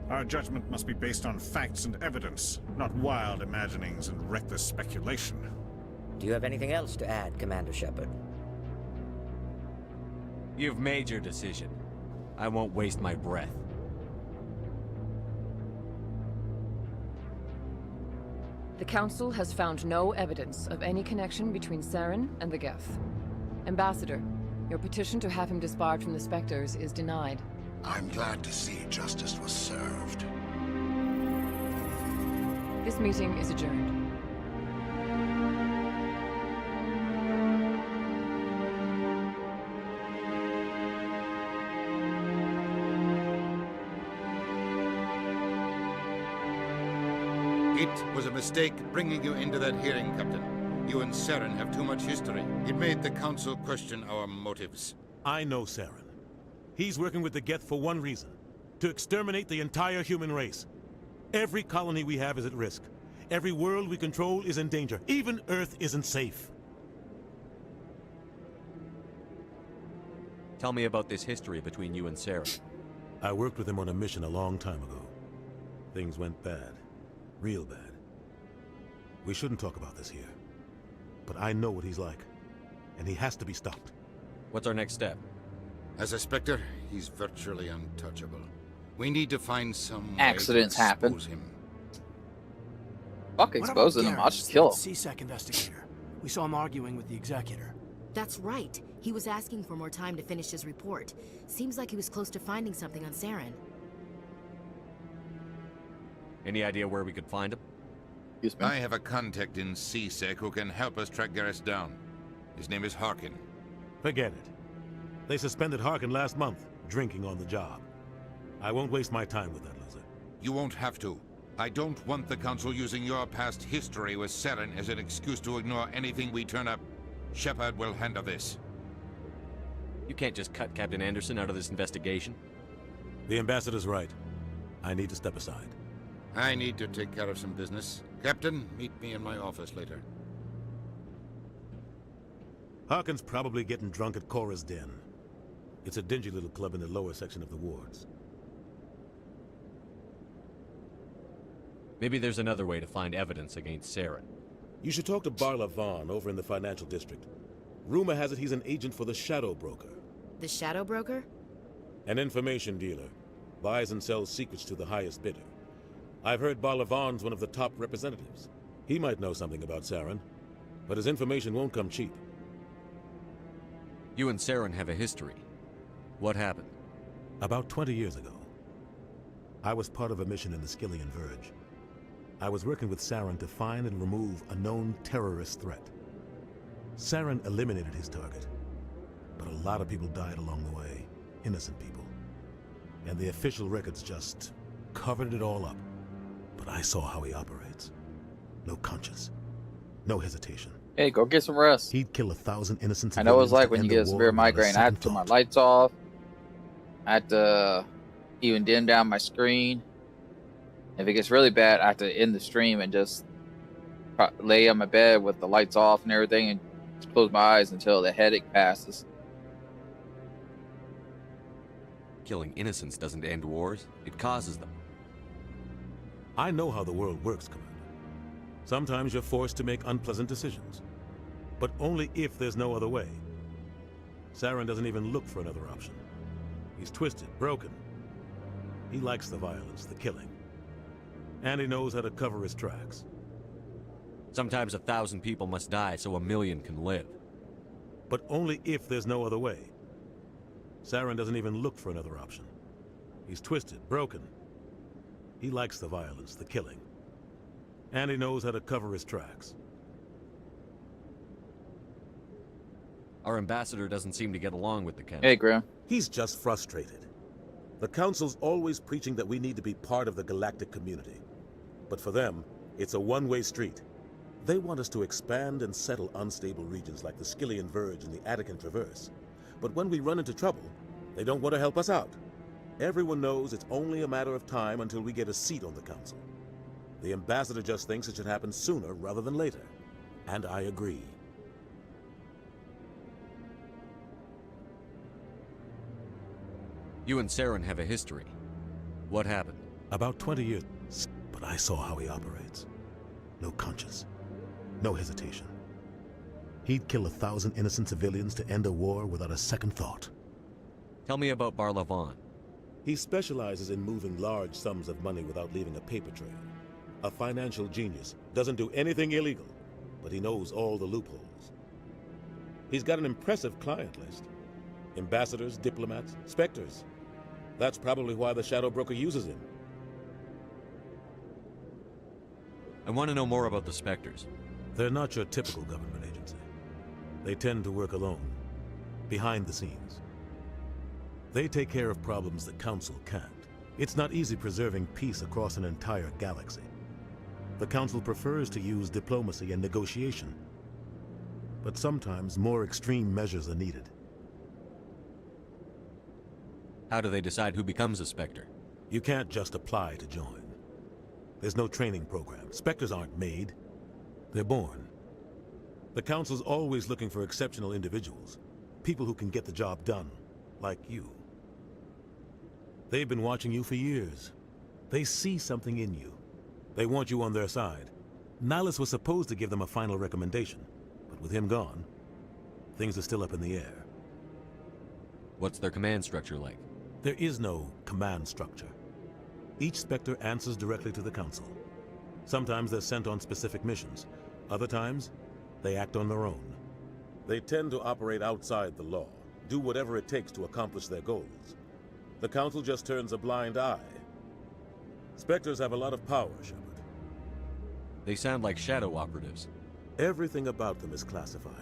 Our judgment must be based on facts and evidence, not wild imaginings and reckless speculation. Do you have anything else to add, Commander Shepard? You've made your decision. I won't waste my breath. The Council has found no evidence of any connection between Saren and the Geth. Ambassador, your petition to have him disbarred from the Spectres is denied. I'm glad to see justice was served. This meeting is adjourned. It was a mistake bringing you into that hearing, Captain. You and Saren have too much history. It made the Council question our motives. I know Saren. He's working with the Geth for one reason. To exterminate the entire human race. Every colony we have is at risk. Every world we control is in danger. Even Earth isn't safe. Tell me about this history between you and Saren. I worked with him on a mission a long time ago. Things went bad. Real bad. We shouldn't talk about this here. But I know what he's like. And he has to be stopped. What's our next step? As a Spectre, he's virtually untouchable. We need to find some Accidents way to happen. expose him. Fuck exposing him. I'll just kill him. CSEC investigator. We saw him arguing with the executor. That's right. He was asking for more time to finish his report. Seems like he was close to finding something on Saren. Any idea where we could find him? I have a contact in CSEC who can help us track Garrus down. His name is Harkin. Forget it. They suspended Harkin last month, drinking on the job. I won't waste my time with that loser. You won't have to. I don't want the Council using your past history with Saren as an excuse to ignore anything we turn up. Shepard will handle this. You can't just cut Captain Anderson out of this investigation. The ambassador's right. I need to step aside. I need to take care of some business. Captain, meet me in my office later. Harkin's probably getting drunk at Cora's Den. It's a dingy little club in the lower section of the wards. Maybe there's another way to find evidence against Saren. You should talk to Barla Vaughn over in the financial district. Rumor has it he's an agent for the Shadow Broker. The Shadow Broker? An information dealer. Buys and sells secrets to the highest bidder. I've heard Barla Vaughn's one of the top representatives. He might know something about Saren, but his information won't come cheap. You and Saren have a history. What happened? About 20 years ago, I was part of a mission in the Skillian Verge. I was working with Saren to find and remove a known terrorist threat. Saren eliminated his target, but a lot of people died along the way, innocent people. And the official records just covered it all up. But I saw how he operates. No conscience, no hesitation. Hey, go get some rest. He'd kill 1,000 innocent I know what it's civilians like to when you end get the a war severe without a migraine. I had to second turn my thought. lights off. I had to even dim down my screen. If it gets really bad, I have to end the stream and just lay on my bed with the lights off and everything and just close my eyes until the headache passes. Killing innocents doesn't end wars, it causes them. I know how the world works, Commander. Sometimes you're forced to make unpleasant decisions, but only if there's no other way. Saren doesn't even look for another option. He's twisted, broken. He likes the violence, the killing. And he knows how to cover his tracks. Sometimes 1,000 people must die so 1,000,000 can live. But only if there's no other way. Saren doesn't even look for another option. He's twisted, broken. He likes the violence, the killing. And he knows how to cover his tracks. Our ambassador doesn't seem to get along with the Council. Hey, Graham. He's just frustrated. The Council's always preaching that we need to be part of the galactic community. But for them, it's a one-way street. They want us to expand and settle unstable regions like the Skillian Verge and the Attican Traverse. But when we run into trouble, they don't want to help us out. Everyone knows it's only a matter of time until we get a seat on the Council. The ambassador just thinks it should happen sooner rather than later. And I agree. You and Saren have a history. What happened? About 20 years, but I saw how he operates. No conscience, no hesitation. He'd kill 1,000 innocent civilians to end a war without a second thought. Tell me about Barla Vaughn. He specializes in moving large sums of money without leaving a paper trail. A financial genius, doesn't do anything illegal, but he knows all the loopholes. He's got an impressive client list. Ambassadors, diplomats, Spectres. That's probably why the Shadow Broker uses him. I want to know more about the Spectres. They're not your typical government agency. They tend to work alone, behind the scenes. They take care of problems the Council can't. It's not easy preserving peace across an entire galaxy. The Council prefers to use diplomacy and negotiation. But sometimes more extreme measures are needed. How do they decide who becomes a Spectre? You can't just apply to join. There's no training program. Spectres aren't made. They're born. The Council's always looking for exceptional individuals. People who can get the job done, like you. They've been watching you for years. They see something in you. They want you on their side. Nihilus was supposed to give them a final recommendation, but with him gone, things are still up in the air. What's their command structure like? There is no command structure. Each Spectre answers directly to the Council. Sometimes they're sent on specific missions. Other times, they act on their own. They tend to operate outside the law, do whatever it takes to accomplish their goals. The Council just turns a blind eye. Spectres have a lot of power, Shepard. They sound like shadow operatives. Everything about them is classified.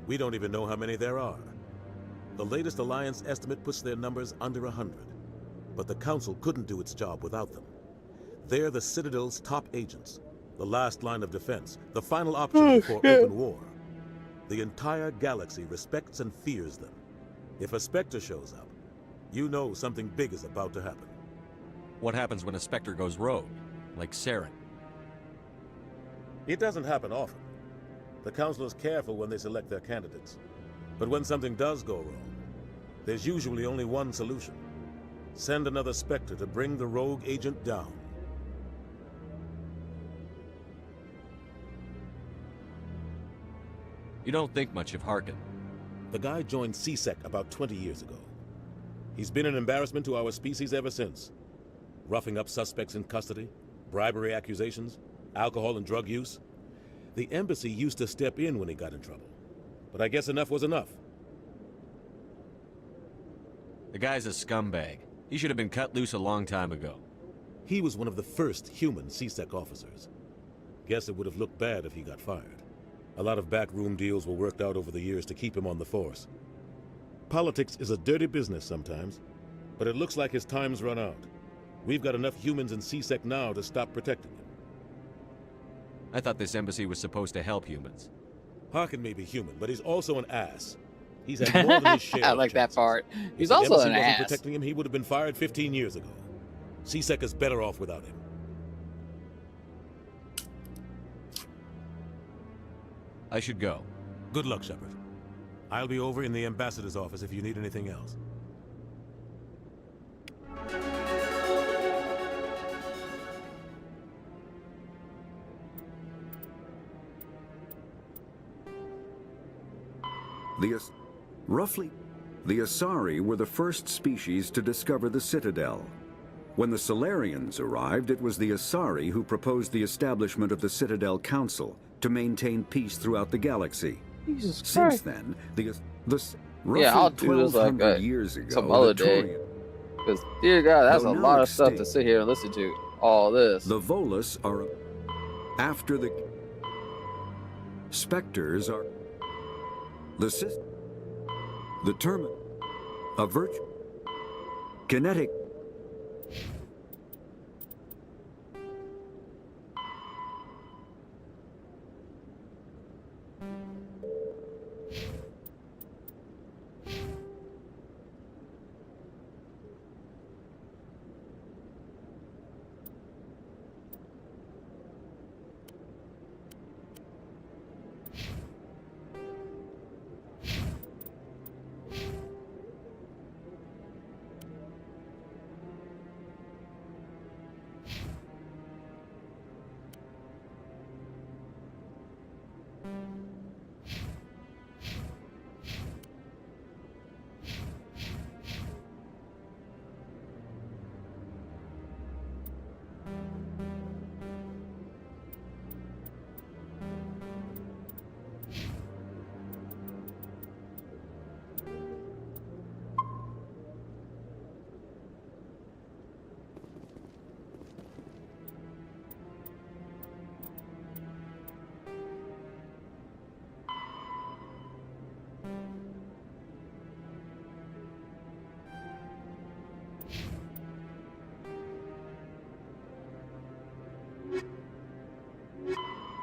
We don't even know how many there are. The latest Alliance estimate puts their numbers under 100. But the Council couldn't do its job without them. They're the Citadel's top agents, the last line of defense, the final option before open war. The entire galaxy respects and fears them. If a Spectre shows up, you know something big is about to happen. What happens when a Spectre goes rogue, like Saren? It doesn't happen often. The Council is careful when they select their candidates. But when something does go wrong, there's usually only one solution. Send another Spectre to bring the rogue agent down. You don't think much of Harkin. The guy joined CSEC about 20 years ago. He's been an embarrassment to our species ever since. Roughing up suspects in custody, bribery accusations, alcohol and drug use. The embassy used to step in when he got in trouble. But I guess enough was enough. The guy's a scumbag. He should have been cut loose a long time ago. He was one of the first human CSEC officers. Guess it would have looked bad if he got fired. A lot of backroom deals were worked out over the years to keep him on the force. Politics is a dirty business sometimes, but it looks like his time's run out. We've got enough humans in CSEC now to stop protecting him. I thought this embassy was supposed to help humans. Harkin may be human, but he's also an ass. He's had more than his share. I like that part. He's If the also embassy an wasn't ass. protecting him, he would have been fired 15 years ago. CSEC is better off without him. I should go. Good luck, Shepard. I'll be over in the ambassador's office if you need anything else. The Asari were the first species to discover the Citadel. When the Solarians arrived, it was the Asari who proposed the establishment of the Citadel Council to maintain peace throughout the galaxy. Jesus Since Christ. then, roughly Yeah, I'll do this like 1200 years ago, some other the day. Turian- Because, dear God, that's a Though now lot of stuff to extinct, sit here and listen to. All this. The Volus are after the Spectres are the system, the term, a virtue, kinetic.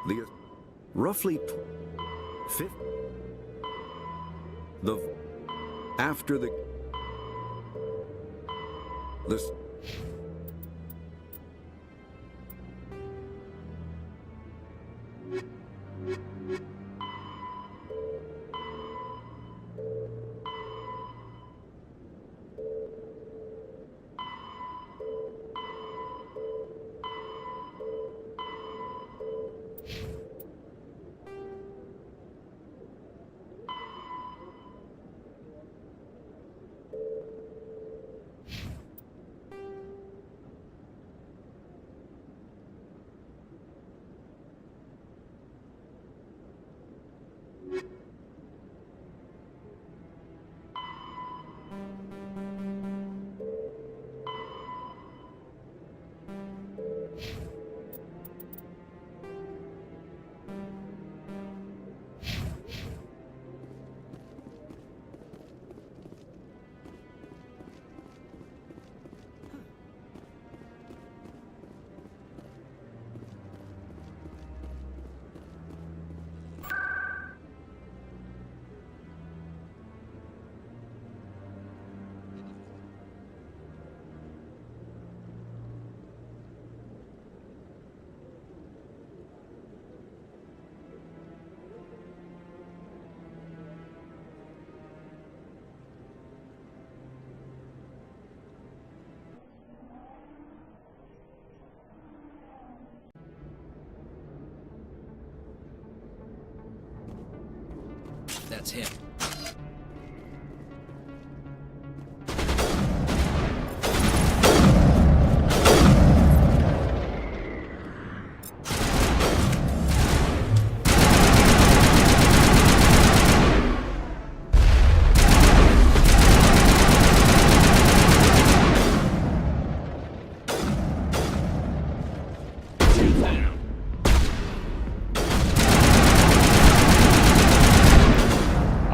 The roughly fifth. The after the this. That's him.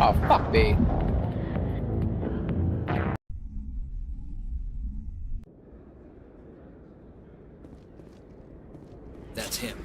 Oh, fuck me. That's him.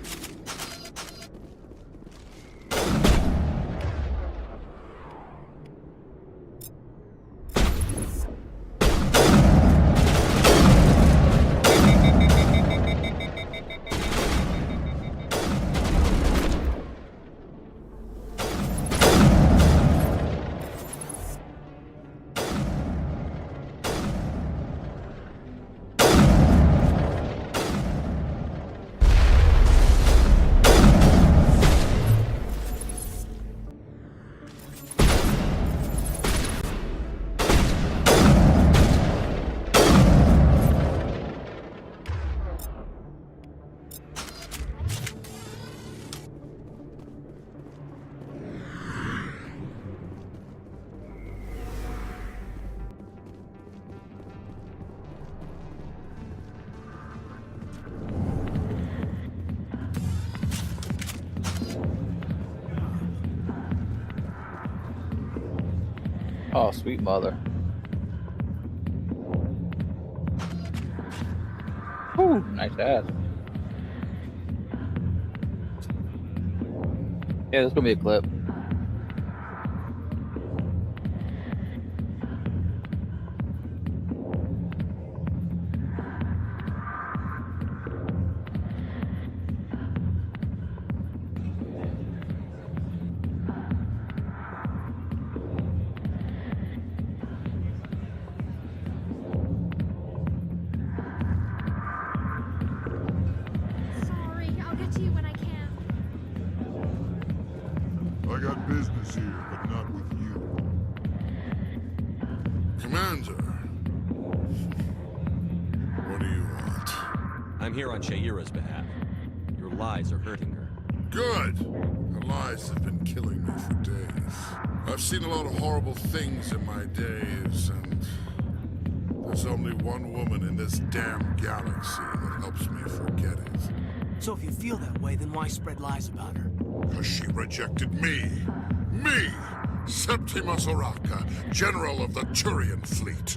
Oh, sweet mother. Whew, nice ass. Yeah, this is gonna be a clip. Sorry, I'll get to you when I can. I got business here, but not with you. Commander. What do you want? I'm here on Shaira's behalf. Your lies are hurting her. Good! Her lies have been killing me for days. I've seen a lot of horrible things in my days, and there's only one woman in this damn galaxy that helps me forget it. So if you feel that way, then why spread lies about her? Because she rejected me. Me! Septimus Oraka, General of the Turian Fleet.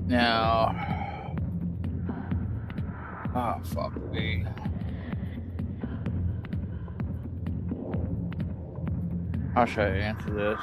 Now. Oh, fuck me. How should I answer this?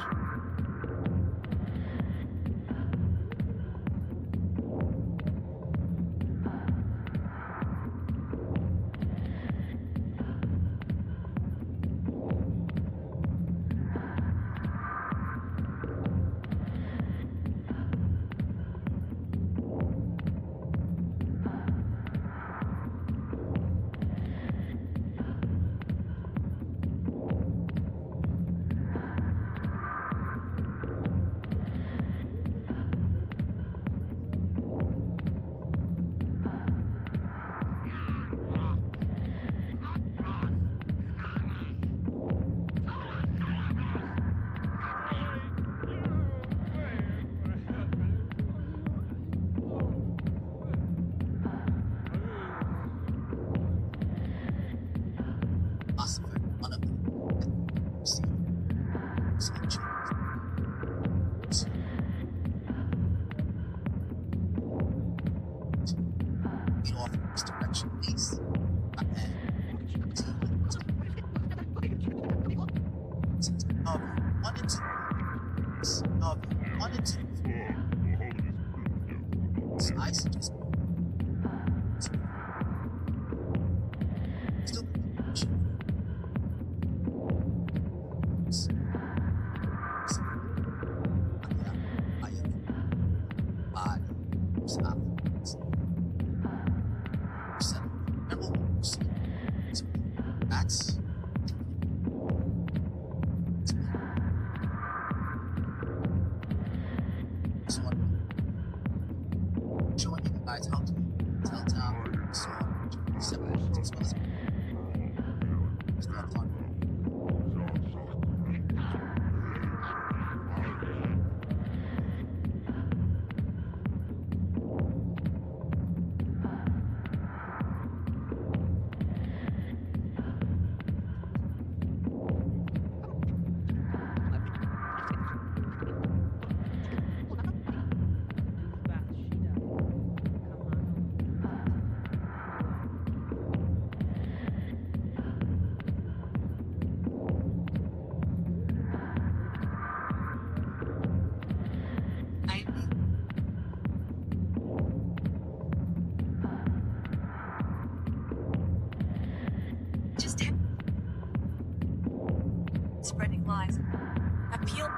Appeal.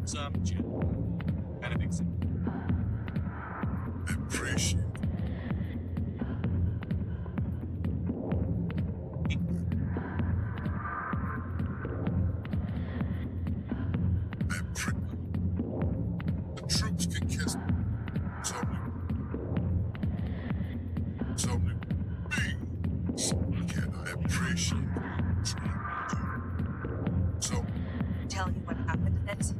Some general. Kind of example. Appreciate. The troops can kiss. So me. Can I appreciate it? So Tell you what happened to this?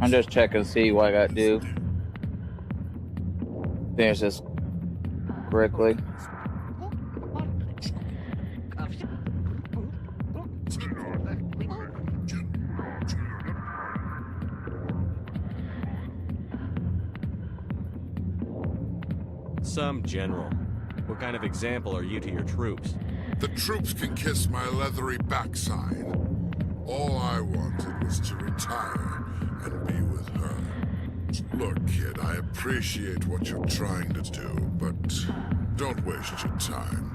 I'm just checking to see what I gotta do. Finish this correctly. Some general. What kind of example are you to your troops? the troops can kiss my leathery backside. All I wanted was to retire and be with her. Look, kid, I appreciate what you're trying to do, but don't waste your time.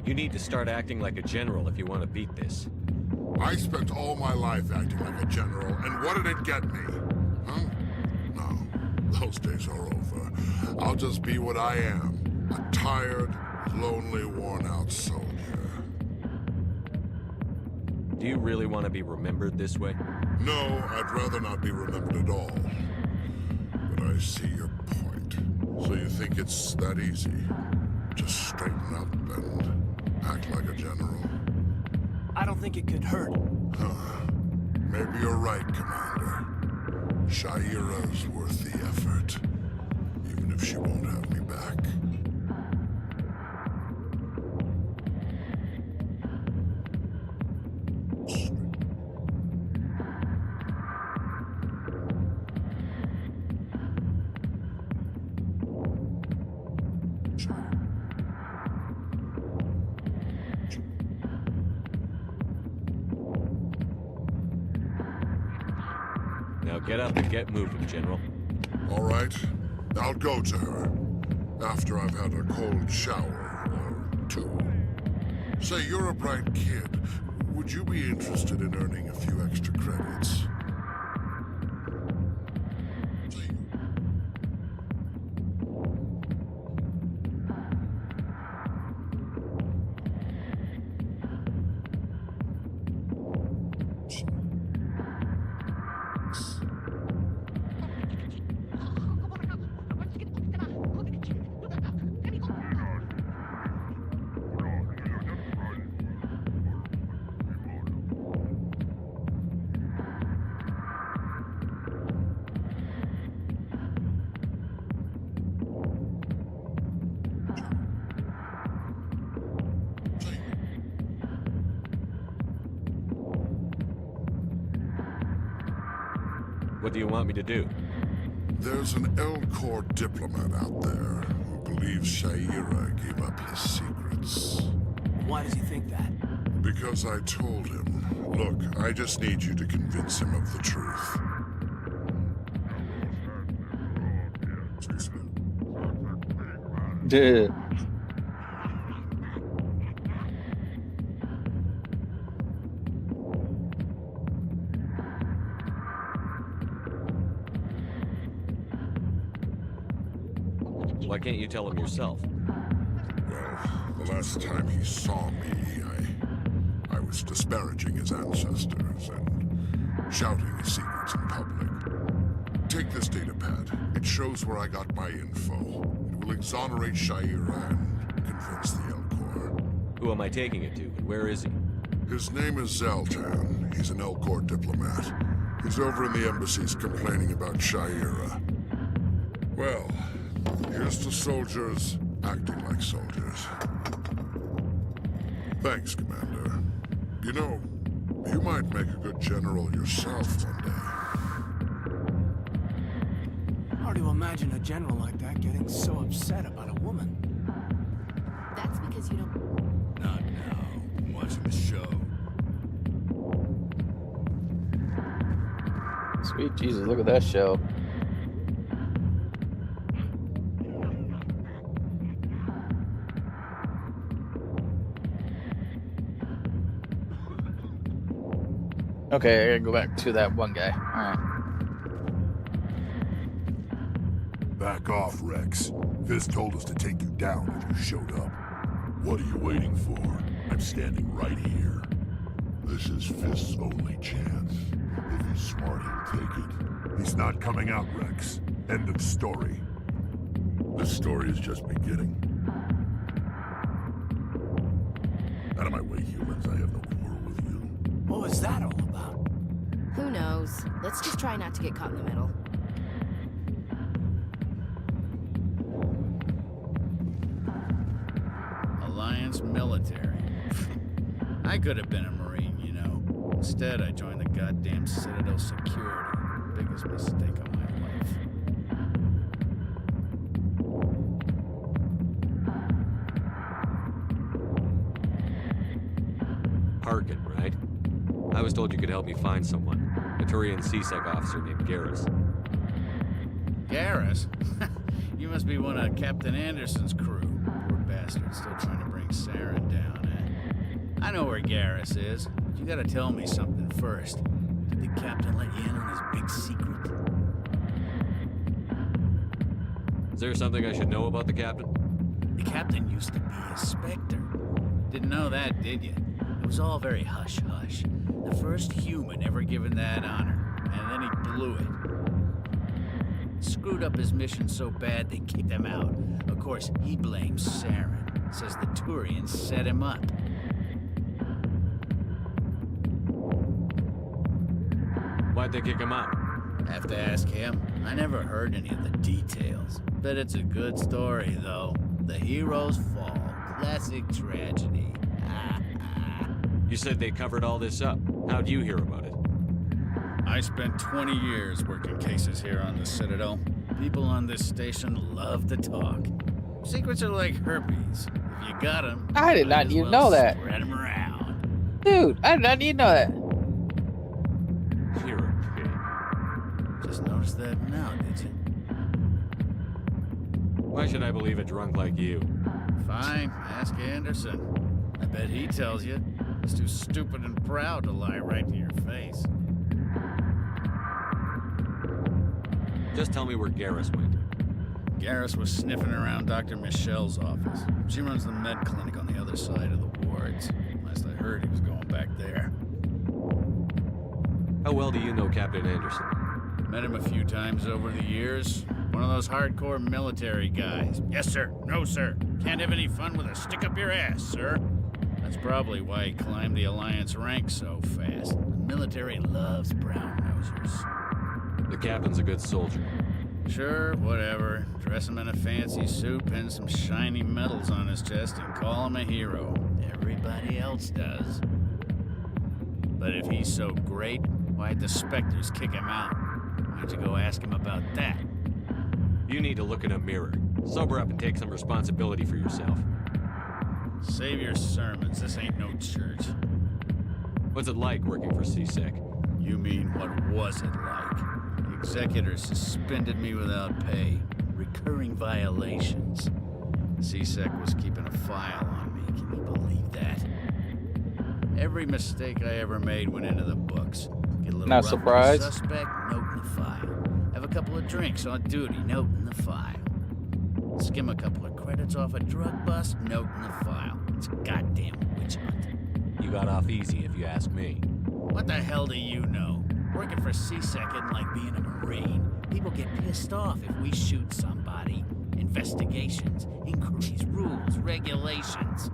You need to start acting like a general if you want to beat this. I spent all my life acting like a general, and what did it get me? Huh? No, those days are over. I'll just be what I am. A tired, lonely, worn-out soldier. Do you really want to be remembered this way? No, I'd rather not be remembered at all. But I see your point. So you think it's that easy? Just straighten up and act like a general? I don't think it could hurt. Maybe you're right, Commander. Shaira's worth the effort, even if she won't have me back. Now get up and get moving, General. All right, I'll go to her after I've had a cold shower or two. Say, you're a bright kid. Would you be interested in earning a few extra credits? What do you want me to do? There's an L-Corps diplomat out there who believes Shaira gave up his secrets. Why does he think that? Because I told him. Look, I just need you to convince him of the truth. Dude. Why can't you tell him yourself? Well, the last time he saw me, I was disparaging his ancestors and shouting his secrets in public. Take this data pad. It shows where I got my info. It will exonerate Shaira and convince the L-Corps. Who am I taking it to, and where is he? His name is Zoltan. He's an L-Corps diplomat. He's over in the embassies complaining about Sha'ira. Well, here's to soldiers acting like soldiers. Thanks, Commander. You know, you might make a good general yourself one day. Hard to imagine a general like that getting so upset about a woman. That's because you don't... Not now. I'm watching the show. Sweet Jesus, look at that show. Okay, I gotta go back to that one guy. Alright. Back off, Rex. Fist told us to take you down if you showed up. What are you waiting for? I'm standing right here. This is Fist's only chance. If he's smart, he'll take it. He's not coming out, Rex. End of story. This story is just beginning. Out of my way, humans. I have no quarrel with you. What was that all about? Who knows? Let's just try not to get caught in the middle. Alliance military. I could have been a Marine, you know. Instead, I joined the goddamn Citadel security. Biggest mistake of my life. Harkin, right? I was told you could help me find someone. A Turian CSEC officer named Garrus. Garrus? You must be one of Captain Anderson's crew. Poor bastard, still trying to bring Saren down, eh? I know where Garrus is, but you gotta tell me something first. Did the captain let you in on his big secret? Is there something I should know about the captain? The captain used to be a Spectre. Didn't know that, did you? It was all very hush-hush. The first human ever given that honor, and then he blew it. Screwed up his mission so bad they kicked him out. Of course, he blames Saren. Says the Turians set him up. Why'd they kick him out? Have to ask him. I never heard any of the details. Bet it's a good story, though. The heroes fall. Classic tragedy. You said they covered all this up. How'd you hear about it? I spent 20 years working cases here on the Citadel. People on this station love to talk. Secrets are like herpes. If you got them, I did not need to know that. Spread them around. Dude, I did not need to know that. You're a pig. Just noticed that now, did you? Why should I believe a drunk like you? Fine, ask Anderson. I bet he tells you. He's too stupid and proud to lie right to your face. Just tell me where Garrus went. Garrus was sniffing around Dr. Michelle's office. She runs the med clinic on the other side of the wards. Last I heard, he was going back there. How well do you know Captain Anderson? Met him a few times over the years. One of those hardcore military guys. Yes, sir. No, sir. Can't have any fun with a stick up your ass, sir. That's probably why he climbed the Alliance ranks so fast. The military loves brown-nosers. The captain's a good soldier. Sure, whatever. Dress him in a fancy suit, pin some shiny medals on his chest, and call him a hero. Everybody else does. But if he's so great, why'd the Spectres kick him out? Why don't you go ask him about that? You need to look in a mirror. Sober up and take some responsibility for yourself. Save your sermons. This ain't no church. What's it like working for CSEC? You mean, what was it like? The executor suspended me without pay. Recurring violations. CSEC was keeping a file on me. Can you believe that? Every mistake I ever made went into the books. Get a little Not surprised. Suspect, note in the file. Have a couple of drinks on duty, note in the file. Skim a couple of credits off a drug bust, note in the file. It's a goddamn witch hunt. You got off easy, if you ask me. What the hell do you know? Working for CSEC isn't like being a Marine. People get pissed off if we shoot somebody. Investigations, inquiries, rules, regulations.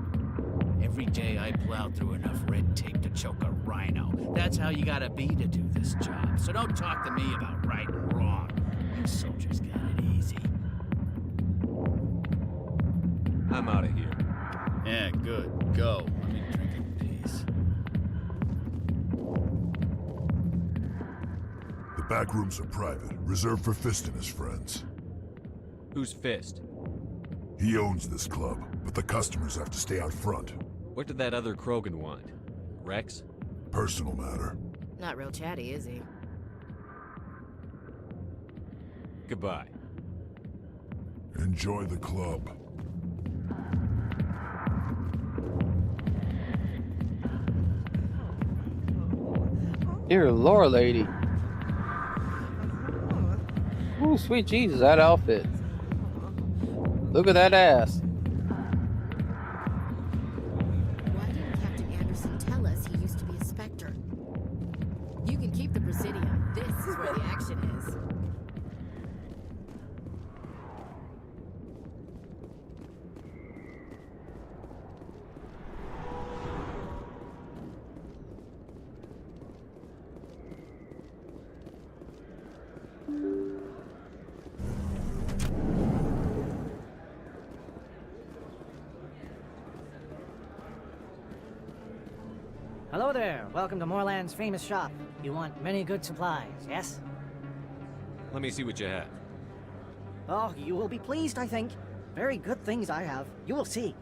Every day I plow through enough red tape to choke a rhino. That's how you gotta be to do this job. so don't talk to me about right and wrong. You soldiers got it easy. I'm out of here. Yeah, good. Go. Let me drink in peace. The back rooms are private, reserved for Fist and his friends. Who's Fist? He owns this club, but the customers have to stay out front. What did that other Krogan want? Rex? Personal matter. Not real chatty, is he? Goodbye. Enjoy the club. Dear Lord, lady. Ooh, sweet Jesus, that outfit. Look at that ass. Why didn't Captain Anderson tell us he used to be a Spectre? You can keep the Presidium. This is where the action is. Hello there. Welcome to Moorland's famous shop. You want many good supplies, yes? Let me see what you have. Oh, you will be pleased, I think. Very good things I have. You will see.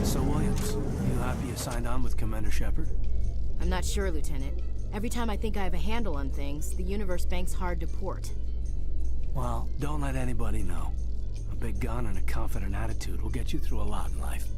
So, Williams, you happy you signed on with Commander Shepard? I'm not sure, Lieutenant. Every time I think I have a handle on things, the universe bank's hard to port. Well, don't let anybody know. A big gun and a confident attitude will get you through a lot in life.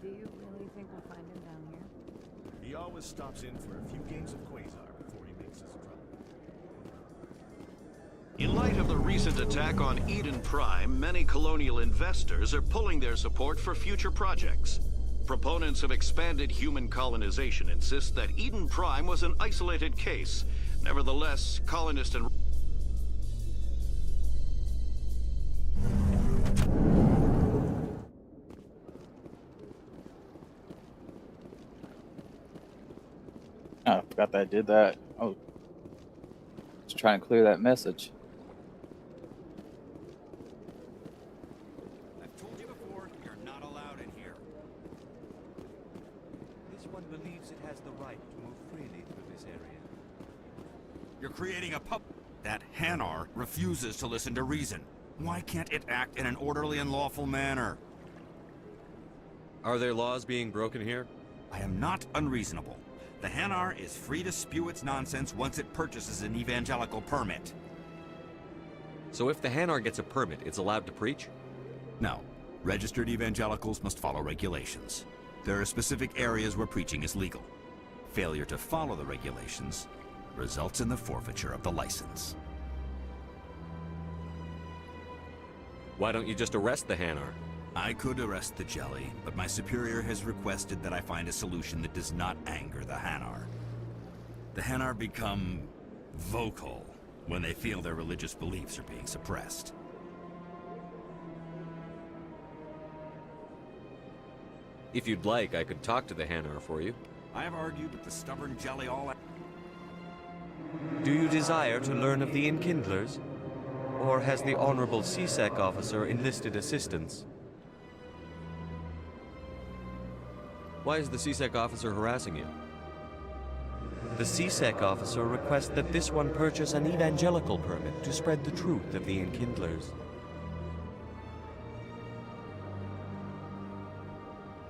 Do you really think we'll find him down here? He always stops in for a few games of Quasar before he makes his trouble. In light of the recent attack on Eden Prime, many colonial investors are pulling their support for future projects. Proponents of expanded human colonization insist that Eden Prime was an isolated case. Nevertheless, colonists and Forgot that I did that. Oh, just trying to clear that message. I've told you before, you're not allowed in here. This one believes it has the right to move freely through this area. You're creating a That Hanar refuses to listen to reason. Why can't it act in an orderly and lawful manner? Are there laws being broken here? I am not unreasonable. The Hanar is free to spew its nonsense once it purchases an evangelical permit. So if the Hanar gets a permit, it's allowed to preach? No. Registered evangelicals must follow regulations. There are specific areas where preaching is legal. Failure to follow the regulations results in the forfeiture of the license. Why don't you just arrest the Hanar? I could arrest the jelly, but my superior has requested that I find a solution that does not anger the Hanar. The Hanar become vocal when they feel their religious beliefs are being suppressed. If you'd like, I could talk to the Hanar for you. I have argued with the stubborn jelly all... Do you desire to learn of the Enkindlers? Or has the Honorable CSEC officer enlisted assistance? Why is the CSEC officer harassing you? The CSEC officer requests that this one purchase an evangelical permit to spread the truth of the Enkindlers.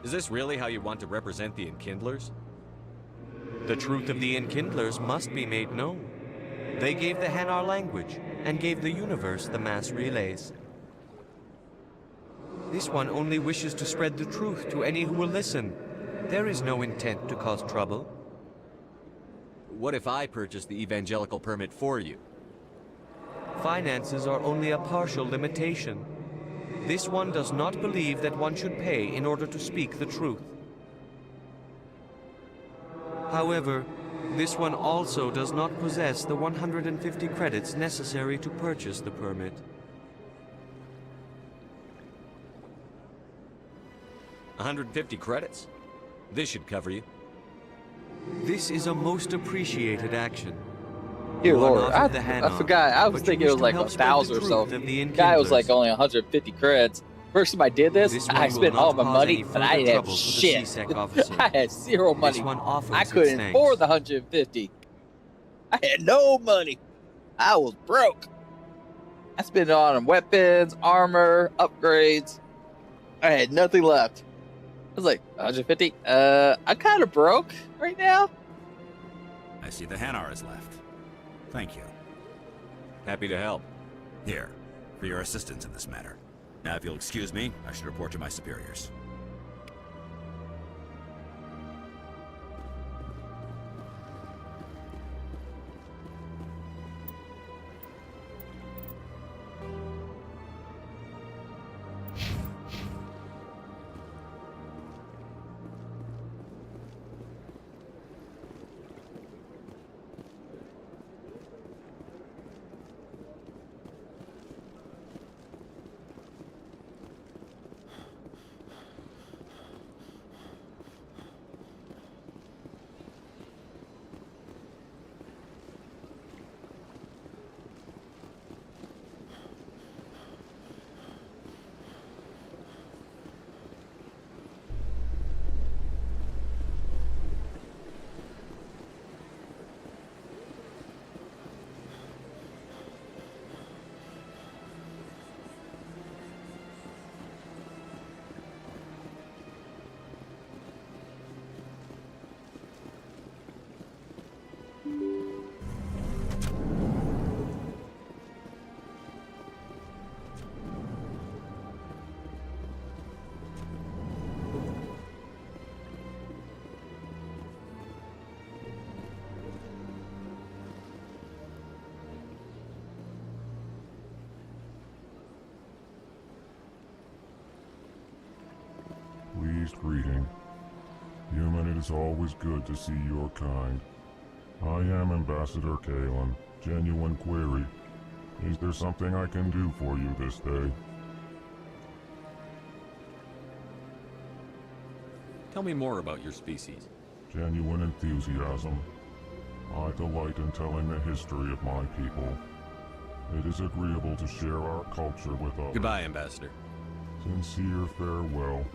Is this really how you want to represent the Enkindlers? The truth of the Enkindlers must be made known. They gave the Hanar language, and gave the universe the mass relays. This one only wishes to spread the truth to any who will listen. There is no intent to cause trouble. What if I purchase the evangelical permit for you? Finances are only a partial limitation. This one does not believe that one should pay in order to speak the truth. However, this one also does not possess the 150 credits necessary to purchase the permit. 150 credits? This should cover you. This is a most appreciated action. Dear You are Lord, not of the Hanar, I forgot. I was but you thinking it wish was to like help 1,000 or spread the so. truth of the Guy was like Enkindlers. only 150 credits. First time I did this, I one will spent not all my cause money, any but I further didn't have trouble for the shit. CSEC officer. I had zero money. This one offers I its couldn't thanks. afford the 150. I had no money. I was broke. I spent it on weapons, armor, upgrades. I had nothing left. I was like, 150? I'm kind of broke right now. I see the Hanar is left. Thank you. Happy to help. Here, for your assistance in this matter. Now, if you'll excuse me, I should report to my superiors. Pleased greeting. Human, it is always good to see your kind. I am Ambassador Kalen. Genuine query. Is there something I can do for you this day? Tell me more about your species. Genuine enthusiasm. I delight in telling the history of my people. It is agreeable to share our culture with others. Goodbye, Ambassador. Sincere farewell.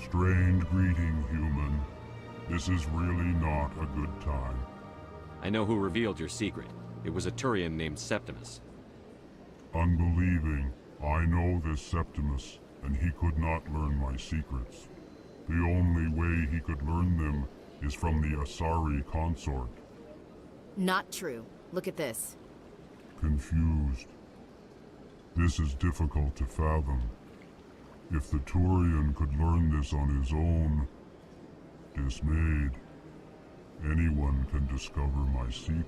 Strange greeting, human. This is really not a good time. I know who revealed your secret. It was a Turian named Septimus. Unbelieving, I know this Septimus, and he could not learn my secrets. The only way he could learn them is from the Asari consort. Not true. Look at this. Confused. This is difficult to fathom. If the Turian could learn this on his own, dismayed, anyone can discover my secret.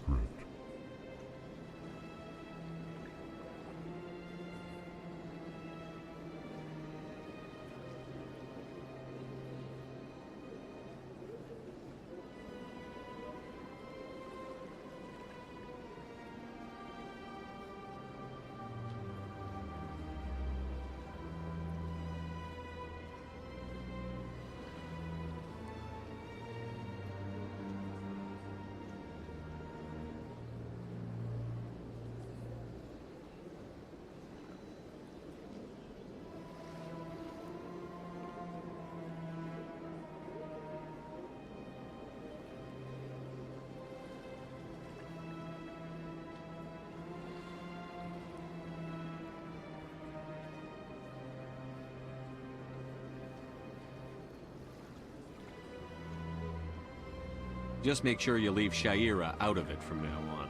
Just make sure you leave Shaira out of it from now on.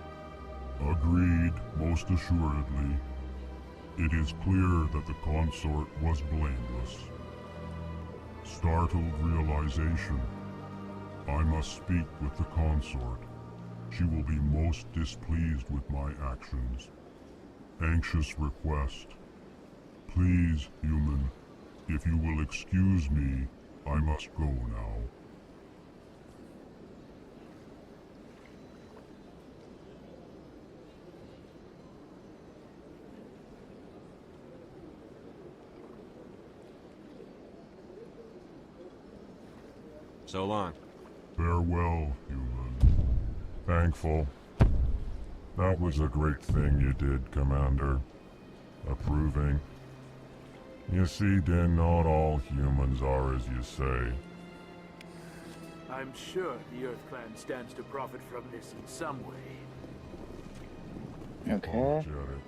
Agreed, most assuredly. It is clear that the consort was blameless. Startled realization. I must speak with the consort. She will be most displeased with my actions. Anxious request. Please, human, if you will excuse me, I must go now. So long. Farewell, human. Thankful. That was a great thing you did, Commander. Approving. You see, then not all humans are as you say. I'm sure the Earth Clan stands to profit from this in some way. Okay. Apologetic.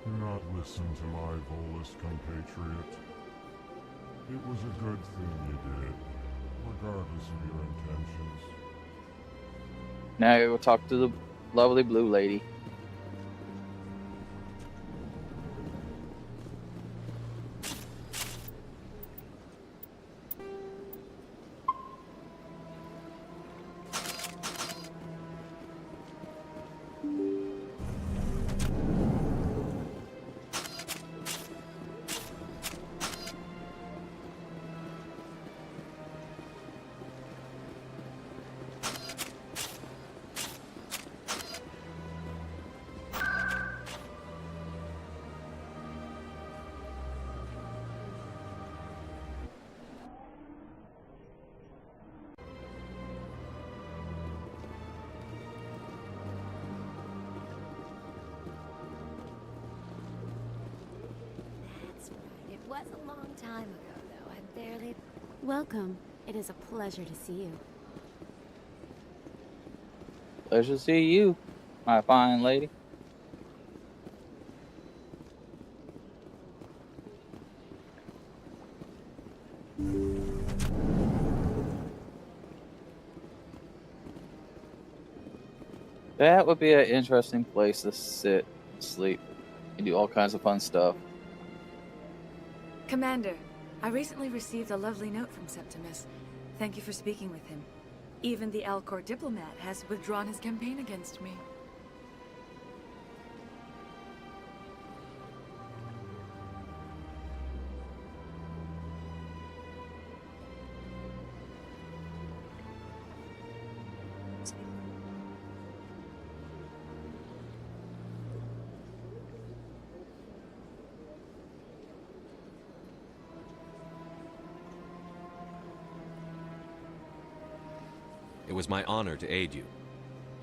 Do not listen to my Volus compatriot. It was a good thing you did, regardless of your intentions. Now we'll talk to the lovely blue lady. It was a long time ago, though. I barely... Welcome. It is a pleasure to see you. Pleasure to see you, my fine lady. That would be an interesting place to sit and sleep and do all kinds of fun stuff. Commander, I recently received a lovely note from Septimus. Thank you for speaking with him. Even the Alcor diplomat has withdrawn his campaign against me. It was my honor to aid you.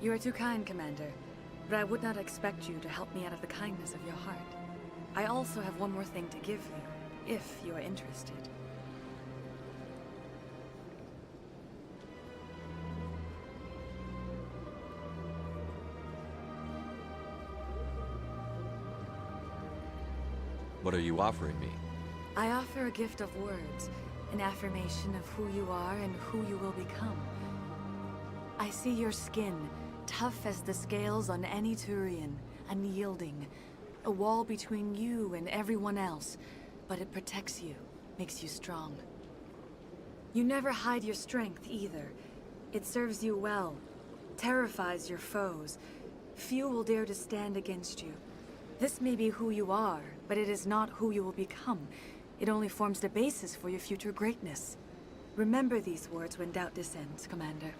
You are too kind, Commander. But I would not expect you to help me out of the kindness of your heart. I also have one more thing to give you, if you are interested. What are you offering me? I offer a gift of words, an affirmation of who you are and who you will become. I see your skin, tough as the scales on any Turian, unyielding. A wall between you and everyone else, but it protects you, makes you strong. You never hide your strength either. It serves you well, terrifies your foes. Few will dare to stand against you. This may be who you are, but it is not who you will become. It only forms the basis for your future greatness. Remember these words when doubt descends, Commander.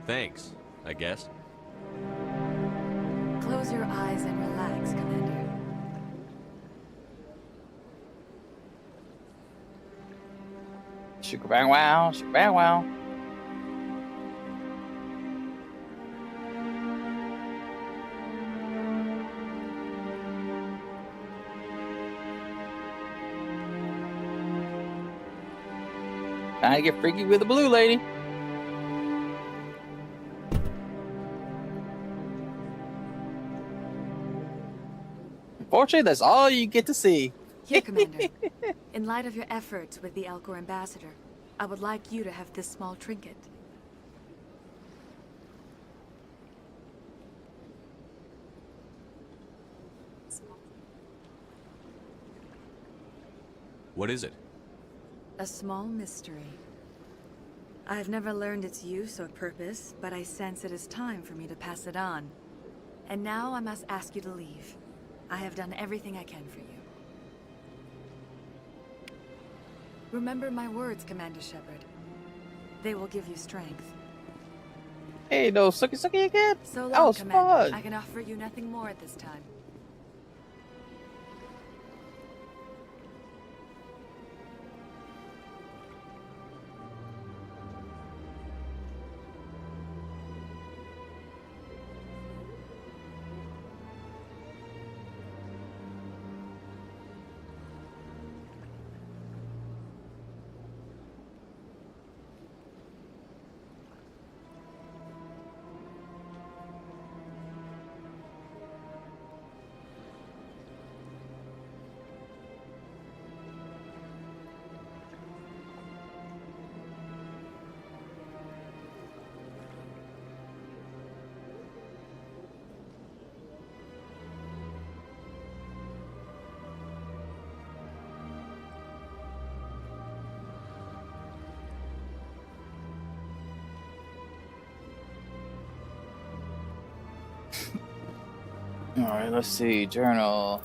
Thanks, I guess. Close your eyes and relax, Commander. Sugar bang wow, sugar bang wow. I get freaky with the blue lady. Unfortunately, that's all you get to see. Here, Commander. In light of your efforts with the Alcor ambassador, I would like you to have this small trinket. What is it? A small mystery. I have never learned its use or purpose, but I sense it is time for me to pass it on. And now I must ask you to leave. I have done everything I can for you. Remember my words, Commander Shepard. They will give you strength. Hey, no sucky sucky again. So That long, was Commander. fun. I can offer you nothing more at this time. All right, let's see. Journal.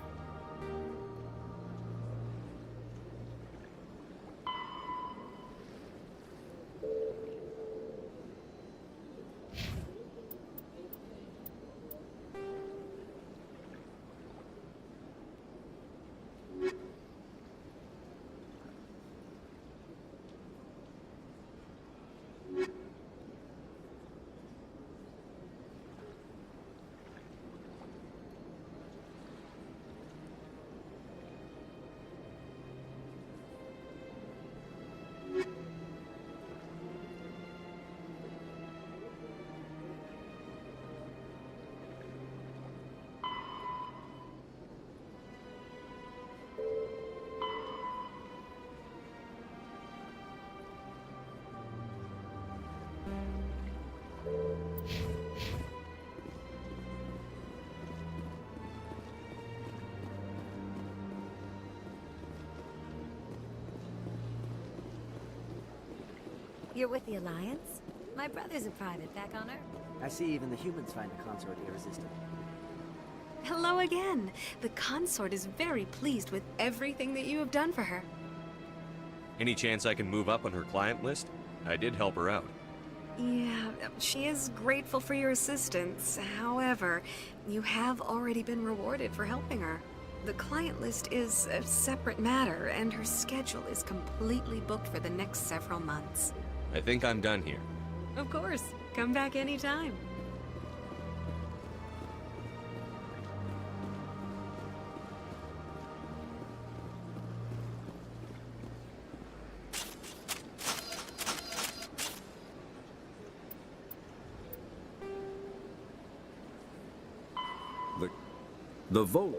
You're with the Alliance? My brother's a private back on Earth. I see even the humans find the consort irresistible. Hello again. The consort is very pleased with everything that you have done for her. Any chance I can move up on her client list? I did help her out. Yeah, she is grateful for your assistance. However, you have already been rewarded for helping her. The client list is a separate matter, and her schedule is completely booked for the next several months. I think I'm done here. Of course. Come back anytime. The vote.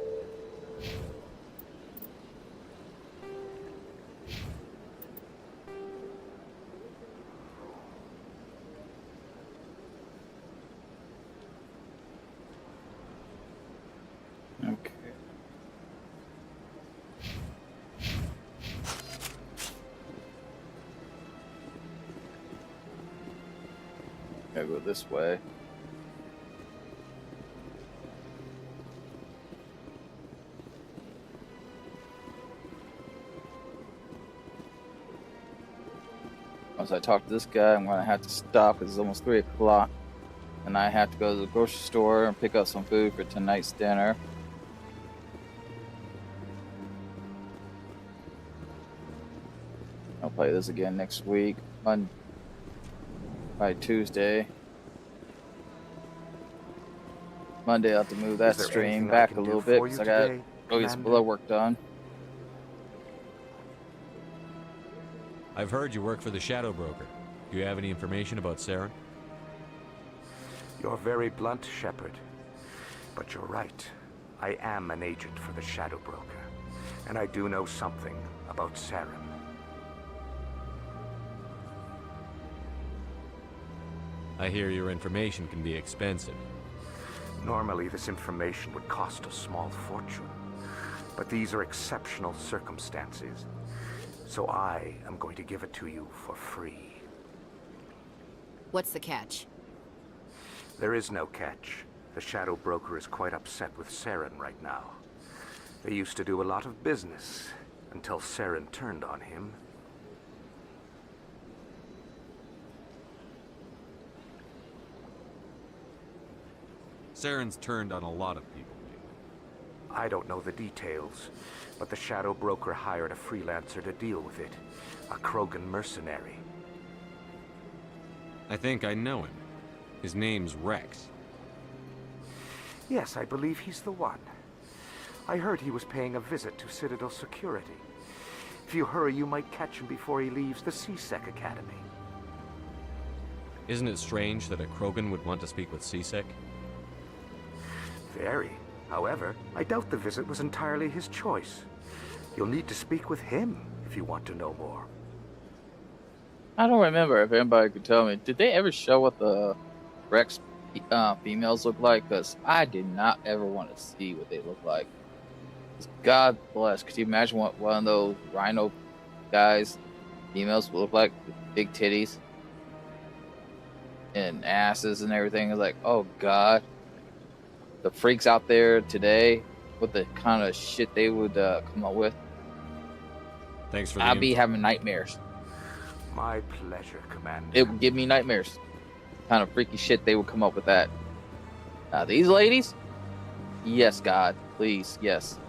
Okay. Gotta go this way. Once I talk to this guy, I'm gonna have to stop because it's almost 3 o'clock. And I have to go to the grocery store and pick up some food for tonight's dinner. I'll play this again next week, by Tuesday. Monday I'll have to move that stream back a little bit because I got to go get some blood work done. I've heard you work for the Shadow Broker. Do you have any information about Saren? You're very blunt, Shepard. But you're right. I am an agent for the Shadow Broker. And I do know something about Saren. I hear your information can be expensive. Normally, this information would cost a small fortune. But these are exceptional circumstances. So I am going to give it to you for free. What's the catch? There is no catch. The Shadow Broker is quite upset with Saren right now. They used to do a lot of business until Saren turned on him. Saren's turned on a lot of people. I don't know the details, but the Shadow Broker hired a freelancer to deal with it. A Krogan mercenary. I think I know him. His name's Rex. Yes, I believe he's the one. I heard he was paying a visit to Citadel security. If you hurry, you might catch him before he leaves the C-Sec Academy. Isn't it strange that a Krogan would want to speak with C-Sec? Very. However, I doubt the visit was entirely his choice. You'll need to speak with him if you want to know more. I don't remember if anybody could tell me. Did they ever show what the Rex females look like? Because I did not ever want to see what they look like. God bless. Could you imagine what one of those rhino guys, females, would look like? With big titties and asses and everything. It's like, oh God. The freaks out there today, what the kind of shit they would come up with. Thanks for the I'd be having nightmares. My pleasure, Commander. It would give me nightmares. Kind of freaky shit they would come up with that. Now these ladies, yes, God, please, yes.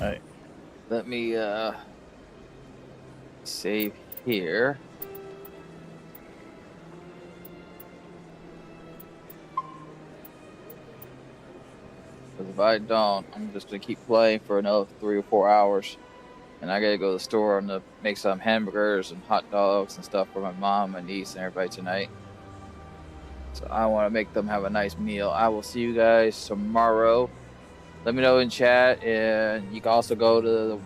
Alright, let me save here. Because if I don't, I'm just going to keep playing for another 3 or 4 hours. And I gotta go to the store and make some hamburgers and hot dogs and stuff for my mom, my niece, and everybody tonight. So I want to make them have a nice meal. I will see you guys tomorrow. Let me know in chat, and you can also go to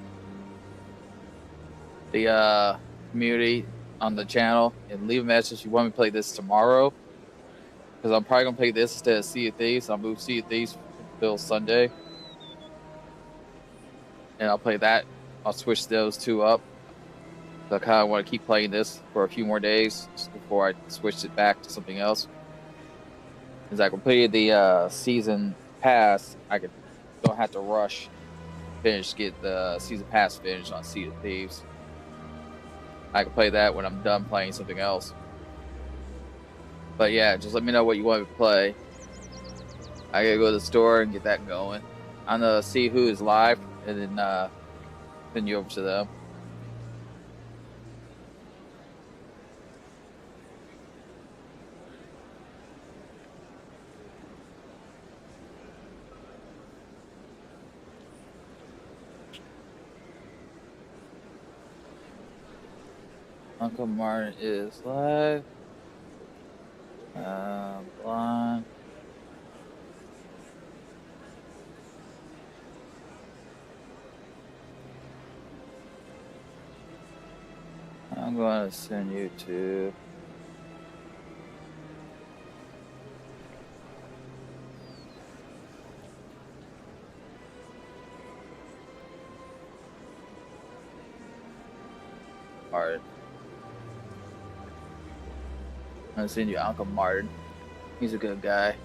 the community on the channel and leave a message if you want me to play this tomorrow. Because I'm probably going to play this instead of Sea of Thieves. I'll move Sea of Thieves until Sunday. And I'll play that. I'll switch those two up. So I kind of want to keep playing this for a few more days before I switch it back to something else. As I completed the season pass, don't have to rush get the season pass finished on Sea of Thieves. I can play that when I'm done playing something else. But yeah, just let me know what you want me to play. I gotta go to the store and get that going. I'm gonna see who is live and then send you over to them. Uncle Martin is live. Blonde. I'm going to send you to Martin. I'm going to send you Uncle Martin. He's a good guy.